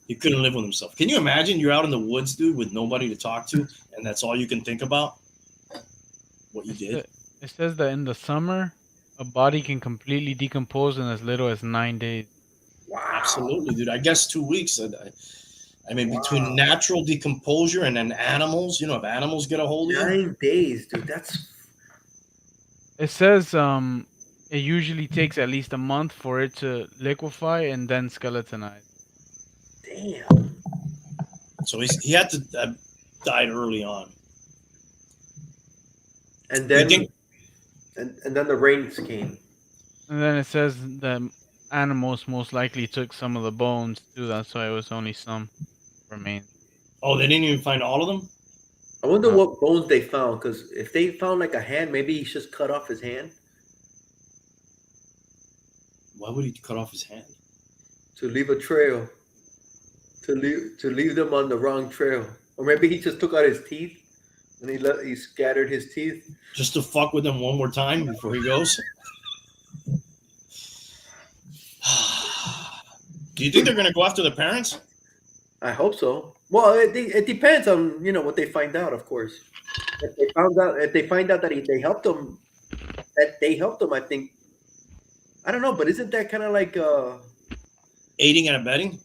Speaker 1: He couldn't live with himself. Can you imagine you're out in the woods, dude, with nobody to talk to, and that's all you can think about? What you did?
Speaker 2: It says that in the summer, a body can completely decompose in as little as 9 days.
Speaker 3: Wow.
Speaker 1: Absolutely, dude. I guess 2 weeks. I mean, between natural decomposure and then animals, if animals get a hold of you.
Speaker 3: 9 days, dude. That's
Speaker 2: It says it usually takes at least a month for it to liquefy and then skeletonize.
Speaker 3: damn.
Speaker 1: So he had to died early on.
Speaker 3: And then,
Speaker 1: think-
Speaker 3: and then the rains came.
Speaker 2: And then it says that animals most likely took some of the bones too. That's why it was only some remains.
Speaker 1: Oh, they didn't even find all of them?
Speaker 3: I wonder what bones they found, because if they found like a hand, maybe he's just cut off his hand
Speaker 1: Why would he cut off his hand?
Speaker 3: to leave a trail, to leave them on the wrong trail, or maybe he just took out his teeth and he scattered his teeth.
Speaker 1: Just to fuck with them one more time before he goes? Do you think they're going to go after the parents?
Speaker 3: I hope so. Well, it depends on what they find out, of course. If they find out that they helped them, I think. I don't know, but isn't that kind of like
Speaker 1: Aiding and abetting?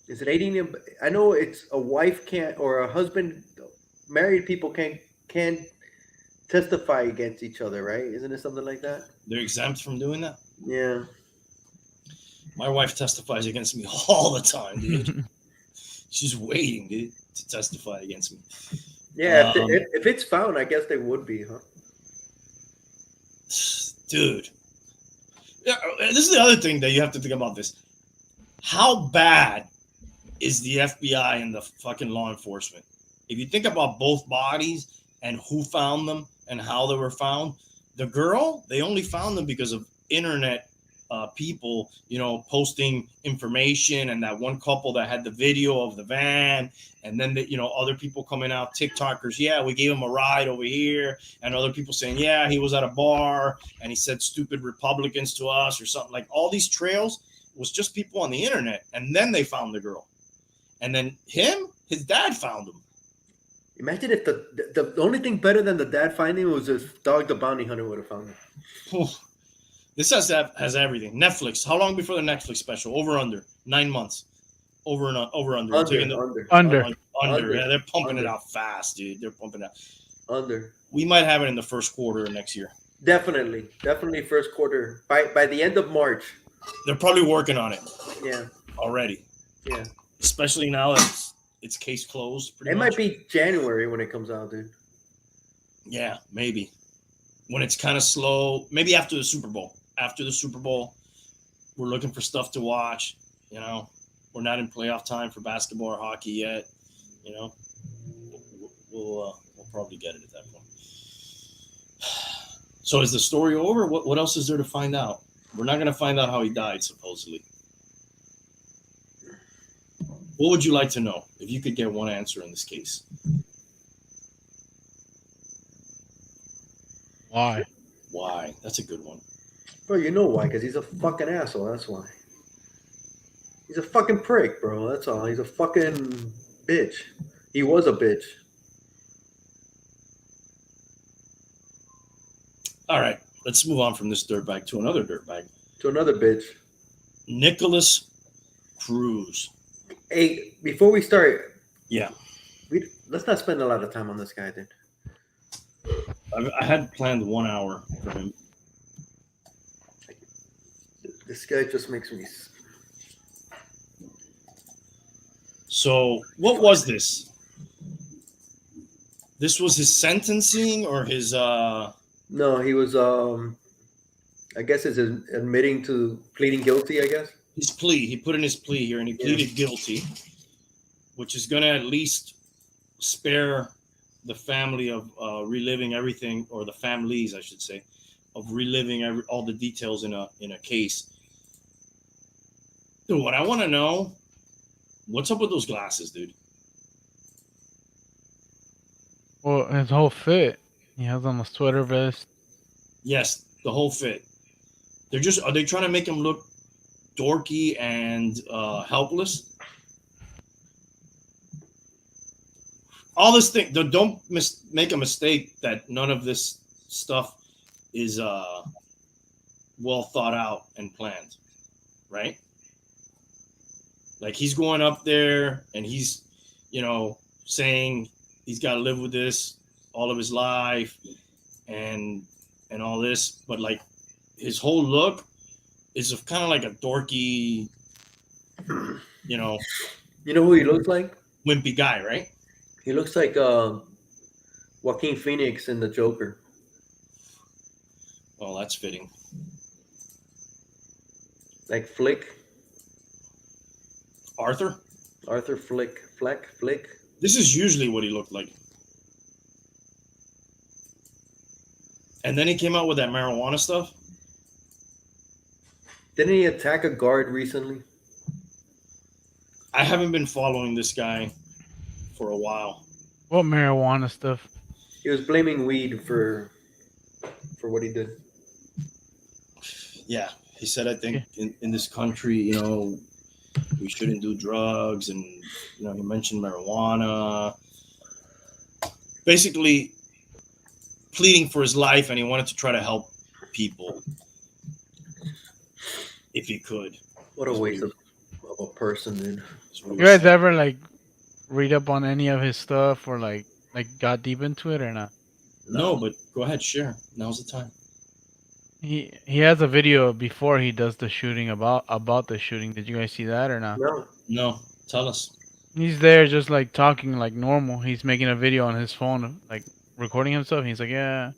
Speaker 3: is it aiding? I know it's a wife can't or a husband, married people can't testify against each other, right? Isn't it something like that?
Speaker 1: They're exempt from doing that?
Speaker 3: Yeah.
Speaker 1: My wife testifies against me all the time, dude. She's waiting, dude, to testify against me.
Speaker 3: Yeah, if it's found, I guess they would be, huh?
Speaker 1: Dude. Yeah, this is the other thing that you have to think about this. How bad is the FBI and the fucking law enforcement? If you think about both bodies and who found them and how they were found, the girl, they only found them because of internet people, posting information, and that one couple that had the video of the van, and then other people coming out, TikTokers, yeah, we gave him a ride over here, and other people saying, yeah, he was at a bar and he said stupid Republicans to us or something. Like all these trails was just people on the internet, and then they found the girl, and then his dad found him.
Speaker 3: Imagine if the only thing better than the dad finding was if Dog the Bounty Hunter would have found him.
Speaker 1: This has everything. Netflix. How long before the Netflix special? Over under 9 months. Over under.
Speaker 3: Under.
Speaker 1: Yeah, they're pumping it out fast, dude. They're pumping it out.
Speaker 3: Under.
Speaker 1: We might have it in the first quarter of next year.
Speaker 3: Definitely first quarter. By the end of March.
Speaker 1: They're probably working on it.
Speaker 3: Yeah.
Speaker 1: Already.
Speaker 3: Yeah.
Speaker 1: Especially now that it's case closed.
Speaker 3: It might be January when it comes out, dude.
Speaker 1: Yeah, maybe. When it's kind of slow. Maybe after the Super Bowl. After the Super Bowl, we're looking for stuff to watch. We're not in playoff time for basketball or hockey yet. We'll probably get it at that point. So is the story over? What else is there to find out? We're not going to find out how he died, supposedly. What would you like to know if you could get one answer in this case?
Speaker 2: Why?
Speaker 1: Why? That's a good one.
Speaker 3: Bro, you know why? Because he's a fucking asshole. That's why. He's a fucking prick, bro. That's all. He's a fucking bitch. He was a bitch.
Speaker 1: All right. Let's move on from this dirtbag to another dirtbag.
Speaker 3: To another bitch.
Speaker 1: Nikolas Cruz.
Speaker 3: Hey, before we start,
Speaker 1: Yeah.
Speaker 3: let's not spend a lot of time on this guy, dude.
Speaker 1: I had planned 1 hour for him.
Speaker 3: This guy just makes me.
Speaker 1: So, what was this? This was his sentencing or his
Speaker 3: No, he was. I guess it's admitting to pleading guilty. I guess
Speaker 1: his plea. He put in his plea here, and he pleaded guilty, which is going to at least spare the family of reliving everything, or the families, I should say, of reliving all the details in a case. Dude, what I want to know, what's up with those glasses, dude?
Speaker 2: Well, his whole fit. He has on a sweater vest.
Speaker 1: Yes, the whole fit. Are they trying to make him look dorky and helpless. All this thing, don't make a mistake that none of this stuff is well thought out and planned, right? Like he's going up there and he's, saying he's got to live with this all of his life and all this, but like his whole look is kind of like a dorky,
Speaker 3: You know who he looks like?
Speaker 1: wimpy guy, right?
Speaker 3: He looks like Joaquin Phoenix in The Joker.
Speaker 1: Well, that's fitting.
Speaker 3: Like Flick.
Speaker 1: Arthur?
Speaker 3: Arthur Flick. Flick.
Speaker 1: This is usually what he looked like. And then he came out with that marijuana stuff.
Speaker 3: Didn't he attack a guard recently?
Speaker 1: I haven't been following this guy for a while.
Speaker 2: What marijuana stuff?
Speaker 3: He was blaming weed for what he did.
Speaker 1: Yeah, he said, I think in this country, we shouldn't do drugs, and he mentioned marijuana. Basically, pleading for his life, and he wanted to try to help people if he could.
Speaker 3: What a waste of a person, dude.
Speaker 2: You guys ever like read up on any of his stuff or like got deep into it or not?
Speaker 1: No, but go ahead, share. Now's the time.
Speaker 2: He has a video before he does the shooting about the shooting. Did you guys see that or not?
Speaker 1: No, tell us.
Speaker 2: He's there just like talking like normal. He's making a video on his phone, like recording himself. He's like, "Yeah,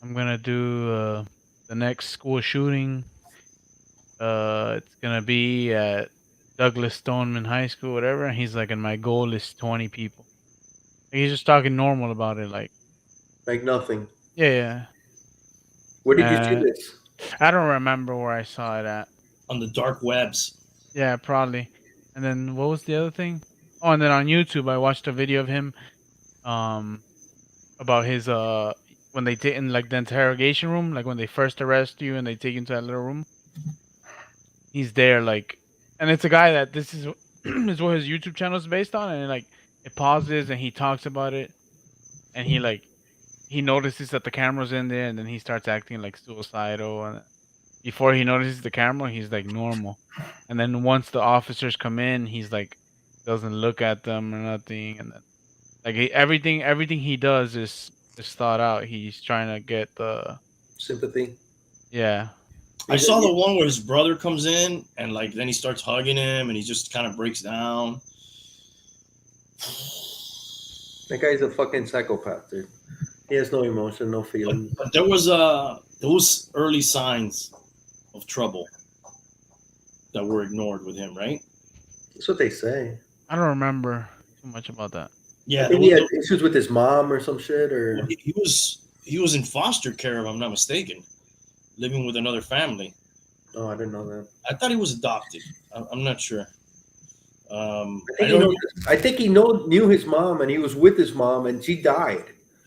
Speaker 2: I'm gonna do the next school shooting. It's gonna be at Douglas Stoneman High School, whatever." And he's like, "And my goal is 20 people." Like, he's just talking normal about it, like
Speaker 3: nothing.
Speaker 2: Yeah.
Speaker 3: Where did you see this?
Speaker 2: I don't remember where I saw it at.
Speaker 1: On the dark webs.
Speaker 2: Yeah, probably. And then what was the other thing? Oh, and then on YouTube I watched a video of him about his when they take in like the interrogation room, like when they first arrest you and they take you into that little room. He's there like, and it's a guy that this is is what his YouTube channel is based on, and it pauses and he talks about it, and he notices that the camera's in there, and then he starts acting like suicidal. And before he notices the camera, he's like normal. And then once the officers come in, he's like doesn't look at them or nothing. And then like everything he does is thought out. He's trying to get the
Speaker 3: sympathy.
Speaker 2: Yeah.
Speaker 1: I saw the one where his brother comes in and like then he starts hugging him and he just kind of breaks down.
Speaker 3: That guy's a fucking psychopath, dude. He has no emotion, no feeling.
Speaker 1: But there was early signs of trouble that were ignored with him, right?
Speaker 3: That's what they say.
Speaker 2: I don't remember too much about that.
Speaker 1: Yeah,
Speaker 3: I think he had issues with his mom or some shit, or
Speaker 1: he was in foster care, if I'm not mistaken, living with another family.
Speaker 3: Oh, I didn't know that.
Speaker 1: I thought he was adopted. I'm not sure.
Speaker 3: I think he knew his mom, and he was with his mom, and she died.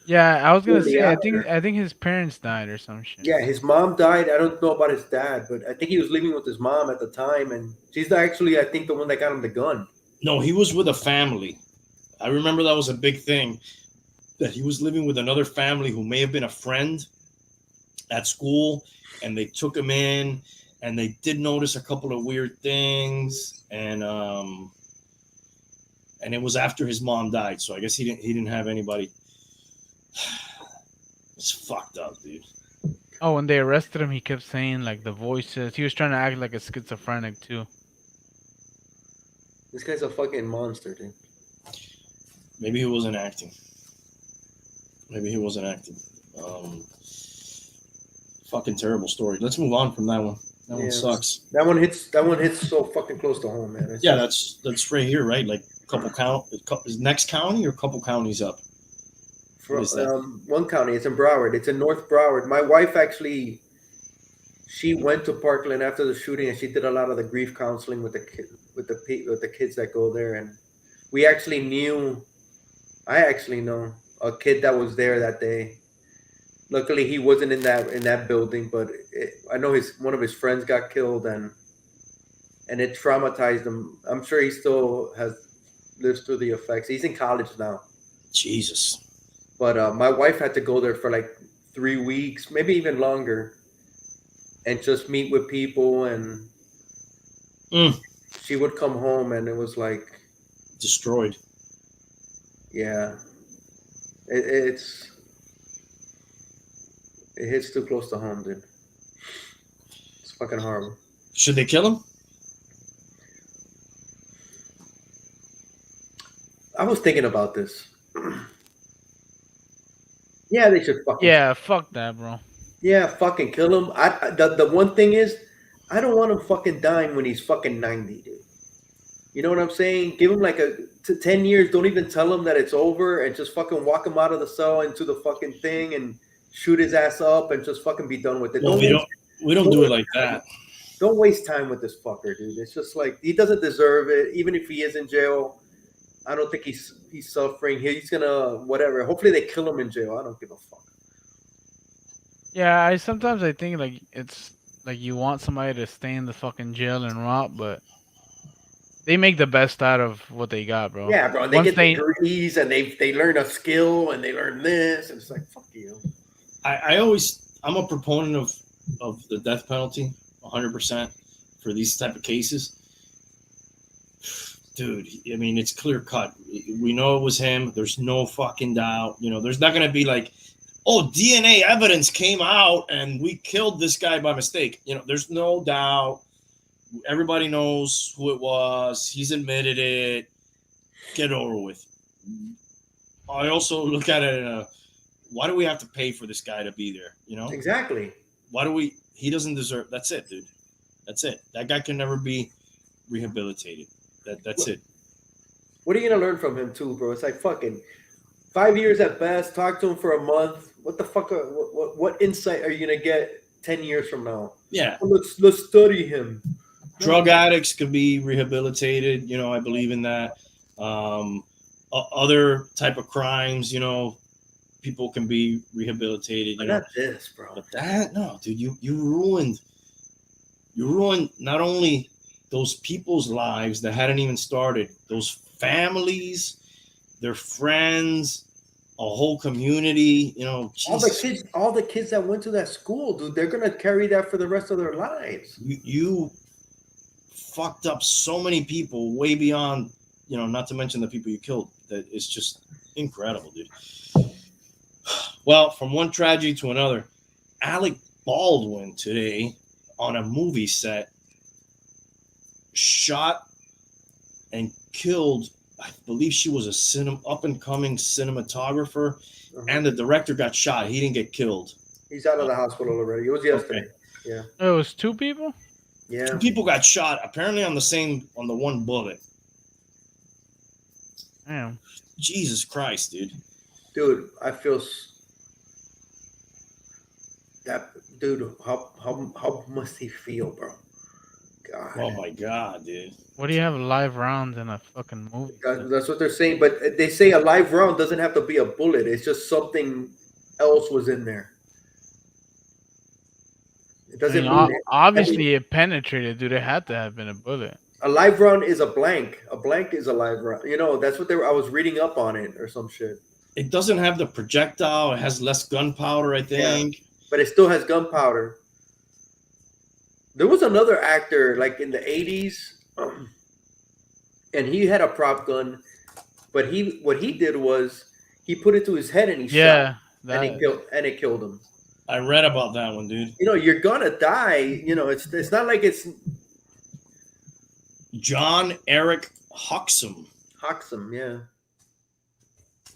Speaker 2: Yeah, I was gonna say I think his parents died or some shit.
Speaker 3: Yeah, his mom died. I don't know about his dad, but I think he was living with his mom at the time, and she's actually, I think, the one that got him the gun.
Speaker 1: No, he was with a family. I remember that was a big thing, that he was living with another family who may have been a friend at school, and they took him in, and they did notice a couple of weird things, and it was after his mom died, so I guess he didn't have anybody. It's fucked up, dude.
Speaker 2: Oh, when they arrested him, he kept saying like the voices. He was trying to act like a schizophrenic too.
Speaker 3: This guy's a fucking monster, dude.
Speaker 1: Maybe he wasn't acting. Fucking terrible story. Let's move on from that one. That one sucks.
Speaker 3: That one hits so fucking close to home, man.
Speaker 1: Yeah, that's right here, right? Like is next county or couple counties up?
Speaker 3: One county. It's in Broward. It's in North Broward. My wife actually, she went to Parkland after the shooting, and she did a lot of the grief counseling with the kids that go there. And I actually know a kid that was there that day. Luckily, he wasn't in that building, but I know one of his friends got killed, and and it traumatized him. I'm sure he still lives through the effects. He's in college now,
Speaker 1: Jesus.
Speaker 3: but my wife had to go there for like 3 weeks, maybe even longer, and just meet with people. And she would come home, and it was like
Speaker 1: Destroyed.
Speaker 3: yeah, it hits too close to home, dude. It's fucking horrible.
Speaker 1: Should they kill him?
Speaker 3: I was thinking about this. Yeah, they should fucking.
Speaker 2: Yeah, fuck that, bro.
Speaker 3: Yeah, fucking kill him. The one thing is, I don't want him fucking dying when he's fucking 90, dude. You know what I'm saying? Give him like 10 years. Don't even tell him that it's over, and just fucking walk him out of the cell into the fucking thing and shoot his ass up and just fucking be done with it.
Speaker 1: Well, we don't do it like that.
Speaker 3: Don't waste time with this fucker, dude. It's just like he doesn't deserve it. Even if he is in jail, I don't think he's suffering. He's gonna whatever. Hopefully they kill him in jail. I don't give a fuck.
Speaker 2: Yeah, sometimes I think like it's like you want somebody to stay in the fucking jail and rot, but they make the best out of what they got, bro.
Speaker 3: Yeah, bro. They
Speaker 2: Once
Speaker 3: get degrees and they learn a skill and they learn this. And it's like fuck you.
Speaker 1: I'm a proponent of the death penalty, 100% for these type of cases. Dude, I mean, it's clear cut. We know it was him. There's no fucking doubt. You know, there's not going to be like, oh, DNA evidence came out and we killed this guy by mistake. You know, there's no doubt. Everybody knows who it was. He's admitted it. Get over with. I also look at it why do we have to pay for this guy to be there? You know?
Speaker 3: Exactly.
Speaker 1: He doesn't deserve. That's it, dude. That's it. That guy can never be rehabilitated. That's it.
Speaker 3: What are you gonna learn from him too, bro? It's like fucking 5 years at best. Talk to him for a month. What the fuck? What insight are you gonna get 10 years from now?
Speaker 1: Yeah.
Speaker 3: Let's study him.
Speaker 1: Drug addicts could be rehabilitated. You know, I believe in that. Other type of crimes, you know, people can be rehabilitated.
Speaker 3: But not this, bro.
Speaker 1: But that, no, dude, you ruined not only those people's lives that hadn't even started, those families, their friends, a whole community, you know.
Speaker 3: All the kids that went to that school, dude, they're gonna carry that for the rest of their lives.
Speaker 1: You fucked up so many people way beyond, you know, not to mention the people you killed. That it's just incredible, dude. Well, from one tragedy to another, Alec Baldwin today on a movie set shot and killed, I believe she was a up-and-coming cinematographer, and the director got shot. He didn't get killed.
Speaker 3: He's out of the hospital already. It was yesterday. Okay. Yeah.
Speaker 2: It was 2 people?
Speaker 3: Yeah.
Speaker 1: 2 people got shot, apparently on the one bullet.
Speaker 2: Damn.
Speaker 1: Jesus Christ, dude.
Speaker 3: Dude, I feel that dude, how must he feel, bro? God.
Speaker 1: Oh my God, dude.
Speaker 2: What do you have live rounds in a fucking movie?
Speaker 3: That's what they're saying, but they say a live round doesn't have to be a bullet. It's just something else was in there. It doesn't mean
Speaker 2: obviously it penetrated, dude. It had to have been a bullet.
Speaker 3: A live round is a blank. A blank is a live round. You know, that's what I was reading up on it or some shit.
Speaker 1: It doesn't have the projectile. It has less gunpowder, I think.
Speaker 3: Yeah, but it still has gunpowder. There was another actor like in the 80s, and he had a prop gun, but what he did was he put it to his head and he shot, and it killed him.
Speaker 1: I read about that one, dude.
Speaker 3: You know, you're gonna die. You know, it's not like it's
Speaker 1: John Eric Huxham.
Speaker 3: Huxham, yeah.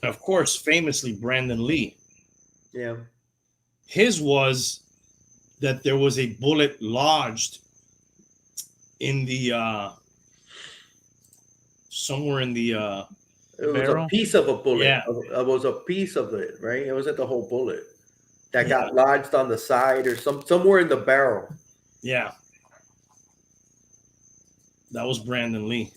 Speaker 1: Of course, famously Brandon Lee.
Speaker 3: Yeah.
Speaker 1: His was that there was a bullet lodged in the somewhere in the
Speaker 3: it was
Speaker 2: barrel?
Speaker 3: a piece of a bullet.
Speaker 1: Yeah.
Speaker 3: It was a piece of it, right? It wasn't the whole bullet that got lodged on the side or somewhere in the barrel.
Speaker 1: Yeah. That was Brandon Lee.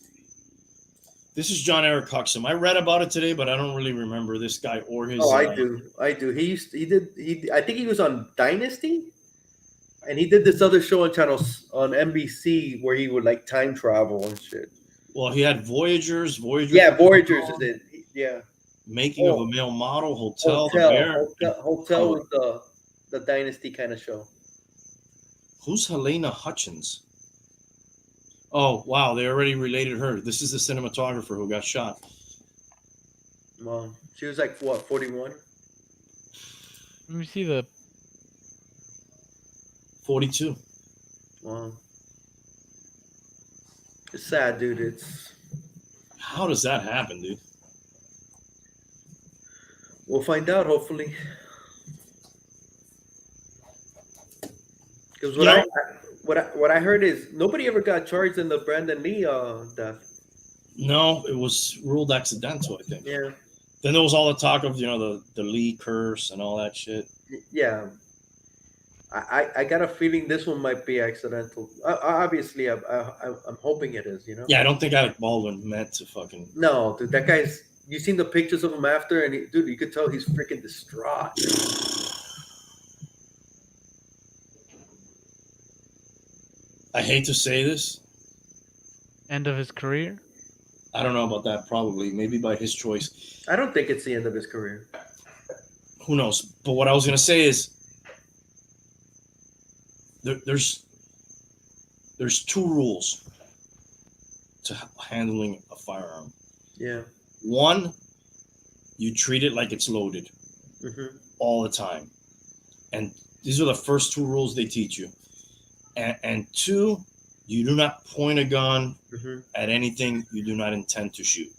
Speaker 1: This is John Eric Huxham. I read about it today, but I don't really remember this guy or his.
Speaker 3: Oh, I do. I think he was on Dynasty. And he did this other show on NBC where he would like time travel and shit.
Speaker 1: Well, he had Voyagers.
Speaker 3: Yeah, Voyagers is it. Yeah.
Speaker 1: Making of a Male Model, Hotel, The Bear.
Speaker 3: Hotel was the dynasty kind of show.
Speaker 1: Who's Helena Hutchins? Oh, wow. They already related her. This is the cinematographer who got shot.
Speaker 3: Well, she was like, what, 41?
Speaker 2: Let me see the.
Speaker 1: 42.
Speaker 3: Wow. It's sad, dude. It's.
Speaker 1: How does that happen, dude?
Speaker 3: We'll find out, hopefully. Because what I heard is nobody ever got charged in the Brandon Lee death.
Speaker 1: No, it was ruled accidental, I think.
Speaker 3: Yeah.
Speaker 1: Then there was all the talk of, the Lee curse and all that shit.
Speaker 3: Yeah. I got a feeling this one might be accidental. Obviously, I'm hoping it is,
Speaker 1: Yeah, I don't think Alec Baldwin meant to fucking...
Speaker 3: No, dude, that guy's... You seen the pictures of him after, and dude, you could tell he's freaking distraught.
Speaker 1: I hate to say this.
Speaker 2: End of his career?
Speaker 1: I don't know about that, probably. Maybe by his choice.
Speaker 3: I don't think it's the end of his career.
Speaker 1: Who knows? But what I was going to say is there's two rules to handling a firearm.
Speaker 3: Yeah.
Speaker 1: One, you treat it like it's loaded all the time. And these are the first two rules they teach you. And two, you do not point a gun at anything you do not intend to shoot.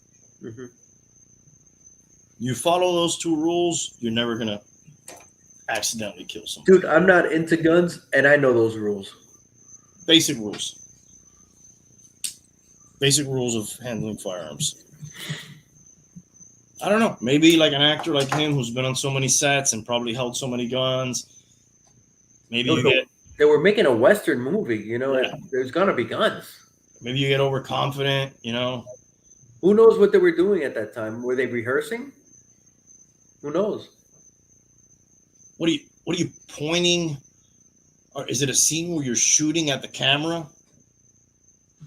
Speaker 1: You follow those two rules, you're never going to accidentally kill someone.
Speaker 3: Dude, I'm not into guns, and I know those rules.
Speaker 1: Basic rules. Basic rules of handling firearms. I don't know. Maybe like an actor like him who's been on so many sets and probably held so many guns. Maybe
Speaker 3: they were making a Western movie, and there's gonna be guns.
Speaker 1: Maybe you get overconfident,
Speaker 3: Who knows what they were doing at that time? Were they rehearsing? Who knows?
Speaker 1: What are you pointing? Or is it a scene where you're shooting at the camera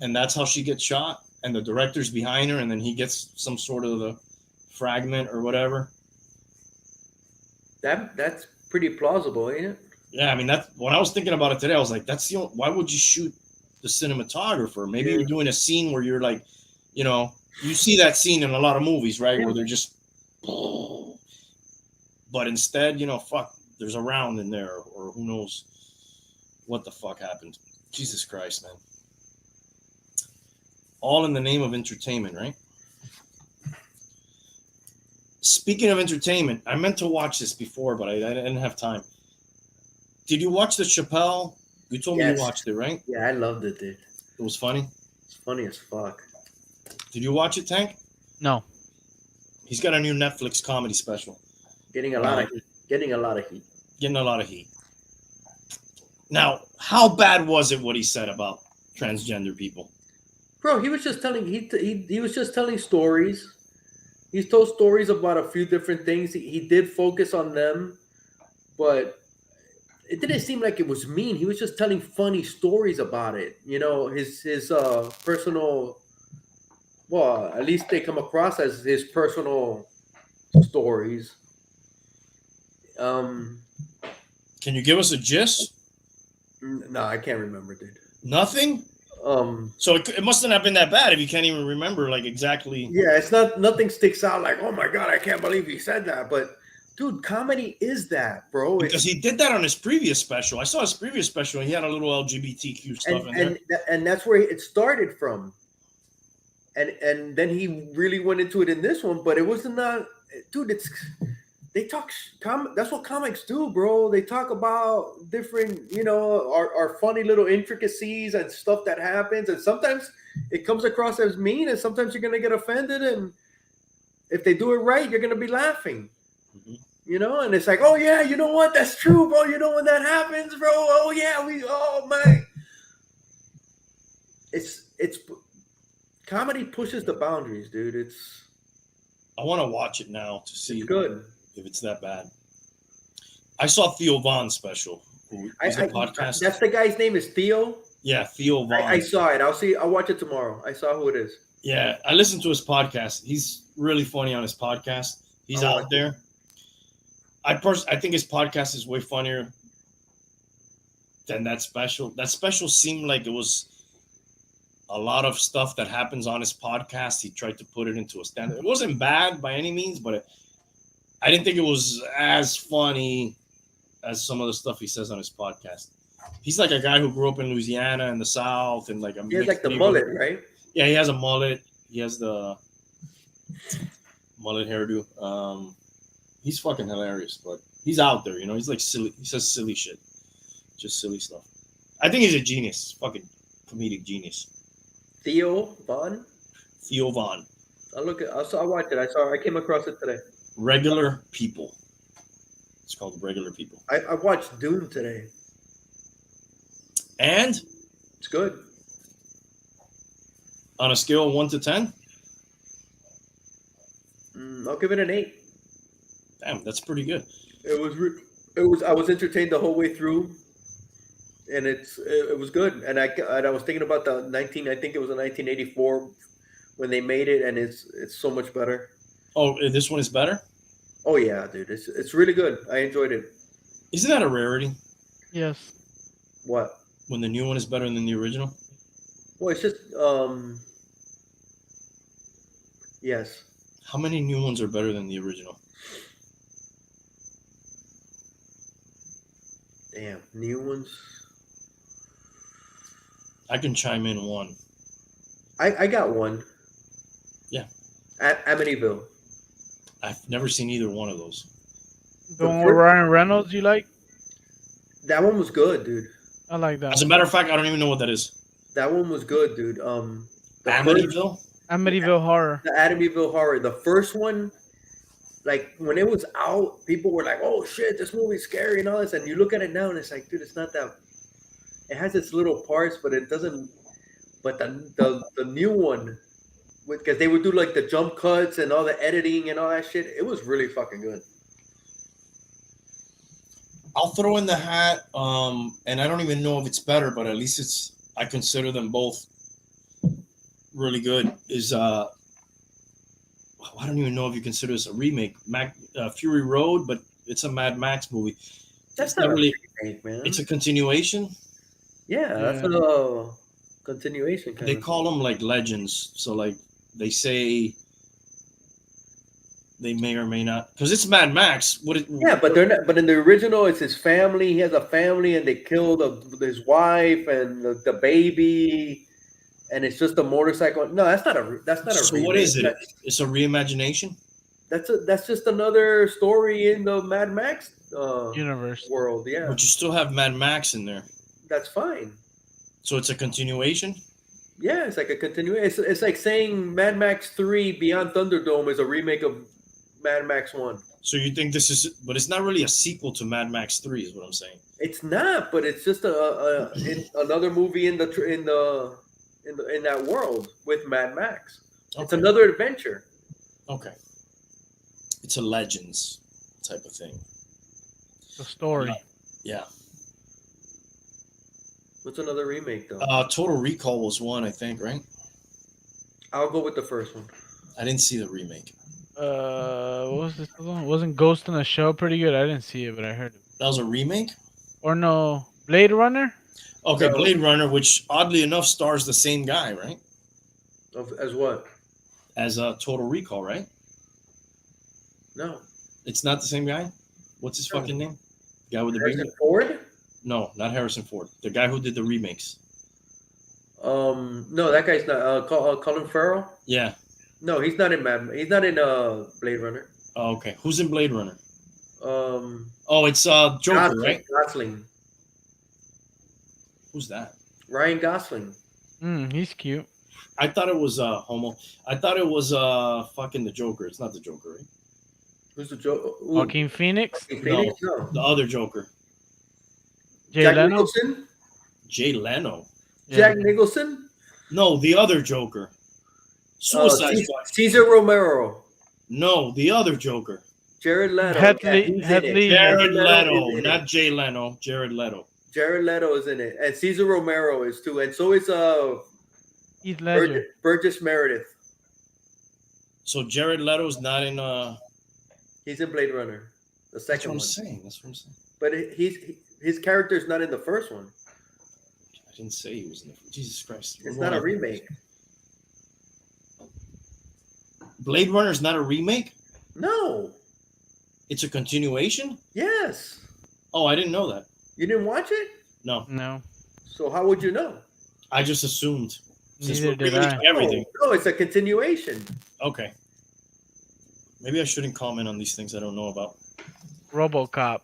Speaker 1: and that's how she gets shot and the director's behind her and then he gets some sort of a fragment or whatever?
Speaker 3: That's pretty plausible, ain't it?
Speaker 1: Yeah, I mean, that's when I was thinking about it today, I was like, why would you shoot the cinematographer? Maybe you're doing a scene where you're like, you see that scene in a lot of movies, right? Where they're just, but instead, there's a round in there or who knows what the fuck happened. Jesus Christ, man. All in the name of entertainment, right? Speaking of entertainment, I meant to watch this before, but I didn't have time. Did you watch the Chappelle? You told me you watched it, right?
Speaker 3: Yeah, I loved it, dude.
Speaker 1: It was funny?
Speaker 3: It's funny as fuck.
Speaker 1: Did you watch it, Tank?
Speaker 2: No.
Speaker 1: He's got a new Netflix comedy special.
Speaker 3: Getting a lot of heat. Getting a lot of heat. Now, how bad was it what he said about transgender people? Bro, he was just telling he was just telling stories. He's told stories about a few different things. He did focus on them, but it didn't seem like it was mean. He was just telling funny stories about it. His personal, well, at least they come across as his personal stories.
Speaker 1: Can you give us a gist?
Speaker 3: No, I can't remember, dude.
Speaker 1: Nothing? So it mustn't have been that bad if you can't even remember like exactly.
Speaker 3: Yeah, it's nothing sticks out like, oh my God, I can't believe he said that. But dude, comedy is that, bro.
Speaker 1: Because he did that on his previous special. I saw his previous special and he had a little LGBTQ stuff in there.
Speaker 3: And that's where it started from. And then he really went into it in this one, but it wasn't dude, that's what comics do, bro. They talk about different, our funny little intricacies and stuff that happens. And sometimes it comes across as mean, and sometimes you're going to get offended. And if they do it right, you're going to be laughing, and it's like, oh yeah, you know what? That's true, bro. When that happens, bro. Oh yeah. Oh man. It's comedy pushes the boundaries, dude.
Speaker 1: I want to watch it now to see.
Speaker 3: It's good.
Speaker 1: If it's that bad. I saw Theo Von's special He's a podcast.
Speaker 3: That's the guy's name is Theo.
Speaker 1: Yeah, Theo Vaughn.
Speaker 3: I saw it. I'll watch it tomorrow. I saw who it is.
Speaker 1: Yeah, I listened to his podcast. He's really funny on his podcast. He's out there. I think his podcast is way funnier than that special. That special seemed like it was a lot of stuff that happens on his podcast. He tried to put it into a standard. It wasn't bad by any means, but I didn't think it was as funny as some of the stuff he says on his podcast. He's like a guy who grew up in Louisiana in the South and like
Speaker 3: he has like the mullet, right?
Speaker 1: Yeah, he has a mullet. He has the mullet hairdo. He's fucking hilarious, but he's out there, you know. He's like silly. He says silly shit, just silly stuff. I think he's a genius, fucking comedic genius.
Speaker 3: Theo Vaughn.
Speaker 1: Theo Vaughn.
Speaker 3: I watched it. I came across it today.
Speaker 1: Regular People. It's called Regular People.
Speaker 3: I watched Dune today.
Speaker 1: And
Speaker 3: it's good.
Speaker 1: On a scale of 1 to 10?
Speaker 3: I'll give it an 8.
Speaker 1: Damn, that's pretty good.
Speaker 3: It was. I was entertained the whole way through, and it was good. And I was thinking about I think it was a 1984 when they made it, and it's so much better.
Speaker 1: Oh, this one is better?
Speaker 3: Oh yeah, dude, it's really good. I enjoyed it.
Speaker 1: Isn't that a rarity?
Speaker 2: Yes.
Speaker 3: What?
Speaker 1: When the new one is better than the original?
Speaker 3: Well, it's just yes.
Speaker 1: How many new ones are better than the original?
Speaker 3: Damn, new ones.
Speaker 1: I can chime in one.
Speaker 3: I got one.
Speaker 1: Yeah.
Speaker 3: Amityville.
Speaker 1: I've never seen either one of those.
Speaker 2: The one with Ryan Reynolds, you like?
Speaker 3: That one was good, dude.
Speaker 2: I like that.
Speaker 1: As a matter of fact, I don't even know what that is.
Speaker 3: That one was good, dude.
Speaker 1: Amityville?
Speaker 2: Amityville Horror.
Speaker 3: The Amityville Horror. The first one, like when it was out, people were like, "Oh shit, this movie's scary" and all this. And you look at it now, and it's like, dude, it's not that. It has its little parts, but it doesn't. But the new one, because they would do like the jump cuts and all the editing and all that shit. It was really fucking good.
Speaker 1: I'll throw in the hat, and I don't even know if it's better, but at least I consider them both really good. I don't even know if you consider this a remake, Fury Road, but it's a Mad Max movie.
Speaker 3: That's not really a remake, man.
Speaker 1: It's a continuation.
Speaker 3: Yeah, that's a continuation.
Speaker 1: They call them like legends, so like they say. They may or may not, because it's Mad Max.
Speaker 3: Yeah, but they're not. But in the original, it's his family. He has a family, and they killed his wife and the baby, and it's just a motorcycle. No, that's not a. So remake.
Speaker 1: What is it? It's a reimagination.
Speaker 3: That's just another story in the Mad Max
Speaker 2: universe
Speaker 3: world. Yeah,
Speaker 1: but you still have Mad Max in there.
Speaker 3: That's fine.
Speaker 1: So it's a continuation.
Speaker 3: Yeah, it's like a continuation. It's like saying Mad Max 3 Beyond Thunderdome is a remake of Mad Max 1.
Speaker 1: So you think this is, but it's not really a sequel to Mad Max 3, is what I'm saying.
Speaker 3: It's not, but it's just another movie in that world with Mad Max. Okay. It's another adventure.
Speaker 1: Okay. It's a Legends type of thing.
Speaker 2: The story.
Speaker 1: Yeah.
Speaker 3: What's another remake though?
Speaker 1: Total Recall was one, I think, right?
Speaker 3: I'll go with the first one.
Speaker 1: I didn't see the remake.
Speaker 2: What was this one? Wasn't Ghost in the Shell pretty good? I didn't see it, but I heard it.
Speaker 1: That was a remake?
Speaker 2: Or no, Blade Runner?
Speaker 1: Okay, no. Blade Runner, which oddly enough stars the same guy, right?
Speaker 3: As what?
Speaker 1: As Total Recall, right?
Speaker 3: No.
Speaker 1: It's not the same guy? What's his fucking name? The guy with the
Speaker 3: Harrison Ford?
Speaker 1: No, not Harrison Ford. The guy who did the remakes.
Speaker 3: No, that guy's not. Colin Farrell.
Speaker 1: Yeah.
Speaker 3: No, he's not in He's not in Blade Runner.
Speaker 1: Oh, okay. Who's in Blade Runner? It's Joker,
Speaker 3: Gosling,
Speaker 1: right?
Speaker 3: Gosling.
Speaker 1: Who's that?
Speaker 3: Ryan Gosling.
Speaker 2: He's cute.
Speaker 1: I thought it was homo. I thought it was fucking the Joker. It's not the Joker, right?
Speaker 3: Who's the Joker?
Speaker 2: Joaquin Phoenix?
Speaker 3: No,
Speaker 1: the other Joker.
Speaker 2: Jay Leno?
Speaker 3: Nicholson?
Speaker 1: Jay Leno.
Speaker 3: Yeah. Jack Nicholson?
Speaker 1: No, the other Joker. Suicide Squad.
Speaker 3: Cesar Romero.
Speaker 1: No, the other Joker.
Speaker 3: Jared Leto.
Speaker 2: Headley-
Speaker 3: he's in it.
Speaker 2: Headley-
Speaker 1: Jared
Speaker 3: is
Speaker 1: Leto,
Speaker 3: in
Speaker 1: not
Speaker 3: it.
Speaker 1: Jay Leno. Jared Leto.
Speaker 3: Jared Leto is in it, and Cesar Romero is too, and so is
Speaker 2: Heath Ledger.
Speaker 3: Burgess Meredith.
Speaker 1: So Jared Leto's not in.
Speaker 3: He's in Blade Runner, the
Speaker 1: That's
Speaker 3: second
Speaker 1: what I'm
Speaker 3: one.
Speaker 1: saying. That's what I'm saying.
Speaker 3: But his character's not in the first one.
Speaker 1: I didn't say he was in the. Jesus Christ!
Speaker 3: It's not a remake.
Speaker 1: Blade Runner's not a remake.
Speaker 3: No.
Speaker 1: It's a continuation.
Speaker 3: Yes.
Speaker 1: Oh, I didn't know that.
Speaker 3: You didn't watch it?
Speaker 2: No.
Speaker 3: So how would you know?
Speaker 1: I just assumed. Since
Speaker 2: Neither
Speaker 1: we're
Speaker 2: did
Speaker 1: remaking
Speaker 2: I.
Speaker 1: everything.
Speaker 3: No, it's a continuation.
Speaker 1: Okay. Maybe I shouldn't comment on these things I don't know about.
Speaker 2: RoboCop.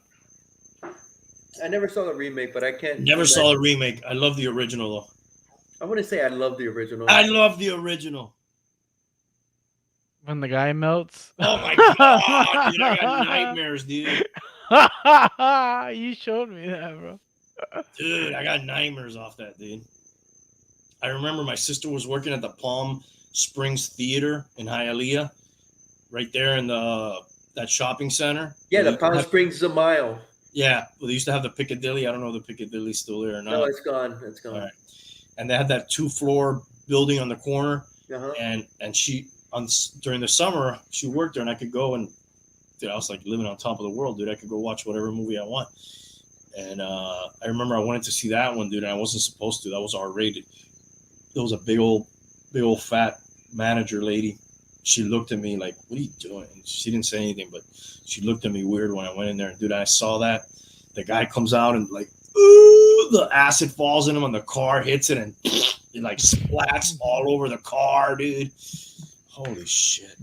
Speaker 3: I never saw the remake, but I can't.
Speaker 1: Never saw the remake. I love the original though.
Speaker 3: I wouldn't say I love the original.
Speaker 1: I love the original.
Speaker 2: When the guy melts.
Speaker 1: Oh my god, dude, I got nightmares, dude.
Speaker 2: You showed me that, bro.
Speaker 1: Dude, I got nightmares off that, dude. I remember my sister was working at the Palm Springs Theater in Hialeah, right there in that shopping center.
Speaker 3: Yeah, the Palm Springs is a mile.
Speaker 1: Yeah, well, they used to have the Piccadilly. I don't know if the Piccadilly's still there or not.
Speaker 3: No, it's gone. It's gone.
Speaker 1: All right. And they had that 2-floor building on the corner,
Speaker 3: Uh-huh.
Speaker 1: and she during the summer she worked there, and I could go and dude, I was like living on top of the world, dude. I could go watch whatever movie I want. And I remember I wanted to see that one, dude, and I wasn't supposed to. That was R-rated. There was a big old fat manager lady. She looked at me like, "What are you doing?" And she didn't say anything, but she looked at me weird when I went in there. Dude, I saw that. The guy comes out and like, ooh, the acid falls in him and the car hits it and it like splats all over the car, dude. Holy shit.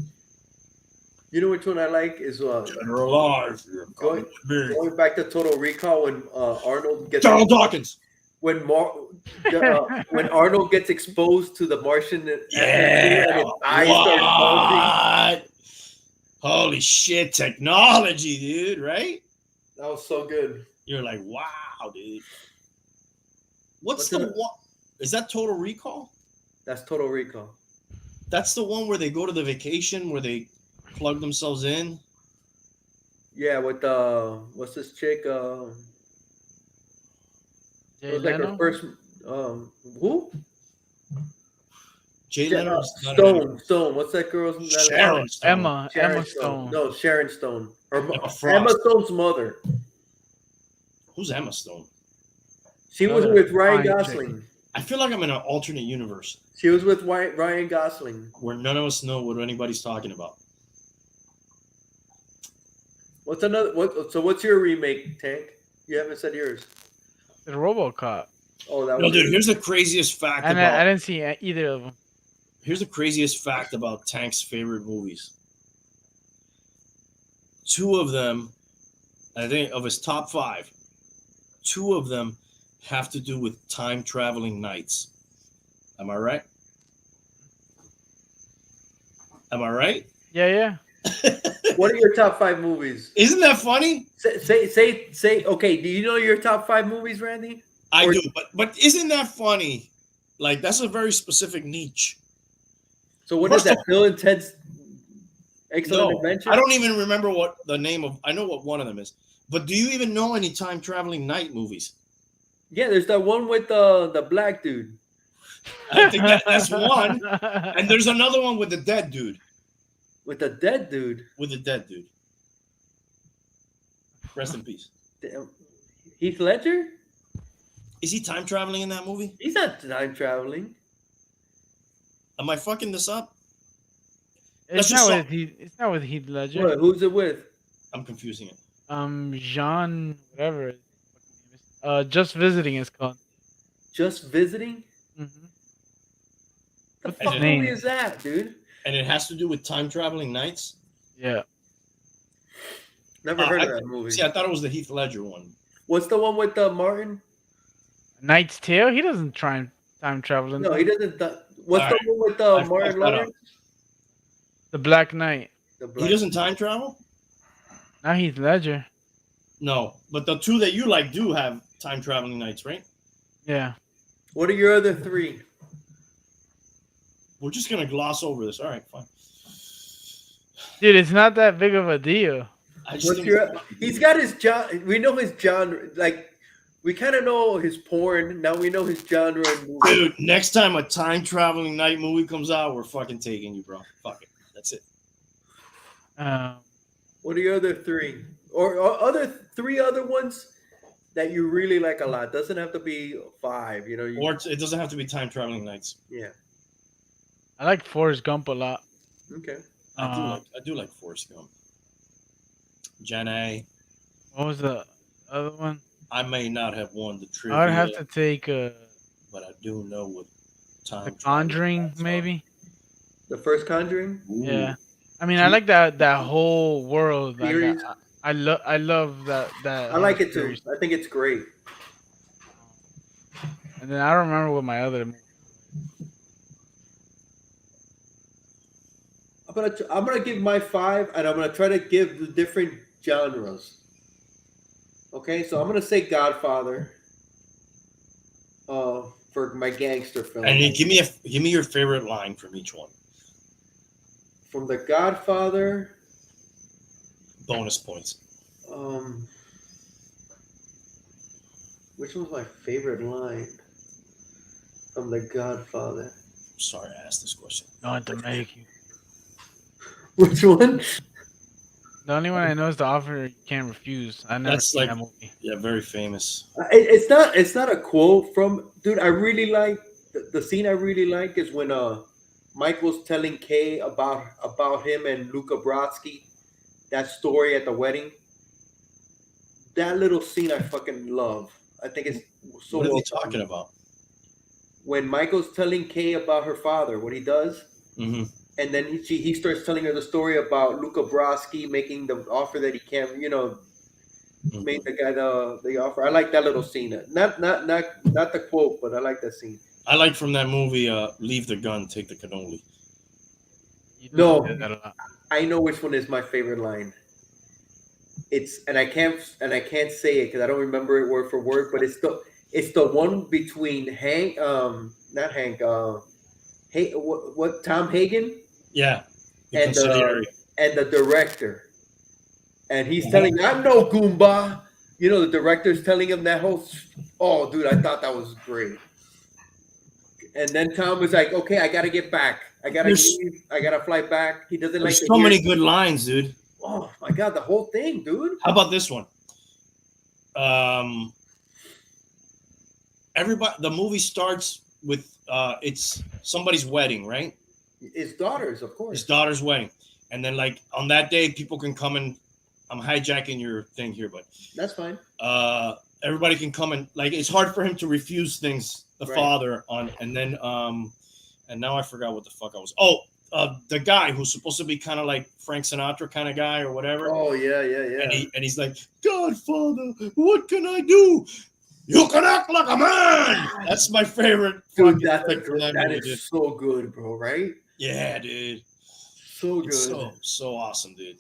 Speaker 3: You know which one I like is
Speaker 1: General Live.
Speaker 3: going back to Total Recall when Arnold gets
Speaker 1: Donald Dawkins.
Speaker 3: when Arnold gets exposed to the Martian atmosphere and his eyes start bulging.
Speaker 1: What? Holy shit, technology, dude, right?
Speaker 3: That was so good.
Speaker 1: You're like, wow, dude. What's
Speaker 3: What's
Speaker 1: the
Speaker 3: it?
Speaker 1: one? Is that Total Recall?
Speaker 3: That's Total Recall.
Speaker 1: That's the one where they go to the vacation where they plug themselves in.
Speaker 3: Yeah, with what's this chick? It
Speaker 2: Jay
Speaker 3: was like her
Speaker 2: Leno?
Speaker 3: first. Who?
Speaker 1: Jay Leno. is not in
Speaker 3: Stone. What's that girl's name?
Speaker 1: it. Sharon Stone.
Speaker 2: Emma
Speaker 3: Sharon
Speaker 2: Stone.
Speaker 3: No, Sharon Stone.
Speaker 1: Emma Frost.
Speaker 3: Emma Stone's mother.
Speaker 1: Who's Emma Stone?
Speaker 3: She was
Speaker 2: Another
Speaker 3: with Ryan
Speaker 2: fine chick.
Speaker 3: Gosling.
Speaker 1: I feel like I'm in an alternate universe
Speaker 3: She was with Ryan Gosling.
Speaker 1: where none of us know what anybody's talking about.
Speaker 3: What's another? What's your remake, Tank? You haven't said yours.
Speaker 2: The RoboCop.
Speaker 3: Oh, that
Speaker 1: No,
Speaker 3: was
Speaker 1: dude, here's the craziest fact
Speaker 2: And
Speaker 1: about
Speaker 2: I didn't see either of them.
Speaker 1: here's the craziest fact about Tank's favorite movies. 2 of them, I think, of his top 5, 2 of them have to do with time traveling knights. Am I right? Am I right?
Speaker 2: Yeah.
Speaker 3: What are your top 5 movies?
Speaker 1: Isn't that funny?
Speaker 3: Say. Okay, do you know your top 5 movies, Randy?
Speaker 1: I
Speaker 3: Or-
Speaker 1: do, but isn't that funny? Like that's a very specific niche.
Speaker 3: So what is
Speaker 1: First
Speaker 3: that?
Speaker 1: of-
Speaker 3: Bill and Ted's Excellent
Speaker 1: No,
Speaker 3: Adventure.
Speaker 1: I don't even remember what the name of. I know what one of them is, but do you even know any time traveling knight movies?
Speaker 3: Yeah, there's that one with the black dude.
Speaker 1: I think that's one, and there's another one with the dead dude.
Speaker 3: With the dead dude.
Speaker 1: With the dead dude. Rest in peace.
Speaker 3: Damn. Heath Ledger?
Speaker 1: Is he time traveling in that movie?
Speaker 3: He's not time traveling.
Speaker 1: Am I fucking this up?
Speaker 2: It's
Speaker 1: Let's
Speaker 2: not
Speaker 1: just
Speaker 2: it's not with Heath Ledger.
Speaker 3: What? Who's it with?
Speaker 1: I'm confusing it.
Speaker 2: Jean whatever. Just Visiting is called.
Speaker 3: Just Visiting?
Speaker 2: Mm-hmm.
Speaker 3: The
Speaker 2: What's
Speaker 3: fuck
Speaker 2: his
Speaker 3: movie
Speaker 2: name?
Speaker 3: is that, dude?
Speaker 1: And it has to do with time traveling knights.
Speaker 2: Yeah.
Speaker 3: Never heard of that movie.
Speaker 1: See, I thought it was the Heath Ledger one.
Speaker 3: What's the one with Martin?
Speaker 2: Knight's Tale. He doesn't try time traveling.
Speaker 3: No, he doesn't. What's
Speaker 1: All
Speaker 3: the
Speaker 1: right.
Speaker 3: one with
Speaker 1: I
Speaker 3: Martin
Speaker 1: fucked that
Speaker 3: Lawrence?
Speaker 2: The Black Knight.
Speaker 3: The
Speaker 1: He
Speaker 3: black.
Speaker 1: doesn't time travel?
Speaker 2: Not Heath Ledger.
Speaker 1: No, but the 2 that you like do have time traveling knights, right?
Speaker 2: Yeah.
Speaker 3: What are your other 3?
Speaker 1: We're just gonna gloss over this. All right, fine.
Speaker 2: Dude, it's not that big of a deal.
Speaker 1: I just
Speaker 3: What's
Speaker 1: think
Speaker 3: your? He's got his genre. We know his genre. Like we kind of know his porn. Now we know his genre. And movie.
Speaker 1: dude, next time a time traveling night movie comes out, we're fucking taking you, bro. Fuck it. That's it.
Speaker 3: What are your other three? Or other three other ones that you really like a lot? Doesn't have to be 5. You know.
Speaker 1: Or it doesn't have to be time traveling nights.
Speaker 3: Yeah.
Speaker 2: I like Forrest Gump a lot.
Speaker 3: Okay.
Speaker 1: I do like Forrest Gump. Jenna.
Speaker 2: What was the other one?
Speaker 1: I may not have won the trivia.
Speaker 2: I would have to take
Speaker 1: but I do know what time.
Speaker 2: The Conjuring, maybe.
Speaker 3: The first Conjuring.
Speaker 1: Ooh.
Speaker 2: Yeah, I mean, I like that whole world. Like,
Speaker 3: Series?
Speaker 2: I love that.
Speaker 3: I like it too. I think it's great.
Speaker 2: And then I don't remember what my other.
Speaker 3: I'm gonna give my 5, and I'm gonna try to give the different genres. Okay, so I'm gonna say Godfather. For my gangster film.
Speaker 1: And you give me your favorite line from each one.
Speaker 3: From The Godfather.
Speaker 1: Bonus points.
Speaker 3: Which one's my favorite line from The Godfather?
Speaker 1: Sorry, I asked this question.
Speaker 2: Not to make you.
Speaker 3: Which one?
Speaker 2: The only one I know is The Offer You Can't Refuse. I never seen that movie.
Speaker 1: Yeah, very famous.
Speaker 3: It's not a quote from dude. I really like the scene. I really like is when Michael's telling Kay about him and Luca Brodsky, that story at the wedding. That little scene I fucking love. I think it's so.
Speaker 1: What are
Speaker 3: well
Speaker 1: they talking about?
Speaker 3: When Michael's telling Kay about her father, what he does.
Speaker 1: Mm-hmm.
Speaker 3: And then he starts telling her the story about Luca Brodsky making the offer that he can't, made the guy the offer. I like that little scene. Not the quote, but I like that scene.
Speaker 1: I like from that movie, Leave the Gun, Take the Cannoli.
Speaker 3: No,
Speaker 2: did that a lot.
Speaker 3: I know which one is my favorite line. I can't say it because I don't remember it word for word, but it's the one between Hank, not Hank, hey, what Tom Hagen.
Speaker 1: Yeah.
Speaker 3: And the director. And he's telling him, I'm no Goomba. The director's telling him that whole, oh, dude, I thought that was great. And then Tom was like, okay, I got to get back. I got to leave. I got to fly back. He doesn't like
Speaker 1: There's so many good lines, dude.
Speaker 3: Oh, my God, the whole thing, dude.
Speaker 1: How about this one? The movie starts with, it's somebody's wedding, right?
Speaker 3: His daughter's, of course.
Speaker 1: His daughter's wedding. And then, like, on that day, people can come and I'm hijacking your thing here, but
Speaker 3: that's fine.
Speaker 1: Everybody can come and, like, it's hard for him to refuse things, the father, and then, and now I forgot what the fuck I was. The guy who's supposed to be kind of like Frank Sinatra kind of guy or whatever.
Speaker 3: Oh, yeah.
Speaker 1: And he's like, Godfather, what can I do? You can act like a man. That's my favorite.
Speaker 3: Dude, that is so good, bro, right?
Speaker 1: Yeah, dude.
Speaker 3: So good.
Speaker 1: It's so awesome, dude.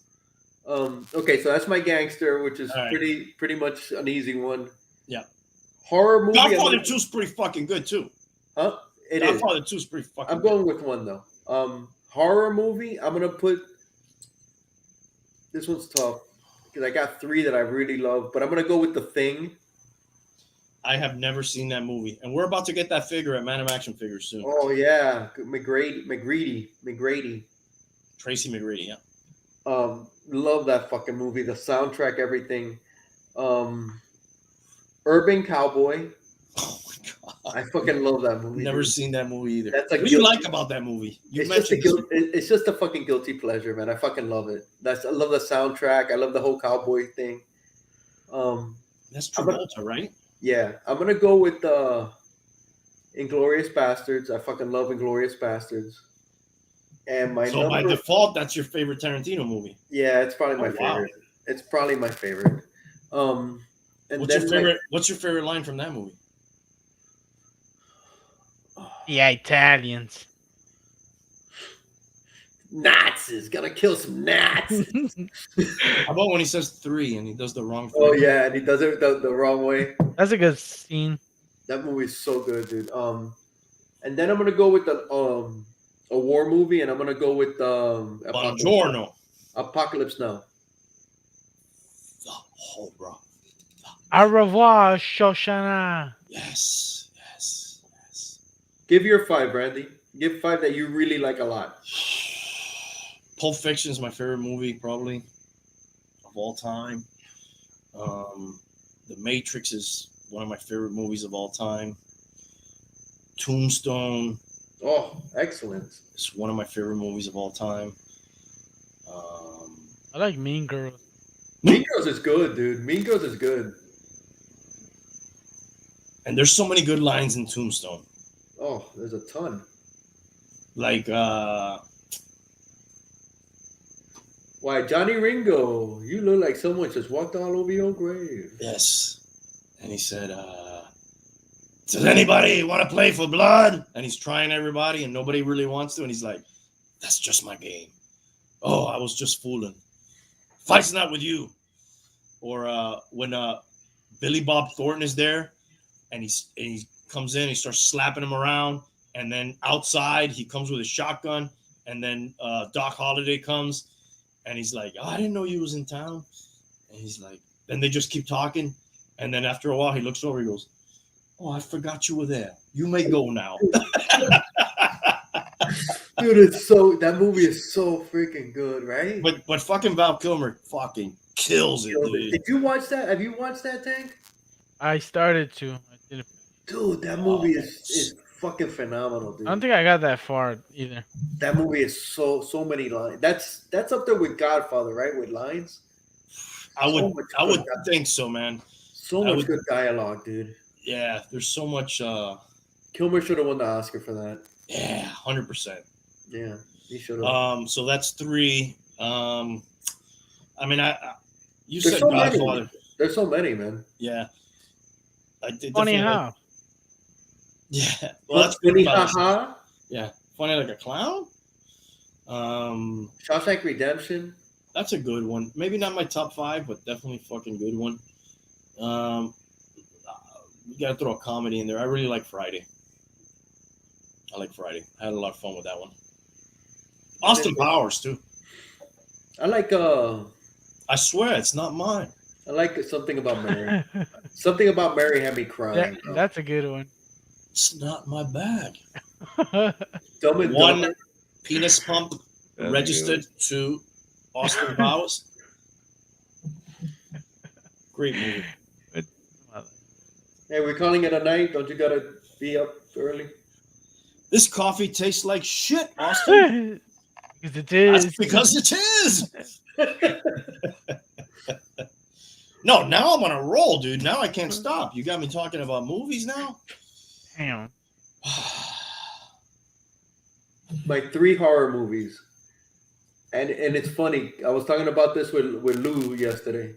Speaker 3: Okay, so that's my gangster, which is
Speaker 1: right.
Speaker 3: pretty much an easy one.
Speaker 1: Yeah.
Speaker 3: Horror movie.
Speaker 1: Godfather 2 is pretty fucking good too.
Speaker 3: Huh?
Speaker 1: Godfather 2 is pretty fucking
Speaker 3: I'm going with one though. Horror movie, I'm gonna put this one's tough because I got 3 that I really love, but I'm gonna go with The Thing.
Speaker 1: I have never seen that movie, and we're about to get that figure at Man of Action Figures soon.
Speaker 3: Oh yeah, McGrady.
Speaker 1: Tracy McGrady, yeah.
Speaker 3: Love that fucking movie. The soundtrack, everything. Urban Cowboy.
Speaker 1: Oh my god,
Speaker 3: I fucking love that movie.
Speaker 1: Never seen that movie either.
Speaker 3: What
Speaker 1: do you like about that movie?
Speaker 3: It's just a fucking guilty pleasure, man. I fucking love it. I love the soundtrack. I love the whole cowboy thing.
Speaker 1: That's Travolta, right?
Speaker 3: Yeah, I'm gonna go with Inglourious Bastards. I fucking love Inglourious Bastards. And by
Speaker 1: default, that's your favorite Tarantino movie.
Speaker 3: Yeah, it's probably my favorite. Wow. It's probably my favorite. And
Speaker 1: what's your favorite line from that movie?
Speaker 2: Yeah, Italians.
Speaker 3: Nazis, gotta kill some Nazis.
Speaker 1: How about when he says 3 and he does the wrong thing?
Speaker 3: Oh yeah, and he does it the wrong way.
Speaker 2: That's a good scene.
Speaker 3: That movie is so good, dude. And then I'm gonna go with a war movie, and I'm gonna go with
Speaker 1: Buongiorno.
Speaker 3: Apocalypse Now.
Speaker 1: Oh, bro.
Speaker 2: Au revoir, Shoshana.
Speaker 1: Yes.
Speaker 3: Give your 5, Randy. Give 5 that you really like a lot.
Speaker 1: Pulp Fiction is my favorite movie, probably, of all time. The Matrix is one of my favorite movies of all time. Tombstone
Speaker 3: Oh, excellent.
Speaker 1: is one of my favorite movies of all time.
Speaker 2: I like Mean Girls.
Speaker 3: Mean Girls is good, dude. Mean Girls is good.
Speaker 1: And there's so many good lines in Tombstone.
Speaker 3: Oh, there's a ton.
Speaker 1: Like,
Speaker 3: Why, Johnny Ringo, you look like someone just walked all over your grave.
Speaker 1: yes. And he said, does anybody want to play for blood? And he's trying everybody and nobody really wants to. And he's like, that's just my game. Oh, I was just fooling. Fight's not with you. Or when Billy Bob Thornton is there and he comes in, he starts slapping him around. And then outside, he comes with a shotgun. And then Doc Holliday comes. And he's like, oh, I didn't know you was in town. And he's like, then they just keep talking. And then after a while, he looks over, he goes, oh, I forgot you were there. You may go now.
Speaker 3: Dude, that movie is so freaking good, right?
Speaker 1: But fucking Val Kilmer fucking kills it, dude.
Speaker 3: Did you watch that? Have you watched that, Tank?
Speaker 2: I started to. I didn't.
Speaker 3: Dude, that movie is fucking phenomenal, dude.
Speaker 2: I don't think I got that far either.
Speaker 3: That movie is so many lines. That's up there with Godfather, right? With lines.
Speaker 1: I would think so, man.
Speaker 3: So much good dialogue, dude.
Speaker 1: Yeah, there's so much.
Speaker 3: Kilmer should have won the Oscar for that.
Speaker 1: Yeah, 100%.
Speaker 3: Yeah, he should have.
Speaker 1: So that's 3. I mean, you
Speaker 3: There's
Speaker 1: said
Speaker 3: so
Speaker 1: Godfather.
Speaker 3: many. There's so many, man.
Speaker 1: Yeah. I did
Speaker 2: Funny
Speaker 1: definitely
Speaker 2: how?
Speaker 1: Yeah. Well, that's
Speaker 3: Funny
Speaker 1: good.
Speaker 3: haha.
Speaker 1: Yeah. Funny like a clown.
Speaker 3: Shawshank Redemption.
Speaker 1: That's a good one. Maybe not my top 5, but definitely fucking good one. You gotta throw a comedy in there. I really like Friday. I like Friday. I had a lot of fun with that one. Austin Powers too.
Speaker 3: I like
Speaker 1: I swear it's not mine.
Speaker 3: I like Something About Mary. Something About Mary had me crying.
Speaker 2: That's a good one.
Speaker 1: It's not my bag.
Speaker 3: Dumb and
Speaker 1: One
Speaker 3: Dumber.
Speaker 1: penis pump
Speaker 2: That's
Speaker 1: registered to Austin Powers. Great movie.
Speaker 3: Hey, we're calling it a night. Don't you gotta be up early?
Speaker 1: This coffee tastes like shit, Austin.
Speaker 2: Because it is.
Speaker 1: That's because it is. No, now I'm on a roll, dude. Now I can't stop. You got me talking about movies now.
Speaker 2: Damn.
Speaker 3: My 3 horror movies. And it's funny. I was talking about this with Lou yesterday.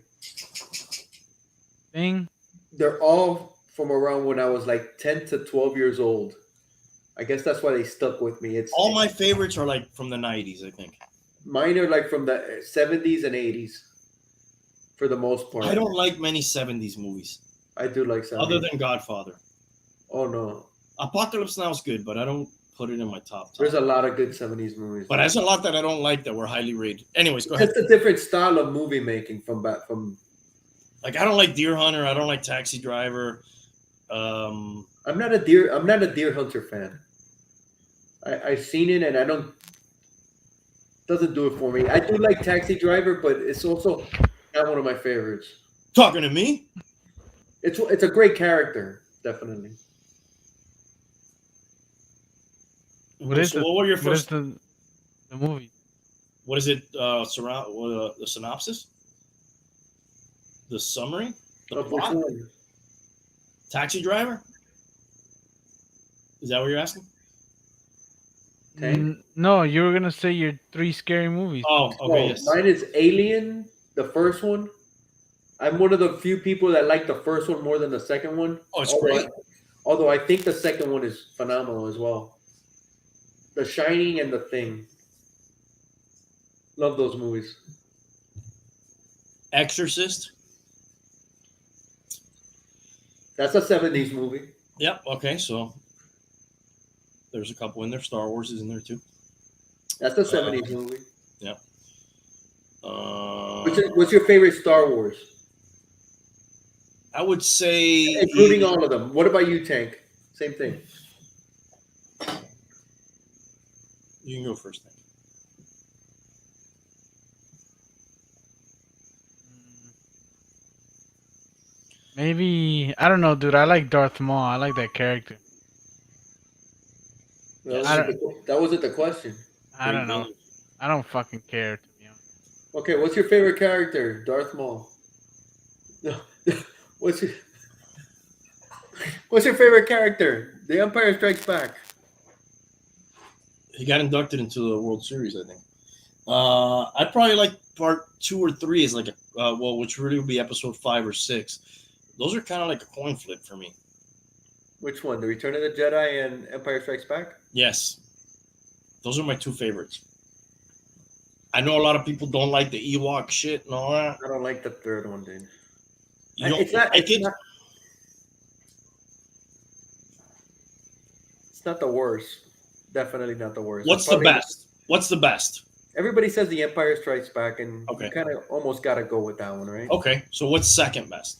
Speaker 2: Thing.
Speaker 3: They're all from around when I was like 10 to 12 years old. I guess that's why they stuck with me. It's
Speaker 1: All my favorites are like from the 90s, I think.
Speaker 3: Mine are like from the 70s and 80s for the most part.
Speaker 1: I don't like many 70s movies
Speaker 3: I do like 70s.
Speaker 1: other than Godfather.
Speaker 3: Oh, no.
Speaker 1: Apocalypse Now is good, but I don't put it in my top.
Speaker 3: There's a lot of good 70s movies.
Speaker 1: But there's a lot that I don't like that were highly rated. Anyways, go ahead.
Speaker 3: It's a different style of movie making from.
Speaker 1: Like I don't like Deer Hunter. I don't like Taxi Driver.
Speaker 3: I'm not a Deer Hunter fan. I've seen it and I don't. Doesn't do it for me. I do like Taxi Driver, but it's also not one of my favorites.
Speaker 1: Talking to me?
Speaker 3: It's a great character, definitely.
Speaker 2: What is
Speaker 1: What were your first?
Speaker 2: the movie?
Speaker 1: What is it? The synopsis? The summary? The
Speaker 3: Of which
Speaker 1: plot?
Speaker 3: one?
Speaker 1: Taxi Driver? Is that what you're asking?
Speaker 3: Tank?
Speaker 2: No, you were gonna say your 3 scary movies.
Speaker 1: Oh, okay, yes.
Speaker 3: Mine is Alien, the first one. I'm one of the few people that like the first one more than the second one.
Speaker 1: Oh, it's great.
Speaker 3: Although I think the second one is phenomenal as well. The Shining and The Thing. Love those movies.
Speaker 1: Exorcist?
Speaker 3: That's a 70s movie.
Speaker 1: Yep, okay, so there's a couple in there. Star Wars is in there too.
Speaker 3: That's a 70s movie.
Speaker 1: Yep.
Speaker 3: What's your favorite Star Wars?
Speaker 1: I would say
Speaker 3: including all of them. What about you, Tank? Same thing.
Speaker 1: You can go first. Tank.
Speaker 2: Maybe I don't know, dude. I like Darth Maul. I like that character.
Speaker 3: That wasn't the question.
Speaker 2: I don't know. I don't fucking care, to be honest.
Speaker 3: Okay, what's your favorite character? Darth Maul. No. What's your favorite character? The Empire Strikes Back.
Speaker 1: He got inducted into the World Series, I think. I'd probably like part 2 or 3 is like a which really would be episode 5 or 6. Those are kind of like a coin flip for me.
Speaker 3: Which one? The Return of the Jedi and Empire Strikes Back?
Speaker 1: Yes, those are my 2 favorites. I know a lot of people don't like the Ewok shit and all that.
Speaker 3: I don't like the third one, dude.
Speaker 1: You don't
Speaker 3: It's not the worst. Definitely not the worst.
Speaker 1: What's the best? What's the best?
Speaker 3: Everybody says The Empire Strikes Back, and
Speaker 1: Okay.
Speaker 3: you kind of almost got to go with that one, right?
Speaker 1: Okay, so what's second best?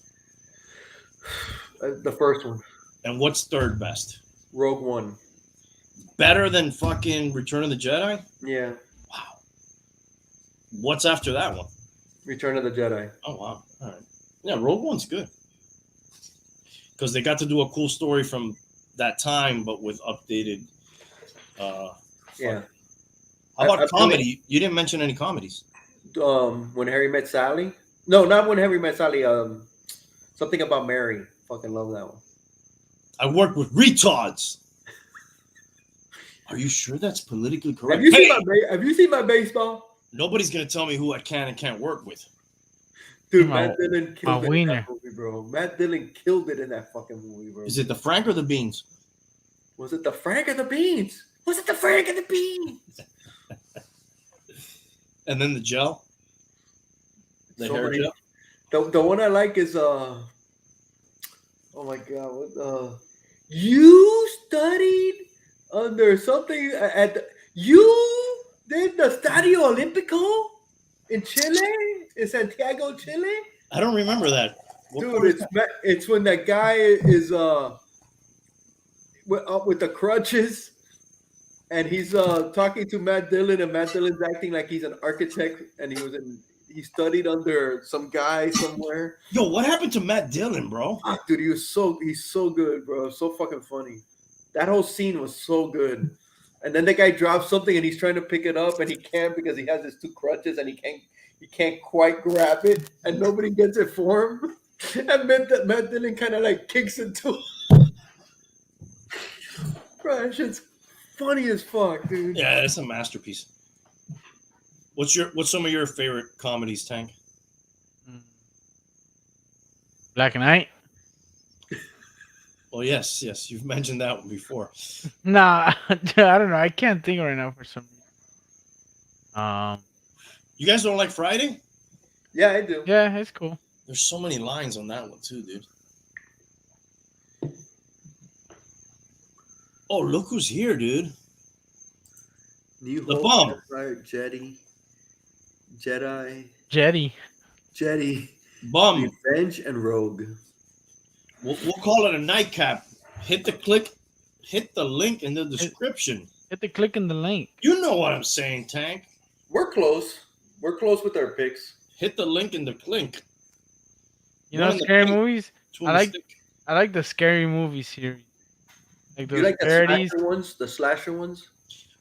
Speaker 3: The first one.
Speaker 1: And what's third best?
Speaker 3: Rogue One.
Speaker 1: Better than fucking Return of the Jedi?
Speaker 3: Yeah.
Speaker 1: Wow. What's after that one?
Speaker 3: Return of the Jedi.
Speaker 1: Oh, wow. All right. Yeah, Rogue One's good. Because they got to do a cool story from that time, but with updated.
Speaker 3: Yeah.
Speaker 1: How about comedy? You didn't mention any comedies.
Speaker 3: When Harry Met Sally. No, not When Harry Met Sally. Something About Mary. Fucking love that one.
Speaker 1: I work with retards. Are you sure that's politically correct?
Speaker 3: Have you seen my baseball?
Speaker 1: Nobody's gonna tell me who I can and can't work with.
Speaker 3: Dude,
Speaker 2: My-
Speaker 3: Matt Dillon killed
Speaker 2: my
Speaker 3: it in
Speaker 2: wiener.
Speaker 3: that movie, bro. Matt Dillon killed it in that fucking movie, bro.
Speaker 1: Is it the Frank or the Beans?
Speaker 3: Was it the Frank or the Beans? Was it the Frank or the Beans?
Speaker 1: And then the gel. The
Speaker 3: So
Speaker 1: hair
Speaker 3: many-
Speaker 1: gel.
Speaker 3: The one I like is oh my god, what you studied under something you did the Stadio Olimpico in Chile, in Santiago, Chile?
Speaker 1: I don't remember that. What part
Speaker 3: Dude,
Speaker 1: is that?
Speaker 3: it's when that guy is with the crutches and he's talking to Matt Dillon, and Matt Dillon's acting like he's an architect, and he studied under some guy somewhere.
Speaker 1: Yo, what happened to Matt Dillon, bro?
Speaker 3: Fuck, dude, he's so good, bro. So fucking funny. That whole scene was so good. And then the guy drops something and he's trying to pick it up and he can't because he has his 2 crutches and he can't quite grab it and nobody gets it for him. And Matt Dillon kind of like kicks it to him. Bro, that shit's funny as fuck, dude.
Speaker 1: Yeah, it's a masterpiece. What's some of your favorite comedies, Tank?
Speaker 2: Black Knight?
Speaker 1: Well, yes, you've mentioned that one before.
Speaker 2: Nah, I don't know. I can't think right now for some reason.
Speaker 1: You guys don't like Friday?
Speaker 3: Yeah, I do.
Speaker 2: Yeah, it's cool.
Speaker 1: There's so many lines on that one too, dude. Oh, look who's here, dude.
Speaker 3: New
Speaker 1: The
Speaker 3: Hope,
Speaker 1: Bum.
Speaker 3: Empire, Jedi,
Speaker 2: Jetty.
Speaker 1: Bum.
Speaker 3: Revenge, and Rogue.
Speaker 1: We'll call it a nightcap. Hit the link in the description.
Speaker 2: Hit the click in the link.
Speaker 1: You know what I'm saying, Tank.
Speaker 3: We're close. We're close with our picks.
Speaker 1: Hit the link in the clink.
Speaker 2: You know,
Speaker 1: One in the
Speaker 2: scary
Speaker 1: link,
Speaker 2: movies?
Speaker 1: two in
Speaker 2: I
Speaker 1: the
Speaker 2: like-
Speaker 1: stick.
Speaker 2: I like the scary movie series. Like those
Speaker 3: You like the
Speaker 2: parodies.
Speaker 3: slasher ones? The slasher ones?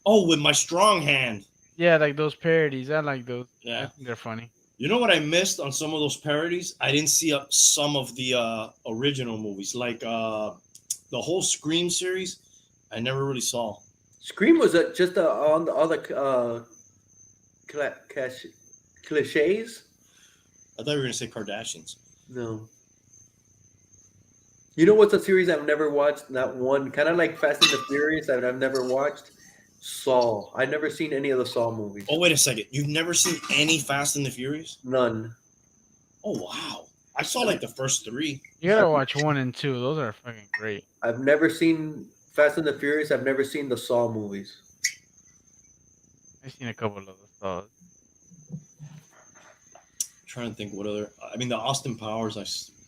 Speaker 1: Oh, with my strong hand.
Speaker 2: Yeah, like those parodies. I like those. I
Speaker 1: Yeah.
Speaker 2: think they're funny.
Speaker 1: You know what I missed on some of those parodies? I didn't see some of the original movies, like the whole Scream series. I never really saw.
Speaker 3: Scream was just on the other cliches.
Speaker 1: I thought you were gonna say Kardashians.
Speaker 3: No. You know what's a series I've never watched? Not one. Kind of like Fast and the Furious that I've never watched. Saw. I've never seen any of the Saw movies.
Speaker 1: Oh, wait a second. You've never seen any Fast and the Furious?
Speaker 3: None.
Speaker 1: Oh, wow. I saw like the first 3.
Speaker 2: You gotta watch 1 and 2. Those are fucking great.
Speaker 3: I've never seen Fast and the Furious. I've never seen the Saw movies.
Speaker 2: I've seen a couple of those.
Speaker 1: Trying to think what other. I mean, the Austin Powers.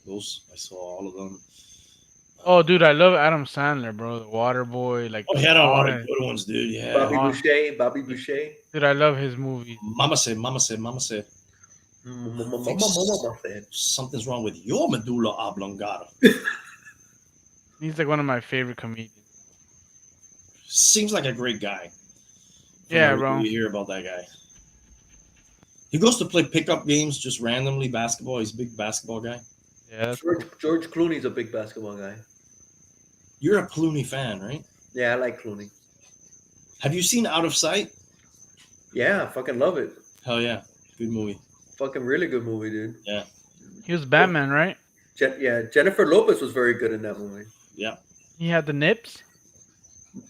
Speaker 1: Those I saw all of them.
Speaker 2: Oh, dude, I love Adam Sandler, bro. The Water Boy, like
Speaker 1: Oh, he had a
Speaker 2: all
Speaker 1: lot of
Speaker 2: his-
Speaker 1: good ones, dude. Yeah.
Speaker 3: Bobby Boucher.
Speaker 2: Dude, I love his movies.
Speaker 1: Mama said.
Speaker 3: Mama said.
Speaker 1: Something's wrong with your medulla oblongata.
Speaker 2: He's like one of my favorite comedians.
Speaker 1: Seems like a great guy. From
Speaker 2: Yeah,
Speaker 1: everything
Speaker 2: bro.
Speaker 1: You hear about that guy. He goes to play pickup games just randomly basketball. He's a big basketball guy.
Speaker 2: Yeah, that's
Speaker 3: George Clooney's a big basketball guy.
Speaker 1: You're a Clooney fan, right?
Speaker 3: Yeah, I like Clooney.
Speaker 1: Have you seen Out of Sight?
Speaker 3: Yeah, I fucking love it.
Speaker 1: Hell yeah. Good movie.
Speaker 3: Fucking really good movie, dude.
Speaker 2: he was Batman, right?
Speaker 3: Jennifer Lopez was very good in that movie.
Speaker 1: Yeah.
Speaker 2: He had the nips.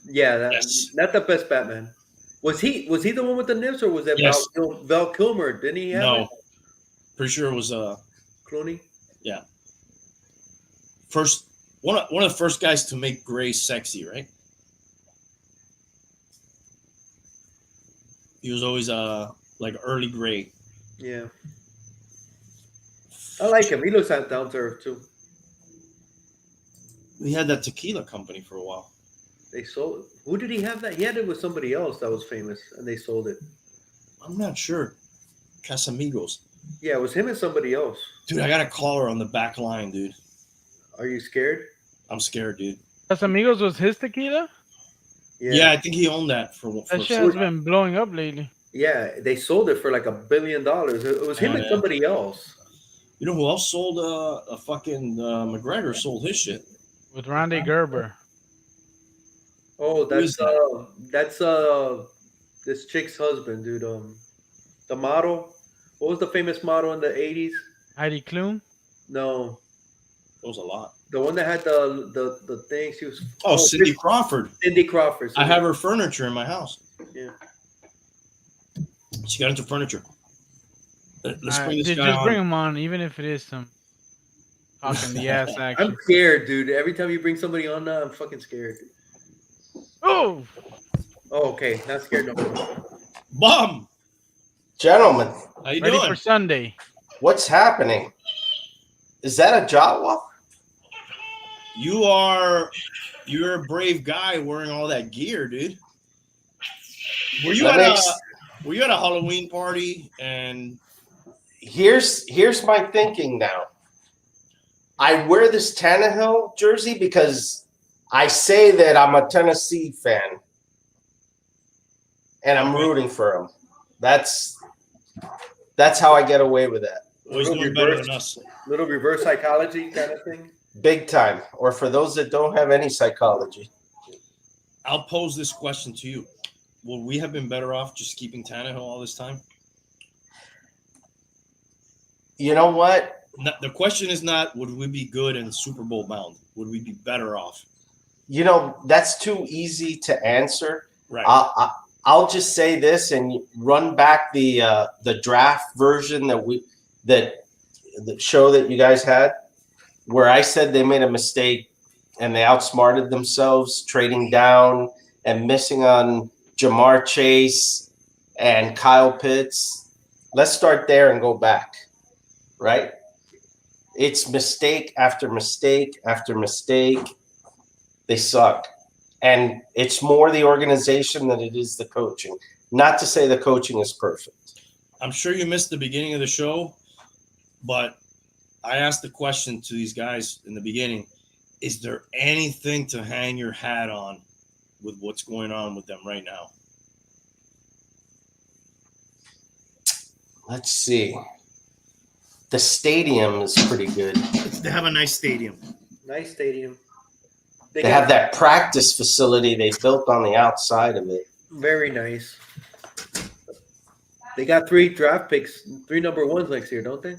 Speaker 3: Yeah,
Speaker 1: Yes.
Speaker 3: not the best Batman. Was he the one with the nips, or was that
Speaker 1: Yes.
Speaker 3: Val Kilmer? Didn't he have
Speaker 1: No.
Speaker 3: it?
Speaker 1: Pretty sure it was
Speaker 3: Clooney?
Speaker 1: first one of the first guys to make gray sexy, right? He was always like early gray.
Speaker 3: Yeah. I like him. He looks down to earth too.
Speaker 1: He had that tequila company for a while.
Speaker 3: They sold it. Who did he have that? He had it with somebody else that was famous, and they sold it.
Speaker 1: I'm not sure. Casamigos.
Speaker 3: Yeah, it was him and somebody else.
Speaker 1: Dude, I got a caller on the back line, dude.
Speaker 3: Are you scared?
Speaker 1: I'm scared, dude.
Speaker 2: Casamigos was his tequila.
Speaker 1: Yeah, I think he owned that for
Speaker 2: That shit has been blowing up lately.
Speaker 3: Yeah, they sold it for like $1 billion. It was him
Speaker 1: Oh,
Speaker 3: and
Speaker 1: yeah.
Speaker 3: somebody else.
Speaker 1: You know who else sold a fucking McGregor sold his shit?
Speaker 2: With Randy Gerber.
Speaker 3: Oh,
Speaker 1: Who is
Speaker 3: that's this chick's husband, dude. The model. What was the famous model in the 80s?
Speaker 2: Heidi Klum.
Speaker 3: No,
Speaker 1: That was a lot.
Speaker 3: the one that had the thing. She was
Speaker 1: Cindy Crawford.
Speaker 3: Cindy Crawford.
Speaker 1: I have her furniture in my house.
Speaker 3: Yeah.
Speaker 1: She got into furniture. Let's bring this
Speaker 2: Dude,
Speaker 1: guy
Speaker 2: just
Speaker 1: on.
Speaker 2: bring him on, even if it is some talking the ass action.
Speaker 3: I'm scared, dude. Every time you bring somebody on now, I'm fucking scared.
Speaker 2: Oh,
Speaker 3: Oh, okay. Not scared no more.
Speaker 1: Bum!
Speaker 5: Gentlemen,
Speaker 1: How you
Speaker 2: ready
Speaker 1: doing?
Speaker 2: for Sunday.
Speaker 5: what's happening? Is that a jaw walk?
Speaker 1: You're a brave guy wearing all that gear, dude. Were you
Speaker 5: That
Speaker 1: at
Speaker 5: makes-
Speaker 1: a Halloween party and
Speaker 5: Here's my thinking now. I wear this Tannehill jersey because I say that I'm a Tennessee fan, and I'm rooting for him. That's how I get away with that.
Speaker 1: well, he's doing better than us?
Speaker 3: Little reverse psychology kind of thing.
Speaker 5: Big time. Or for those that don't have any psychology.
Speaker 1: I'll pose this question to you. Would we have been better off just keeping Tannehill all this time?
Speaker 5: You know what?
Speaker 1: The question is not would we be good and Super Bowl bound. Would we be better off?
Speaker 5: You know, that's too easy to answer.
Speaker 1: Right.
Speaker 5: I'll just say this and run back the draft version that the show that you guys had, where I said they made a mistake and they outsmarted themselves trading down and missing on Jamar Chase and Kyle Pitts. Let's start there and go back, right? It's mistake after mistake after mistake. They suck. And it's more the organization than it is the coaching. Not to say the coaching is perfect.
Speaker 1: I'm sure you missed the beginning of the show, but I asked the question to these guys in the beginning, is there anything to hang your hat on with what's going on with them right now?
Speaker 5: Let's see. The stadium is pretty good.
Speaker 1: They have a nice stadium.
Speaker 3: Nice stadium.
Speaker 5: They have that practice facility they built on the outside of it.
Speaker 3: Very nice. They got 3 draft picks, 3 number ones next year, don't they?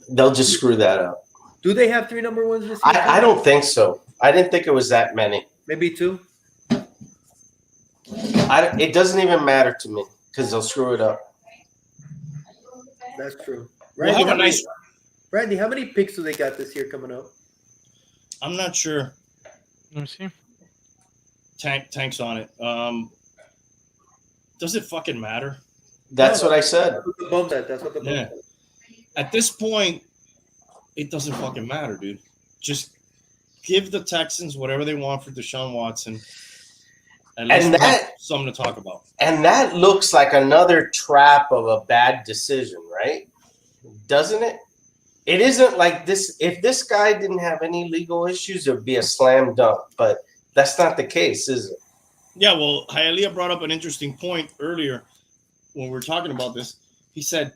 Speaker 5: They'll just screw that up.
Speaker 3: Do they have 3 number ones this year?
Speaker 5: I don't think so. I didn't think it was that many.
Speaker 3: Maybe 2.
Speaker 5: It doesn't even matter to me because they'll screw it up.
Speaker 3: That's true.
Speaker 1: We'll
Speaker 3: Randy,
Speaker 1: have a nice.
Speaker 3: Randy, how many picks do they got this year coming up?
Speaker 1: I'm not sure.
Speaker 2: Let me see.
Speaker 1: Tank's on it. Does it fucking matter?
Speaker 5: That's what I said.
Speaker 3: That's what the bum said. That's what the bum
Speaker 1: Yeah.
Speaker 3: said.
Speaker 1: At this point, it doesn't fucking matter, dude. Just give the Texans whatever they want for Deshaun Watson, and let's have something to talk about.
Speaker 5: And that looks like another trap of a bad decision, right? Doesn't it? It isn't like this. If this guy didn't have any legal issues, it would be a slam dunk. But that's not the case, is it?
Speaker 1: Yeah, well, Hialeah brought up an interesting point earlier when we were talking about this. He said,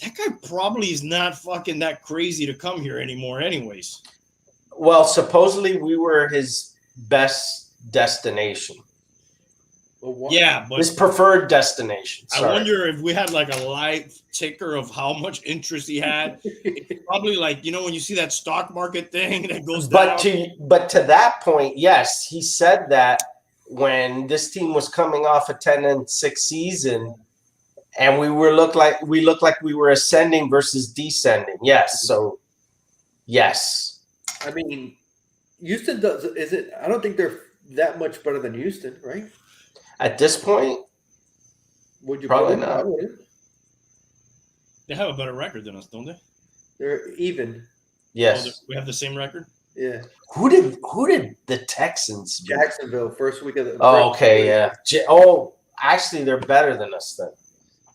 Speaker 1: that guy probably is not fucking that crazy to come here anymore anyways.
Speaker 5: Well, supposedly we were his best destination.
Speaker 3: Well,
Speaker 1: yeah, but
Speaker 5: his preferred destination.
Speaker 1: I wonder if we had like a live ticker of how much interest he had. It's probably like, when you see that stock market thing that goes down.
Speaker 5: But to that point, yes, he said that when this team was coming off a 10-6 season, and we looked like we were ascending versus descending. Yes, so yes.
Speaker 3: I mean, Houston I don't think they're that much better than Houston, right?
Speaker 5: At this point,
Speaker 3: would you
Speaker 5: probably not?
Speaker 3: I wouldn't.
Speaker 1: They have a better record than us, don't they?
Speaker 3: They're even.
Speaker 5: Yes.
Speaker 1: We have the same record?
Speaker 3: Yeah.
Speaker 5: Who did the Texans beat?
Speaker 3: Jacksonville, first week of the
Speaker 5: okay, yeah. Actually they're better than us then.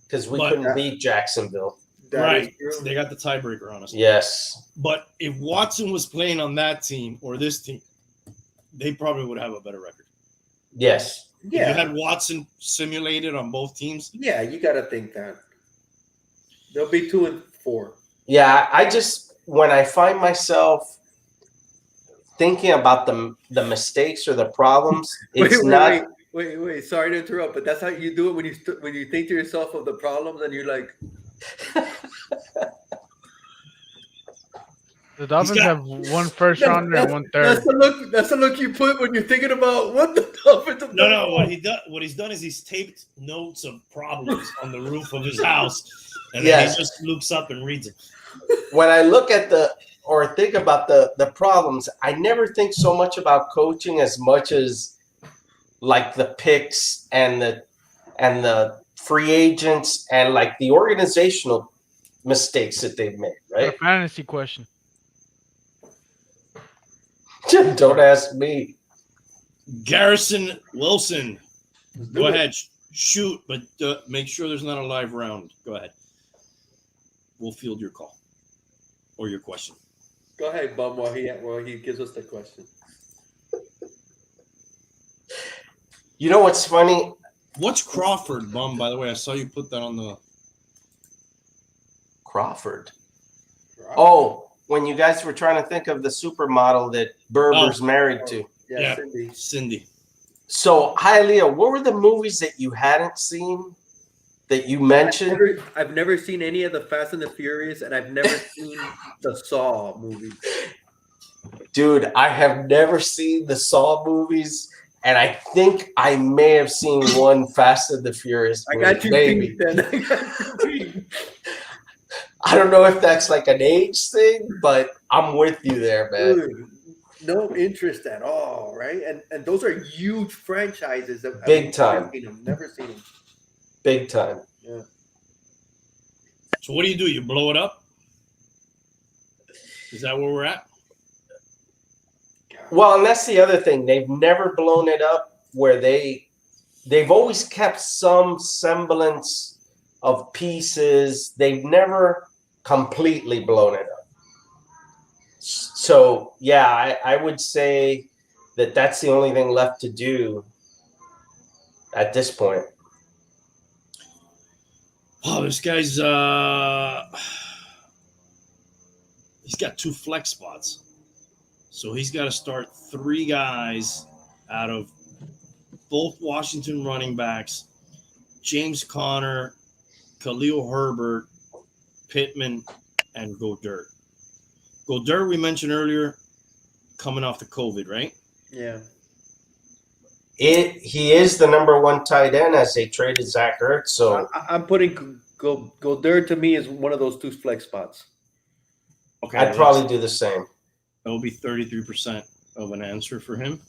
Speaker 5: Because we couldn't beat Jacksonville.
Speaker 1: Right. They got the tiebreaker on us.
Speaker 5: Yes.
Speaker 1: But if Watson was playing on that team or this team, they probably would have a better record.
Speaker 5: Yes.
Speaker 3: Yeah.
Speaker 1: If you had Watson simulated on both teams.
Speaker 3: Yeah, you got to think that. They'll be 2-4.
Speaker 5: Yeah, when I find myself thinking about the mistakes or the problems, it's not.
Speaker 3: Wait. Sorry to interrupt, but that's how you do it when you think to yourself of the problems and you're like.
Speaker 2: The Dolphins have one first rounder and one third.
Speaker 3: That's the look you put when you're thinking about what the Dolphins have done.
Speaker 1: No. What he's done is he's taped notes of problems on the roof of his house, and then he just looks up and reads it.
Speaker 5: When I look at or think about the problems, I never think so much about coaching as much as like the picks and the free agents and like the organizational mistakes that they've made, right?
Speaker 2: A fantasy question.
Speaker 5: Don't ask me.
Speaker 1: Garrison Wilson. Go ahead. Shoot, but make sure there's not a live round. Go ahead. We'll field your call or your question.
Speaker 3: Go ahead, Bum, while he gives us the question.
Speaker 5: You know what's funny?
Speaker 1: What's Crawford, Bum? By the way, I saw you put that on the
Speaker 5: Crawford. Oh, when you guys were trying to think of the supermodel that Berber's married to.
Speaker 3: Yeah,
Speaker 1: Cindy.
Speaker 5: So, Hialeah, what were the movies that you hadn't seen that you mentioned?
Speaker 3: I've never seen any of the Fast and the Furious, and I've never seen the Saw movies.
Speaker 5: Dude, I have never seen the Saw movies, and I think I may have seen one Fast and the Furious movie.
Speaker 3: I got you
Speaker 5: beat
Speaker 3: then.
Speaker 5: I don't know if that's like an age thing, but I'm with you there, man.
Speaker 3: Dude, no interest at all, right? And those are huge franchises.
Speaker 5: Big time.
Speaker 3: Never seen them.
Speaker 5: Big time.
Speaker 3: Yeah.
Speaker 1: So what do? You blow it up? Is that where we're at?
Speaker 5: Well, and that's the other thing. They've never blown it up where they've always kept some semblance of pieces. They've never completely blown it up. So, yeah, I would say that that's the only thing left to do at this point.
Speaker 1: Oh, this guy's he's got 2 flex spots. So he's got to start 3 guys out of both Washington running backs, James Conner, Khalil Herbert, Pittman, and Goddard. Goddard, we mentioned earlier, coming off the COVID, right?
Speaker 3: Yeah.
Speaker 5: He is the number 1 tight end as they traded Zach Ertz. So
Speaker 3: I'm putting Goddard to me is one of those 2 flex spots.
Speaker 1: Okay,
Speaker 5: I'd probably do the same.
Speaker 1: That will be 33% of an answer for him.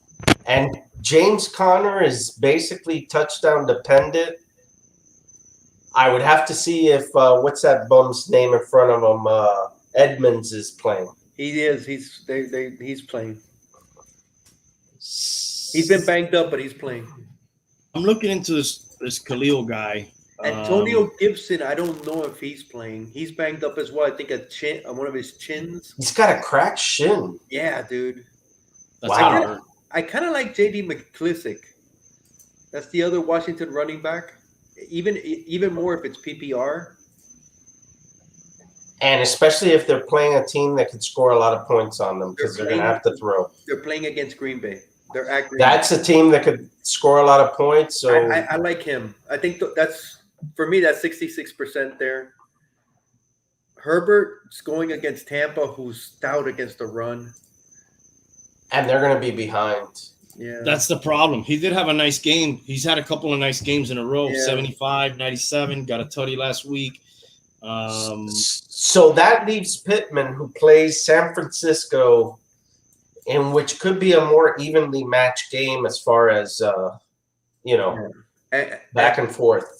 Speaker 5: And James Conner is basically touchdown dependent. I would have to see if what's that bum's name in front of him? Edmonds is playing.
Speaker 3: He is. He's playing. He's been banged up, but he's playing.
Speaker 1: I'm looking into this Khalil guy.
Speaker 3: Antonio Gibson, I don't know if he's playing. He's banged up as well. I think one of his chins.
Speaker 5: He's got a cracked shin.
Speaker 3: Yeah, dude.
Speaker 1: That's
Speaker 5: Wow.
Speaker 1: gotta hurt.
Speaker 3: I kind of like J.D. McKissick. That's the other Washington running back. Even more if it's PPR.
Speaker 5: And especially if they're playing a team that could score a lot of points on them because they're going to have to throw.
Speaker 3: They're playing against Green Bay. They're at Green
Speaker 5: That's a team that could score a lot of points. So
Speaker 3: Bay. I like him. I think that's, for me, that's 66% there. Herbert's going against Tampa, who's stout against the run.
Speaker 5: and they're going to be behind.
Speaker 3: Yeah.
Speaker 1: That's the problem. He did have a nice game. He's had a couple of nice games in a row.
Speaker 3: Yeah.
Speaker 1: 75, 97, got a tutty last week.
Speaker 5: So that leaves Pittman, who plays San Francisco, in which could be a more evenly matched game as far as back and forth.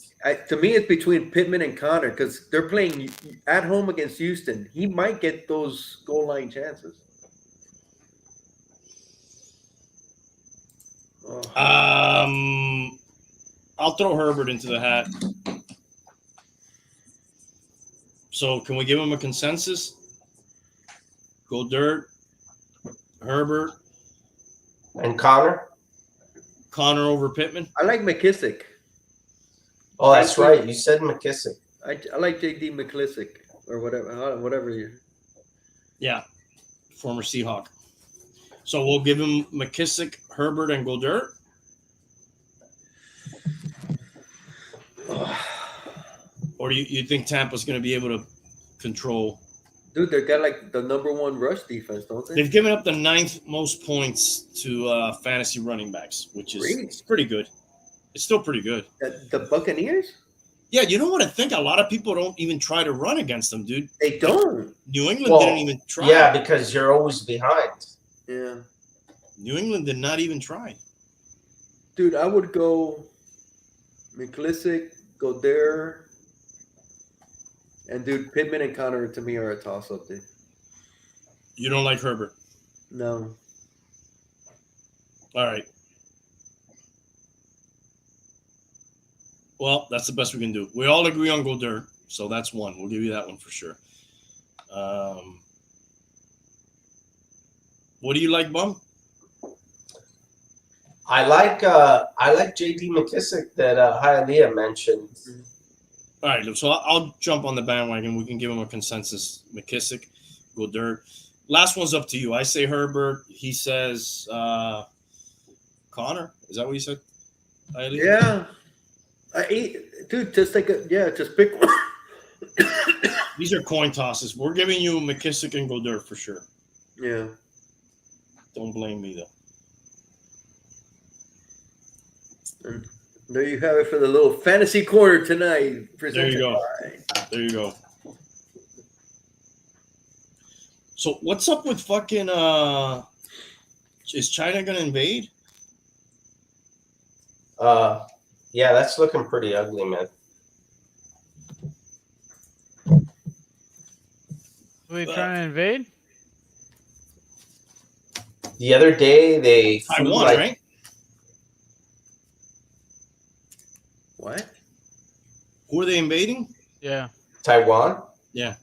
Speaker 3: To me, it's between Pittman and Connor because they're playing at home against Houston. He might get those goal line chances. Oh.
Speaker 1: I'll throw Herbert into the hat. So can we give him a consensus? Go Dirt, Herbert,
Speaker 5: And Connor?
Speaker 1: over Pittman.
Speaker 3: I like McKissick.
Speaker 5: Oh, that's right. You said McKissick.
Speaker 3: I like J.D. McKissick or whatever you.
Speaker 1: Yeah, former Seahawk. So we'll give him McKissick, Herbert, and Goddard. Or do you think Tampa's going to be able to control?
Speaker 3: Dude, they got like the number one rush defense, don't they?
Speaker 1: They've given up the 9th most points to fantasy running backs, which is
Speaker 3: Really?
Speaker 1: it's pretty good. It's still pretty good.
Speaker 3: The Buccaneers?
Speaker 1: Yeah, you know what I think? A lot of people don't even try to run against them, dude.
Speaker 3: They don't.
Speaker 1: New England didn't even try.
Speaker 5: Yeah, because you're always behind.
Speaker 3: Yeah.
Speaker 1: New England did not even try.
Speaker 3: Dude, I would go McKissick, Goddard, and dude, Pittman and Connor to me are a toss-up, dude.
Speaker 1: You don't like Herbert.
Speaker 3: No.
Speaker 1: All right. Well, that's the best we can do. We all agree on Goddard, so that's one. We'll give you that one for sure. What do you like, Bum?
Speaker 5: I like J.D. McKissick that Hialeah mentioned.
Speaker 1: All right, so I'll jump on the bandwagon. We can give him a consensus. McKissick, Goddard. Last one's up to you. I say Herbert. He says Connor. Is that what you said?
Speaker 3: Yeah. Dude, just just pick one.
Speaker 1: These are coin tosses. We're giving you McKissick and Goddard for sure.
Speaker 3: Yeah.
Speaker 1: Don't blame me, though.
Speaker 3: And there you have it for the little fantasy corner tonight.
Speaker 1: There you go.
Speaker 3: By...
Speaker 1: There you go. So what's up with fucking is China gonna invade?
Speaker 5: Yeah, that's looking pretty ugly, man.
Speaker 2: Are they trying to invade?
Speaker 5: The other day they flew
Speaker 1: Taiwan,
Speaker 5: like,
Speaker 1: right?
Speaker 3: What?
Speaker 1: Who are they invading?
Speaker 2: Yeah.
Speaker 5: Taiwan.
Speaker 1: Yeah.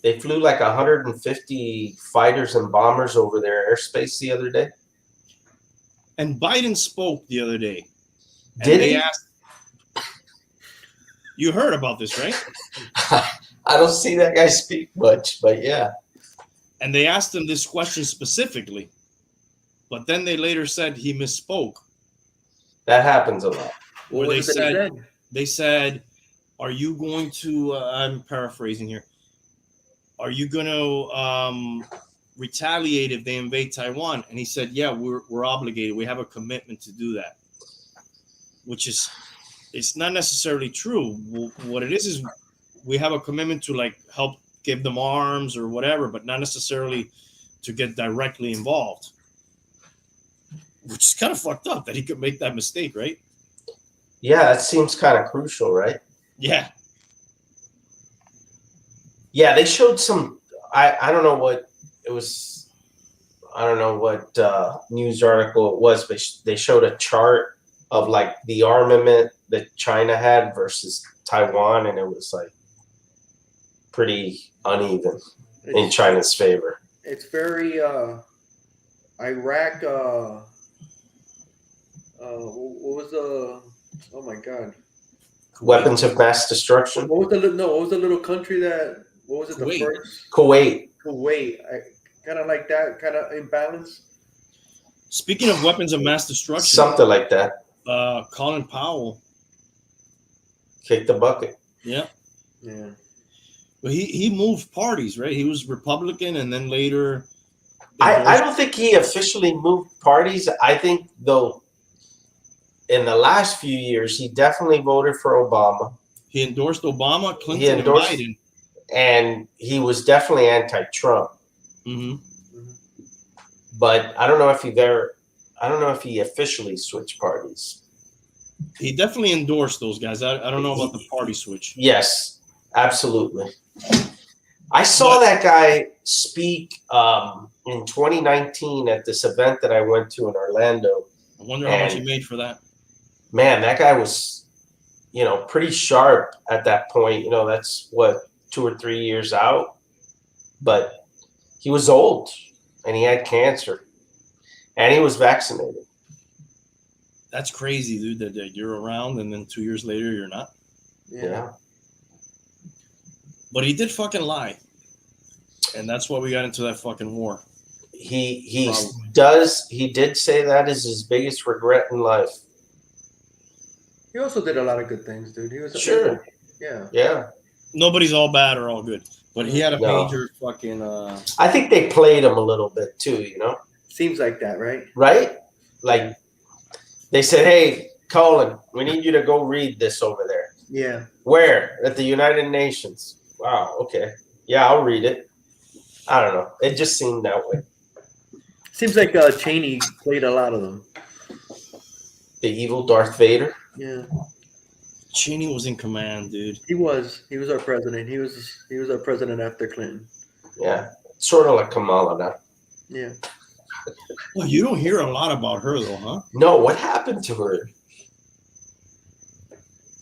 Speaker 5: They flew like 150 fighters and bombers over their airspace the other day.
Speaker 1: And Biden spoke the other day. And
Speaker 5: Did
Speaker 1: they
Speaker 5: he?
Speaker 1: asked, you heard about this, right?
Speaker 5: I don't see that guy speak much, but yeah.
Speaker 1: And they asked him this question specifically. But then they later said he misspoke.
Speaker 5: That happens a lot.
Speaker 1: Where
Speaker 3: What
Speaker 1: they
Speaker 3: was it that he
Speaker 1: said,
Speaker 3: said?
Speaker 1: they said, are you going to, I'm paraphrasing here, are you going to retaliate if they invade Taiwan? And he said, yeah, we're obligated. We have a commitment to do that, which is, it's not necessarily true. What it is we have a commitment to like help give them arms or whatever, but not necessarily to get directly involved, which is kind of fucked up that he could make that mistake, right?
Speaker 5: Yeah, that seems kind of crucial, right?
Speaker 1: Yeah.
Speaker 5: Yeah, they showed some. I don't know what it was. I don't know what news article it was, but they showed a chart of like the armament that China had versus Taiwan, and it was like pretty uneven in China's favor.
Speaker 3: It's very Iraq. What was the? Oh my God!
Speaker 5: Weapons of mass destruction.
Speaker 3: What was the What was the little country that? What was it?
Speaker 1: Kuwait.
Speaker 3: The first
Speaker 5: Kuwait.
Speaker 3: Kuwait. Kind of like that. Kind of imbalance.
Speaker 1: Speaking of weapons of mass destruction,
Speaker 5: Something like that.
Speaker 1: Colin Powell.
Speaker 5: Kick the bucket.
Speaker 1: Yeah.
Speaker 3: Yeah.
Speaker 1: But he moved parties, right? He was Republican, and then later.
Speaker 5: I don't think he officially moved parties. I think, though, in the last few years, he definitely voted for Obama.
Speaker 1: He endorsed Obama, Clinton, and Biden.
Speaker 5: And he was definitely anti-Trump.
Speaker 1: Mm-hmm.
Speaker 5: But I don't know if he officially switched parties.
Speaker 1: He definitely endorsed those guys. I don't know about the party switch.
Speaker 5: Yes, absolutely. I saw that guy speak in 2019 at this event that I went to in Orlando.
Speaker 1: I wonder how much he made for that.
Speaker 5: Man, that guy was, pretty sharp at that point. That's what, 2 or 3 years out. But he was old and he had cancer and he was vaccinated.
Speaker 1: That's crazy, dude, that you're around and then 2 years later you're not.
Speaker 5: Yeah.
Speaker 1: But he did fucking lie. And that's why we got into that fucking war.
Speaker 5: He did say that is his biggest regret in life.
Speaker 3: He also did a lot of good things, dude. He was
Speaker 5: Sure.
Speaker 3: Yeah.
Speaker 5: Yeah.
Speaker 1: Nobody's all bad or all good. But he had a
Speaker 5: No.
Speaker 1: major fucking
Speaker 5: I think they played him a little bit too,
Speaker 3: Seems like that, right?
Speaker 5: Right? Like they said, hey, Colin, we need you to go read this over there.
Speaker 3: Yeah.
Speaker 5: Where? At the United Nations. Wow, okay. Yeah, I'll read it. I don't know. It just seemed that way.
Speaker 3: Seems like Cheney played a lot of them.
Speaker 5: The evil Darth Vader.
Speaker 3: Yeah.
Speaker 1: Cheney was in command, dude.
Speaker 3: He was our president. He was our president after Clinton.
Speaker 5: Yeah. Sort of like Kamala now.
Speaker 3: Yeah.
Speaker 1: Well, you don't hear a lot about her though, huh?
Speaker 5: No, what happened to her?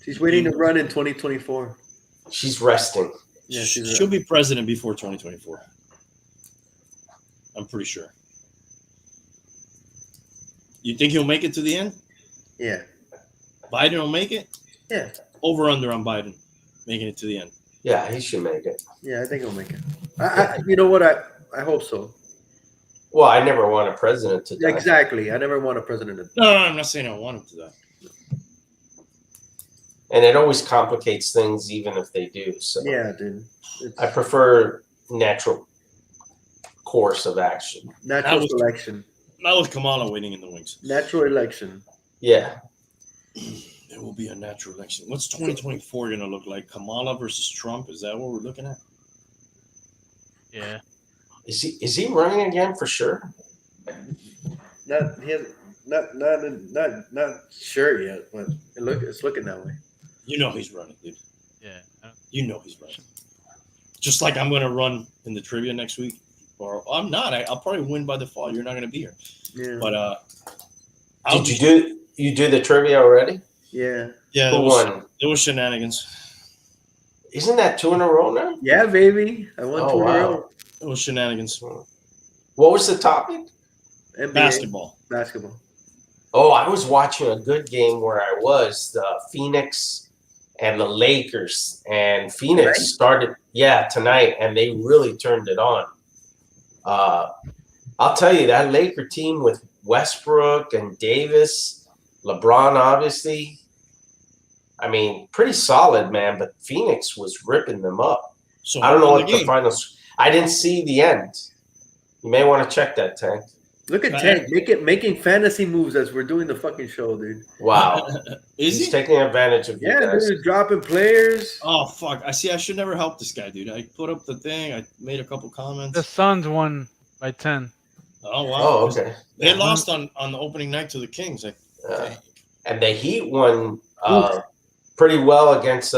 Speaker 3: She's waiting to run in 2024.
Speaker 5: She's resting.
Speaker 3: Yeah,
Speaker 1: she'll be president before 2024. I'm pretty sure. You think he'll make it to the end?
Speaker 3: Yeah.
Speaker 1: Biden will make it?
Speaker 3: Yeah.
Speaker 1: Over under on Biden making it to the end.
Speaker 5: Yeah, he should make it.
Speaker 3: Yeah, I think he'll make it. I you know what? I hope so.
Speaker 5: Well, I never want a president to die.
Speaker 3: Exactly. I never want a president to die.
Speaker 1: No, I'm not saying I want him to die.
Speaker 5: And it always complicates things, even if they do. So
Speaker 3: Yeah, dude.
Speaker 5: I prefer natural course of action.
Speaker 3: Natural selection.
Speaker 1: Not with Kamala waiting in the wings.
Speaker 3: Natural election.
Speaker 5: Yeah.
Speaker 1: There will be a natural election. What's 2024 going to look like? Kamala versus Trump? Is that what we're looking at?
Speaker 2: Yeah.
Speaker 5: Is he running again for sure?
Speaker 3: Not sure yet, but it's looking that way.
Speaker 1: You know he's running, dude.
Speaker 2: Yeah.
Speaker 1: You know he's running. Just like I'm going to run in the trivia next week. Or I'm not. I'll probably win by default. You're not going to be here.
Speaker 3: Yeah.
Speaker 1: But
Speaker 5: Did you do the trivia already?
Speaker 3: Yeah.
Speaker 1: Yeah.
Speaker 5: Who won?
Speaker 1: It was shenanigans.
Speaker 5: Isn't that 2 in a row now?
Speaker 3: Yeah, baby. I won 2 in a row.
Speaker 1: It was shenanigans.
Speaker 5: What was the topic?
Speaker 3: NBA.
Speaker 1: Basketball.
Speaker 5: Oh, I was watching a good game where I was the Phoenix and the Lakers, and Phoenix started tonight, and they really turned it on. I'll tell you, that Laker team with Westbrook and Davis, LeBron, obviously, I mean, pretty solid, man. But Phoenix was ripping them up.
Speaker 1: So
Speaker 5: I don't know what the finals. I didn't see the end. You may want to check that, Tank.
Speaker 3: Look at Tank making fantasy moves as we're doing the fucking show, dude.
Speaker 5: Wow.
Speaker 1: Is
Speaker 5: He's
Speaker 1: he
Speaker 5: taking advantage of you guys.
Speaker 3: Dude, dropping players.
Speaker 1: Oh fuck! I should never help this guy, dude. I put up the thing. I made a couple comments.
Speaker 2: The Suns won by 10.
Speaker 1: Oh wow!
Speaker 5: Oh, okay.
Speaker 1: They lost on the opening night to the Kings.
Speaker 5: And the Heat won pretty well against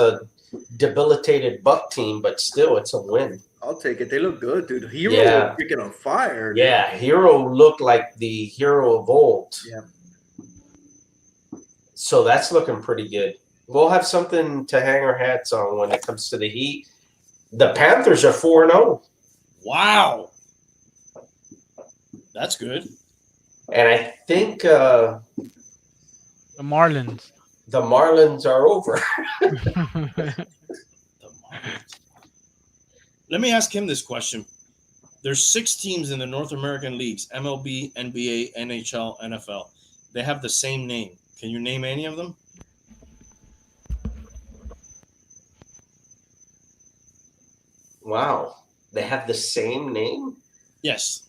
Speaker 5: debilitated Buck team, but still, it's a win.
Speaker 3: I'll take it. They look good, dude. Hero
Speaker 5: Yeah.
Speaker 3: is freaking on fire. Dude.
Speaker 5: Yeah, Hero looked like the hero of old.
Speaker 3: Yeah.
Speaker 5: So that's looking pretty good. We'll have something to hang our hats on when it comes to the Heat. The Panthers are 4-0.
Speaker 1: Wow. That's good.
Speaker 5: And I think
Speaker 2: The Marlins.
Speaker 5: the Marlins are over.
Speaker 1: The Marlins. Let me ask him this question. There's 6 teams in the North American leagues, MLB, NBA, NHL, NFL. They have the same name. Can you name any of them?
Speaker 5: Wow. They have the same name?
Speaker 1: Yes.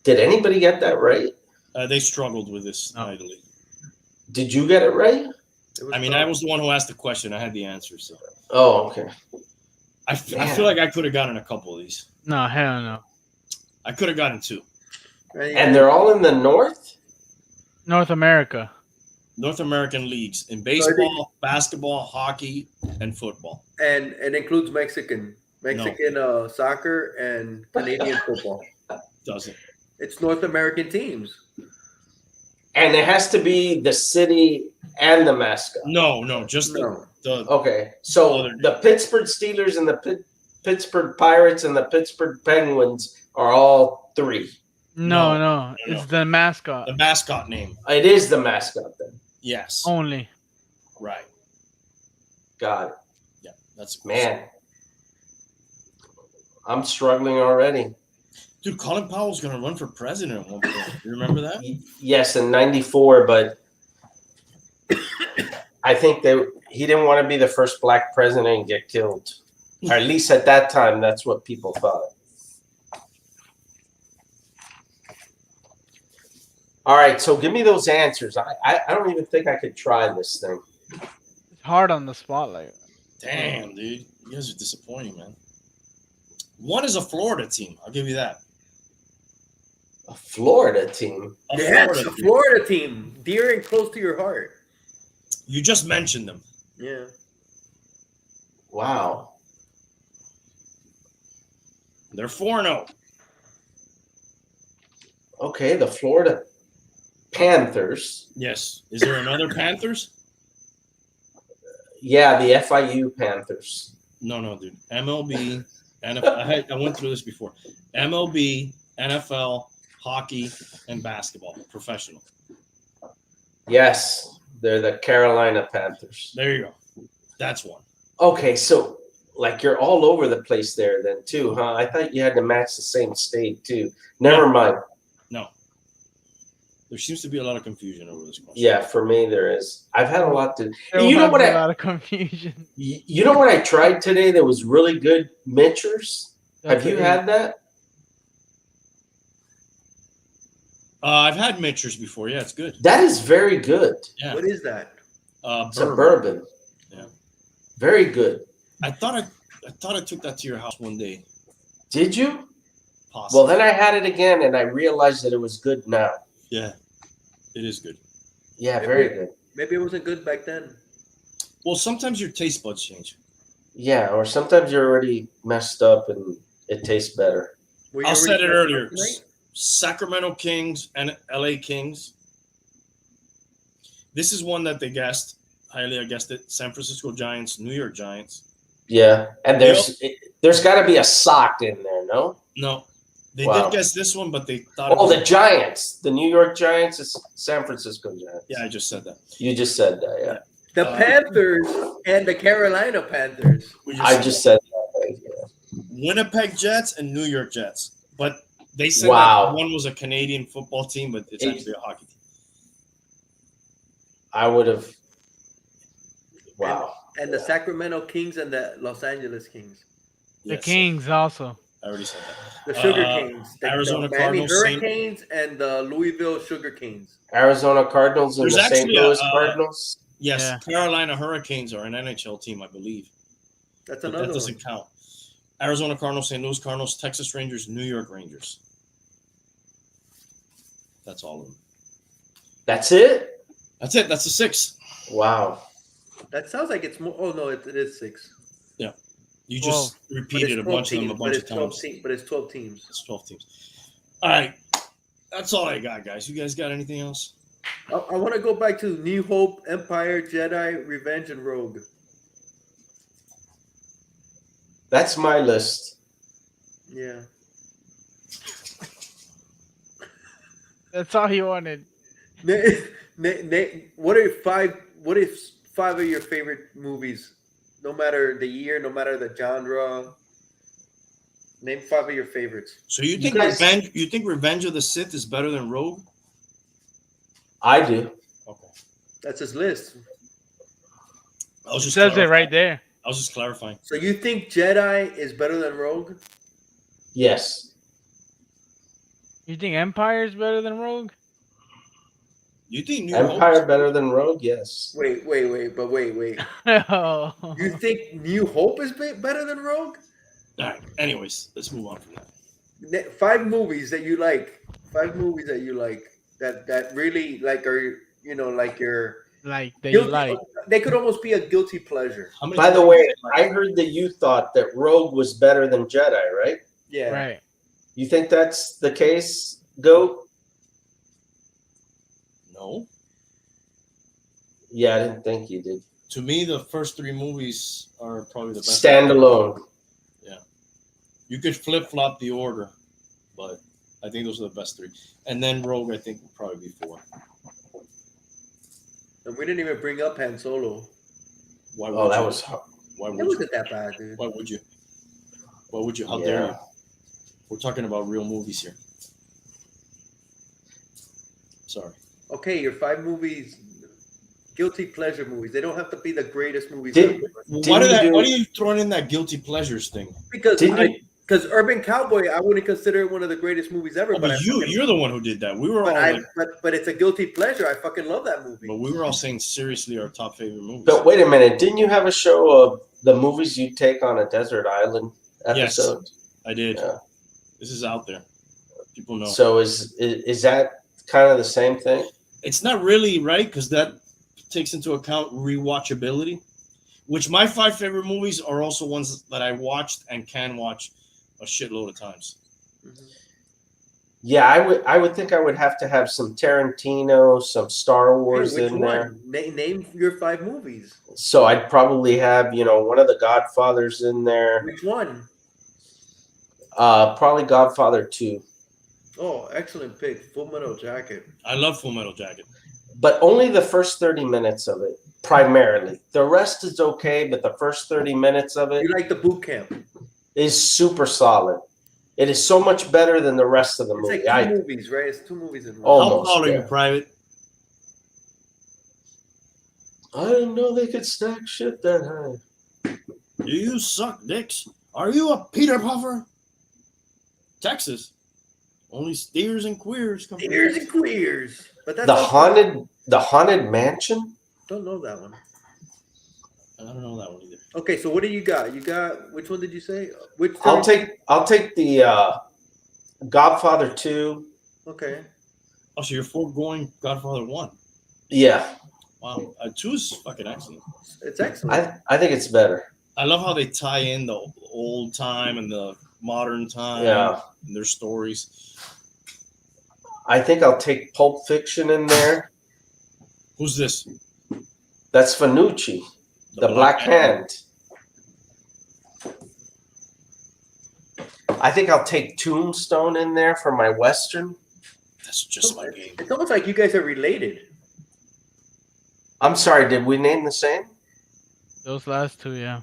Speaker 5: Did anybody get that right?
Speaker 1: They struggled with this
Speaker 2: No.
Speaker 1: mightily.
Speaker 5: Did you get it right?
Speaker 3: It was
Speaker 1: I mean,
Speaker 3: tough.
Speaker 1: I was the one who asked the question. I had the answer. So
Speaker 5: Oh, okay.
Speaker 1: I feel like I could have gotten a couple of these.
Speaker 2: No, hell no.
Speaker 1: I could have gotten 2.
Speaker 5: And they're all in the North?
Speaker 2: North America.
Speaker 1: North American leagues in baseball, basketball, hockey, and football.
Speaker 3: and it includes Mexican soccer and Canadian football.
Speaker 1: Doesn't.
Speaker 3: It's North American teams.
Speaker 5: And it has to be the city and the mascot.
Speaker 1: No, just
Speaker 3: No.
Speaker 1: the
Speaker 5: Okay. So the Pittsburgh Steelers and the Pittsburgh Pirates and the Pittsburgh Penguins are all 3.
Speaker 2: No. It's the mascot
Speaker 1: the mascot name.
Speaker 5: It is the mascot then.
Speaker 1: Yes.
Speaker 2: only.
Speaker 1: Right.
Speaker 5: Got it.
Speaker 1: Yeah. That's
Speaker 5: Man. I'm struggling already.
Speaker 1: Dude, Colin Powell's gonna run for president at one point. You remember that?
Speaker 5: Yes, in 94, but I think he didn't want to be the first black president and get killed. Or at least at that time, that's what people thought. All right, so give me those answers. I don't even think I could try this thing.
Speaker 2: It's hard on the spotlight.
Speaker 1: Damn, dude. You guys are disappointing, man. One is a Florida team. I'll give you that.
Speaker 5: A Florida team.
Speaker 1: A
Speaker 3: Yeah, it's
Speaker 1: Florida
Speaker 3: a
Speaker 1: team.
Speaker 3: Florida team, dear and close to your heart.
Speaker 1: You just mentioned them.
Speaker 3: Yeah.
Speaker 5: Wow.
Speaker 1: They're 4-0.
Speaker 5: Okay, the Florida Panthers.
Speaker 1: Yes. Is there another Panthers?
Speaker 5: Yeah, the FIU Panthers.
Speaker 1: No, dude. MLB, NFL. I went through this before. MLB, NFL, hockey, and basketball. Professional.
Speaker 5: Yes, they're the Carolina Panthers.
Speaker 1: There you go. That's one.
Speaker 5: Okay, so like you're all over the place there then too, huh? I thought you had to match the same state too. Never mind.
Speaker 1: No. There seems to be a lot of confusion over this question.
Speaker 5: Yeah, for me there is. I've had a lot to.
Speaker 2: There
Speaker 5: You know
Speaker 2: was
Speaker 5: what
Speaker 2: a lot of confusion.
Speaker 5: You know what I tried today that was really good? Mitchers. Have you had that?
Speaker 1: I've had Mitchers before. Yeah, it's good.
Speaker 5: That is very good.
Speaker 1: Yeah.
Speaker 3: What is that?
Speaker 5: It's a bourbon.
Speaker 1: Yeah.
Speaker 5: Very good.
Speaker 1: I thought I took that to your house one day.
Speaker 5: Did you?
Speaker 1: Possibly.
Speaker 5: Well, then I had it again and I realized that it was good now.
Speaker 1: Yeah, it is good.
Speaker 5: Yeah, very good.
Speaker 3: Maybe it wasn't good back then.
Speaker 1: Well, sometimes your taste buds change.
Speaker 5: Yeah, or sometimes you're already messed up and it tastes better.
Speaker 3: Were you
Speaker 1: I said it
Speaker 3: already-
Speaker 1: earlier. Sacramento Kings and LA Kings. This is one that they guessed. Highly, I guessed it. San Francisco Giants, New York Giants.
Speaker 5: Yeah, and there's got to be a sock in there, no?
Speaker 1: No, they
Speaker 5: Wow.
Speaker 1: did guess this one, but they thought.
Speaker 5: Oh, the Giants, the New York Giants, is San Francisco Giants.
Speaker 1: Yeah, I just said that.
Speaker 5: You just said that, yeah.
Speaker 3: The Panthers and the Carolina Panthers.
Speaker 1: We
Speaker 5: I
Speaker 1: said
Speaker 5: just said that. Yeah.
Speaker 1: Winnipeg Jets and New York Jets, but they said
Speaker 5: Wow.
Speaker 1: that one was a Canadian football team, but it's actually a hockey team.
Speaker 5: I would have. Wow.
Speaker 3: And the Sacramento Kings and the Los Angeles Kings.
Speaker 2: The
Speaker 1: Yes,
Speaker 2: Kings also.
Speaker 1: I already said that.
Speaker 3: The Sugar
Speaker 1: Uh,
Speaker 3: Kings. The
Speaker 1: Arizona
Speaker 3: Miami
Speaker 1: Cardinals, Saint-
Speaker 3: Hurricanes and the Louisville Sugar Kings.
Speaker 5: Arizona Cardinals and
Speaker 1: There's
Speaker 5: the St.
Speaker 1: actually a,
Speaker 5: Louis Cardinals.
Speaker 1: Yes,
Speaker 2: Yeah.
Speaker 1: Carolina Hurricanes are an NHL team, I believe.
Speaker 3: That's
Speaker 1: But
Speaker 3: another
Speaker 1: that doesn't
Speaker 3: one.
Speaker 1: count. Arizona Cardinals, St. Louis Cardinals, Texas Rangers, New York Rangers. That's all of them.
Speaker 5: That's it?
Speaker 1: That's it. That's the 6.
Speaker 5: Wow.
Speaker 3: That sounds like it's more. Oh no, it is 6.
Speaker 1: You
Speaker 2: Well,
Speaker 1: just repeated a bunch of them a bunch of times.
Speaker 3: But it's 12 teams.
Speaker 1: It's 12 teams. All right. That's all I got, guys. You guys got anything else?
Speaker 3: I want to go back to New Hope, Empire, Jedi, Revenge, and Rogue.
Speaker 5: That's my list.
Speaker 3: Yeah.
Speaker 2: That's all he wanted.
Speaker 3: What are five of your favorite movies? No matter the year, no matter the genre. Name 5 of your favorites.
Speaker 1: So you think
Speaker 5: guys-
Speaker 1: Revenge? You think Revenge of the Sith is better than Rogue?
Speaker 5: I do.
Speaker 1: Okay.
Speaker 3: That's his list.
Speaker 1: I was
Speaker 2: It
Speaker 1: just
Speaker 2: says it
Speaker 1: clarifying.
Speaker 2: right there.
Speaker 1: I was just clarifying.
Speaker 3: So you think Jedi is better than Rogue?
Speaker 5: Yes.
Speaker 2: You think Empire is better than Rogue?
Speaker 1: You think New
Speaker 5: Empire
Speaker 1: Hope?
Speaker 5: better than Rogue? Yes.
Speaker 3: Wait.
Speaker 2: No.
Speaker 3: You think New Hope is better than Rogue?
Speaker 1: All right. Anyways, let's move on from that.
Speaker 3: 5 movies that you like. 5 movies that you like. That really like are like your
Speaker 2: Like that you like.
Speaker 3: They could almost be a guilty pleasure.
Speaker 1: How many
Speaker 5: By the
Speaker 1: times
Speaker 5: way,
Speaker 1: did you like
Speaker 5: I heard that you thought that Rogue was better than Jedi, right?
Speaker 3: Yeah.
Speaker 2: Right.
Speaker 5: You think that's the case, Goat?
Speaker 1: No.
Speaker 5: Yeah, I didn't think you did.
Speaker 1: To me, the first 3 movies are probably the best.
Speaker 5: Standalone.
Speaker 1: You could flip flop the order, but I think those are the best 3. And then Rogue, I think, will probably be 4.
Speaker 3: And we didn't even bring up Han Solo.
Speaker 1: Why would
Speaker 5: Oh, that
Speaker 1: you?
Speaker 5: was hard.
Speaker 1: Why
Speaker 3: It
Speaker 1: would you?
Speaker 3: wasn't that bad, dude.
Speaker 1: Why would you? Why would you? How dare you?
Speaker 5: Yeah.
Speaker 1: We're talking about real movies here. Sorry.
Speaker 3: Okay, your 5 movies, guilty pleasure movies. They don't have to be the greatest movies
Speaker 5: Did-
Speaker 3: ever.
Speaker 1: Why
Speaker 5: you do-
Speaker 1: why are you throwing in that guilty pleasures thing?
Speaker 3: Because
Speaker 5: Didn't you?
Speaker 3: Urban Cowboy, I wouldn't consider it one of the greatest movies ever.
Speaker 1: Oh,
Speaker 3: but
Speaker 1: but you're the one who did that. We were all like,
Speaker 3: but it's a guilty pleasure. I fucking love that movie.
Speaker 1: but we were all saying seriously our top favorite movies.
Speaker 5: But wait a minute. Didn't you have a show of the movies you take on a desert island
Speaker 1: Yes.
Speaker 5: episode?
Speaker 1: I did.
Speaker 5: Yeah.
Speaker 1: This is out there. People know.
Speaker 5: So is that kind of the same thing?
Speaker 1: It's not really right because that takes into account rewatchability, which my 5 favorite movies are also ones that I watched and can watch a shitload of times.
Speaker 3: Mhm.
Speaker 5: Yeah, I would think I would have to have some Tarantino, some Star Wars
Speaker 3: Hey, which
Speaker 5: in there.
Speaker 3: one? Name your 5 movies.
Speaker 5: So I'd probably have, one of the Godfathers in there.
Speaker 3: Which one?
Speaker 5: Probably Godfather 2.
Speaker 3: Oh, excellent pick. Full Metal Jacket.
Speaker 1: I love Full Metal Jacket.
Speaker 5: But only the first 30 minutes of it, primarily. The rest is okay, but the first 30 minutes of it
Speaker 3: You like the boot camp?
Speaker 5: is super solid. It is so much better than the rest of the
Speaker 3: It's
Speaker 5: movie.
Speaker 3: like 2 movies, right? It's 2 movies in one.
Speaker 5: Oh.
Speaker 1: How
Speaker 5: Almost,
Speaker 1: tall are you,
Speaker 5: yeah.
Speaker 1: Private?
Speaker 5: I didn't know they could stack shit that high.
Speaker 1: Do you suck dicks? Are you a Peter Puffer? Texas. Only steers and queers come from
Speaker 3: Ears and queers. But that's
Speaker 5: The haunted mansion?
Speaker 3: Don't know that one.
Speaker 1: I don't know that one either.
Speaker 3: Okay, so what do you got? You got which one did you say? Which?
Speaker 5: I'll take the Godfather 2.
Speaker 3: Okay.
Speaker 1: Oh, so you're foregoing Godfather 1.
Speaker 5: Yeah.
Speaker 1: Wow. 2 is fucking excellent.
Speaker 3: It's excellent.
Speaker 5: I think it's better.
Speaker 1: I love how they tie in the old time and the modern time
Speaker 5: Yeah.
Speaker 1: and their stories.
Speaker 5: I think I'll take Pulp Fiction in there.
Speaker 1: Who's this?
Speaker 5: That's Fanucci, the Black Hand. I think I'll take Tombstone in there for my Western.
Speaker 1: That's just my game.
Speaker 3: It's almost like you guys are related.
Speaker 5: I'm sorry, did we name the same?
Speaker 2: Those last 2, yeah.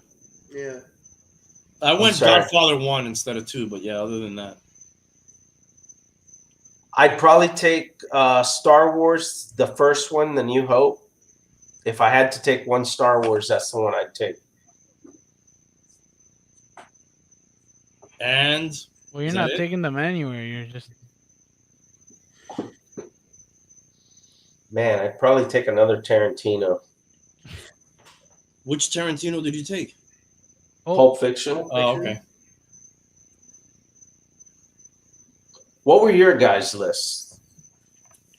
Speaker 3: Yeah.
Speaker 1: I went
Speaker 5: sorry.
Speaker 1: Godfather 1 instead of 2, but yeah, other than that.
Speaker 5: I'd probably take Star Wars, the first one, The New Hope. If I had to take one Star Wars, that's the one I'd take.
Speaker 1: And
Speaker 2: Well, you're
Speaker 1: Is
Speaker 2: not
Speaker 1: that it?
Speaker 2: taking them anywhere. You're just
Speaker 5: Man, I'd probably take another Tarantino.
Speaker 1: which Tarantino did you take?
Speaker 5: Pulp Fiction.
Speaker 1: Oh, okay.
Speaker 5: What were your guys' lists?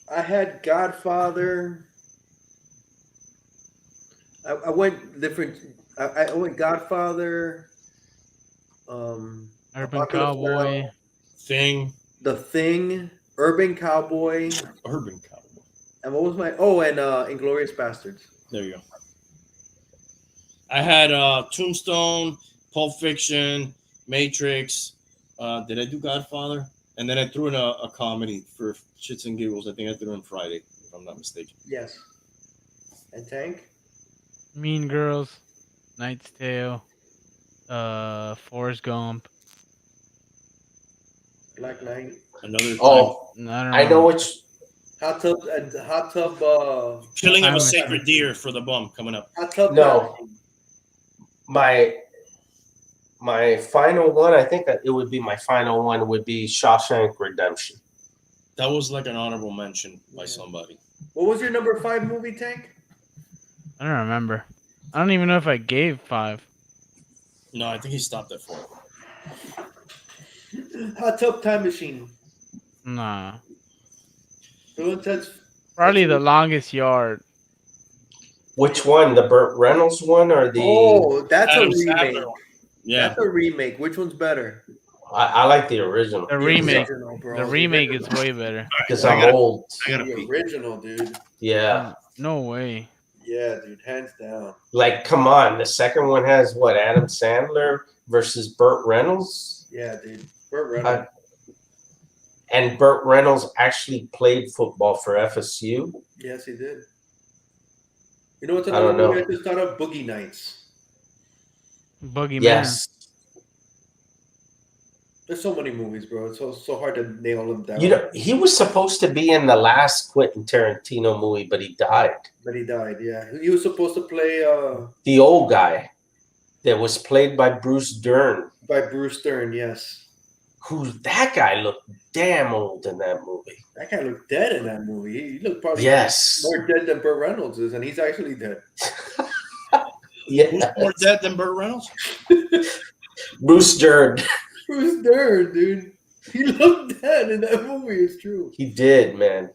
Speaker 3: I had Godfather. I I went different. I went Godfather.
Speaker 2: Urban
Speaker 3: Apocalypse
Speaker 2: Cowboy.
Speaker 3: Now,
Speaker 1: Thing.
Speaker 3: The Thing, Urban Cowboy,
Speaker 1: Urban Cowboy.
Speaker 3: and what was my? Oh, and Inglorious Bastards.
Speaker 1: There you go. I had Tombstone, Pulp Fiction, Matrix. Did I do Godfather? And then I threw in a comedy for shits and giggles. I think I threw in Friday, if I'm not mistaken.
Speaker 3: Yes. And Tank.
Speaker 2: Mean Girls. Knight's Tale. Forrest Gump.
Speaker 3: Black Knight.
Speaker 1: Another time.
Speaker 5: Oh,
Speaker 2: I don't know.
Speaker 5: I know which.
Speaker 3: Hot Tub. Hot Tub.
Speaker 1: Killing of
Speaker 2: I'm
Speaker 1: a
Speaker 2: a-
Speaker 1: Sacred Deer for the bum coming up.
Speaker 3: Hot Tub.
Speaker 5: No. My final one, I think that it would be my final one, would be Shawshank Redemption.
Speaker 1: That was like an honorable mention by somebody.
Speaker 3: What was your number 5 movie, Tank?
Speaker 2: I don't remember. I don't even know if I gave 5.
Speaker 1: No, I think he stopped at 4.
Speaker 3: Hot Tub Time Machine.
Speaker 2: Nah.
Speaker 3: Bill and Ted's.
Speaker 2: Probably The Longest Yard.
Speaker 5: Which one? The Burt Reynolds one or the?
Speaker 3: Oh, that's
Speaker 1: Adam
Speaker 3: a remake.
Speaker 1: Sandler one. Yeah.
Speaker 3: That's a remake. Which one's better?
Speaker 5: I like the original
Speaker 2: The remake.
Speaker 3: Original, bro.
Speaker 2: The remake is way better.
Speaker 5: because
Speaker 1: I
Speaker 5: I'm
Speaker 1: gotta-
Speaker 5: old.
Speaker 1: I gotta
Speaker 3: The
Speaker 1: pee.
Speaker 3: original, dude.
Speaker 5: Yeah,
Speaker 2: No way.
Speaker 3: Yeah, dude. Hands down.
Speaker 5: like come on. The second one has what? Adam Sandler versus Burt Reynolds,
Speaker 3: Yeah, dude. Burt Reynolds.
Speaker 5: and Burt Reynolds actually played football for FSU.
Speaker 3: Yes, he did. You know what's
Speaker 5: I
Speaker 3: another
Speaker 5: don't know.
Speaker 3: movie I just thought of? Boogie Nights.
Speaker 2: Boogeyman.
Speaker 5: Yes,
Speaker 3: There's so many movies, bro. It's so hard to nail them down.
Speaker 5: you know he was supposed to be in the last Quentin Tarantino movie, but he died.
Speaker 3: But he died. Yeah, he was supposed to play
Speaker 5: The old guy that was played by Bruce Dern.
Speaker 3: by Bruce Dern. Yes,
Speaker 5: Who that guy looked damn old in that movie.
Speaker 3: that guy looked dead in that movie. He looked probably
Speaker 5: Yes.
Speaker 3: more dead than Burt Reynolds is, and he's actually dead.
Speaker 5: Yeah.
Speaker 1: Who's more dead than Burt Reynolds?
Speaker 5: Bruce Dern.
Speaker 3: Bruce Dern, dude. He looked dead in that movie. It's true.
Speaker 5: He did, man.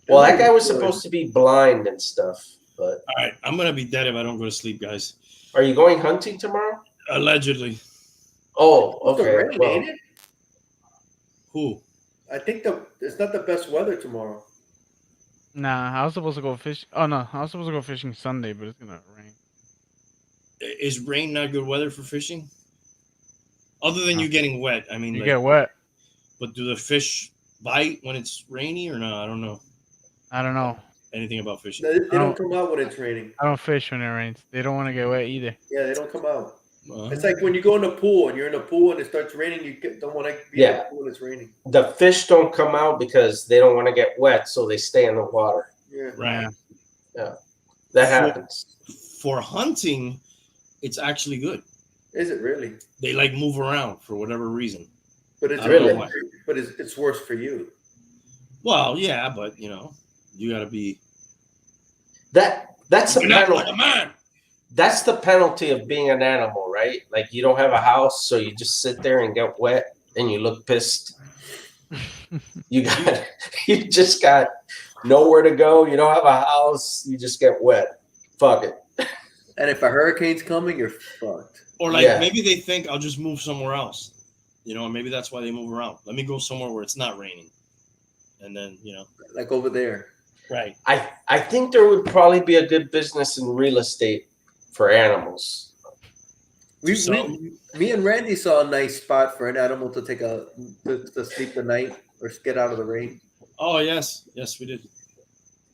Speaker 5: Well, that guy was supposed to be blind and stuff. But
Speaker 1: All right, I'm gonna be dead if I don't go to sleep, guys.
Speaker 5: are you going hunting tomorrow?
Speaker 1: Allegedly.
Speaker 5: Oh,
Speaker 3: It's
Speaker 5: okay.
Speaker 3: rain,
Speaker 5: Well,
Speaker 3: ain't it?
Speaker 1: Who?
Speaker 3: I think it's not the best weather tomorrow.
Speaker 2: Nah, I was supposed to go fish. Oh no, I was supposed to go fishing Sunday, but it's gonna rain.
Speaker 1: Is rain not good weather for fishing? Other than you getting wet, I mean,
Speaker 2: You
Speaker 1: like,
Speaker 2: get wet.
Speaker 1: but do the fish bite when it's rainy or no? I don't know
Speaker 2: I don't know.
Speaker 1: anything about fishing.
Speaker 3: They don't come out when it's raining.
Speaker 2: I don't fish when it rains. They don't want to get wet either.
Speaker 3: Yeah, they don't come out.
Speaker 1: Uh,
Speaker 3: It's like when you go in the pool and you're in the pool and it starts raining, don't want to be in
Speaker 5: Yeah.
Speaker 3: the pool when it's raining.
Speaker 5: the fish don't come out because they don't want to get wet, so they stay in the water.
Speaker 3: Yeah.
Speaker 1: right.
Speaker 5: That happens.
Speaker 1: For hunting, it's actually good.
Speaker 3: Is it really?
Speaker 1: They like move around for whatever reason.
Speaker 3: But it's
Speaker 1: I don't
Speaker 3: really,
Speaker 1: know why.
Speaker 3: but it's worse for you.
Speaker 1: Well, yeah, but you know, you got to be.
Speaker 5: That's the
Speaker 1: You're not like
Speaker 5: penalty.
Speaker 1: a man.
Speaker 5: That's the penalty of being an animal, right? Like you don't have a house, so you just sit there and get wet, and you look pissed. You just got nowhere to go. You don't have a house. You just get wet. Fuck it.
Speaker 3: And if a hurricane's coming, you're fucked.
Speaker 1: Or like
Speaker 5: Yeah.
Speaker 1: maybe they think I'll just move somewhere else. You know, and maybe that's why they move around. Let me go somewhere where it's not raining. And then, you know.
Speaker 3: Like over there.
Speaker 1: Right.
Speaker 5: I think there would probably be a good business in real estate for animals.
Speaker 3: Me and Randy saw a nice spot for an animal to take to sleep the night or get out of the rain.
Speaker 1: Oh, yes. Yes, we did.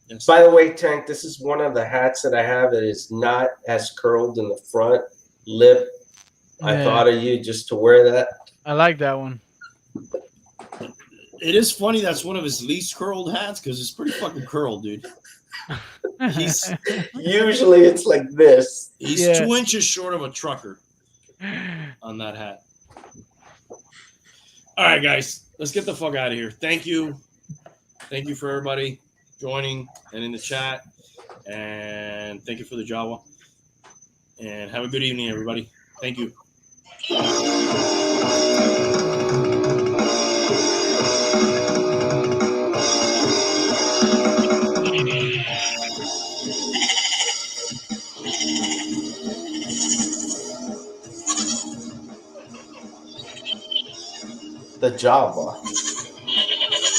Speaker 1: Yes.
Speaker 5: By the way, Tank, this is one of the hats that I have that is not as curled in the front lip. I
Speaker 2: Yeah.
Speaker 5: thought of you just to wear that.
Speaker 2: I like that one.
Speaker 1: It is funny that's one of his least curled hats because it's pretty fucking curled, dude. He's
Speaker 5: Usually it's like this.
Speaker 2: Yeah.
Speaker 1: 2 inches short of a trucker on that hat. All right, guys, let's get the fuck out of here. Thank you. Thank you for everybody joining and in the chat. And thank you for the Jawa. And have a good evening, everybody. Thank you.
Speaker 5: job.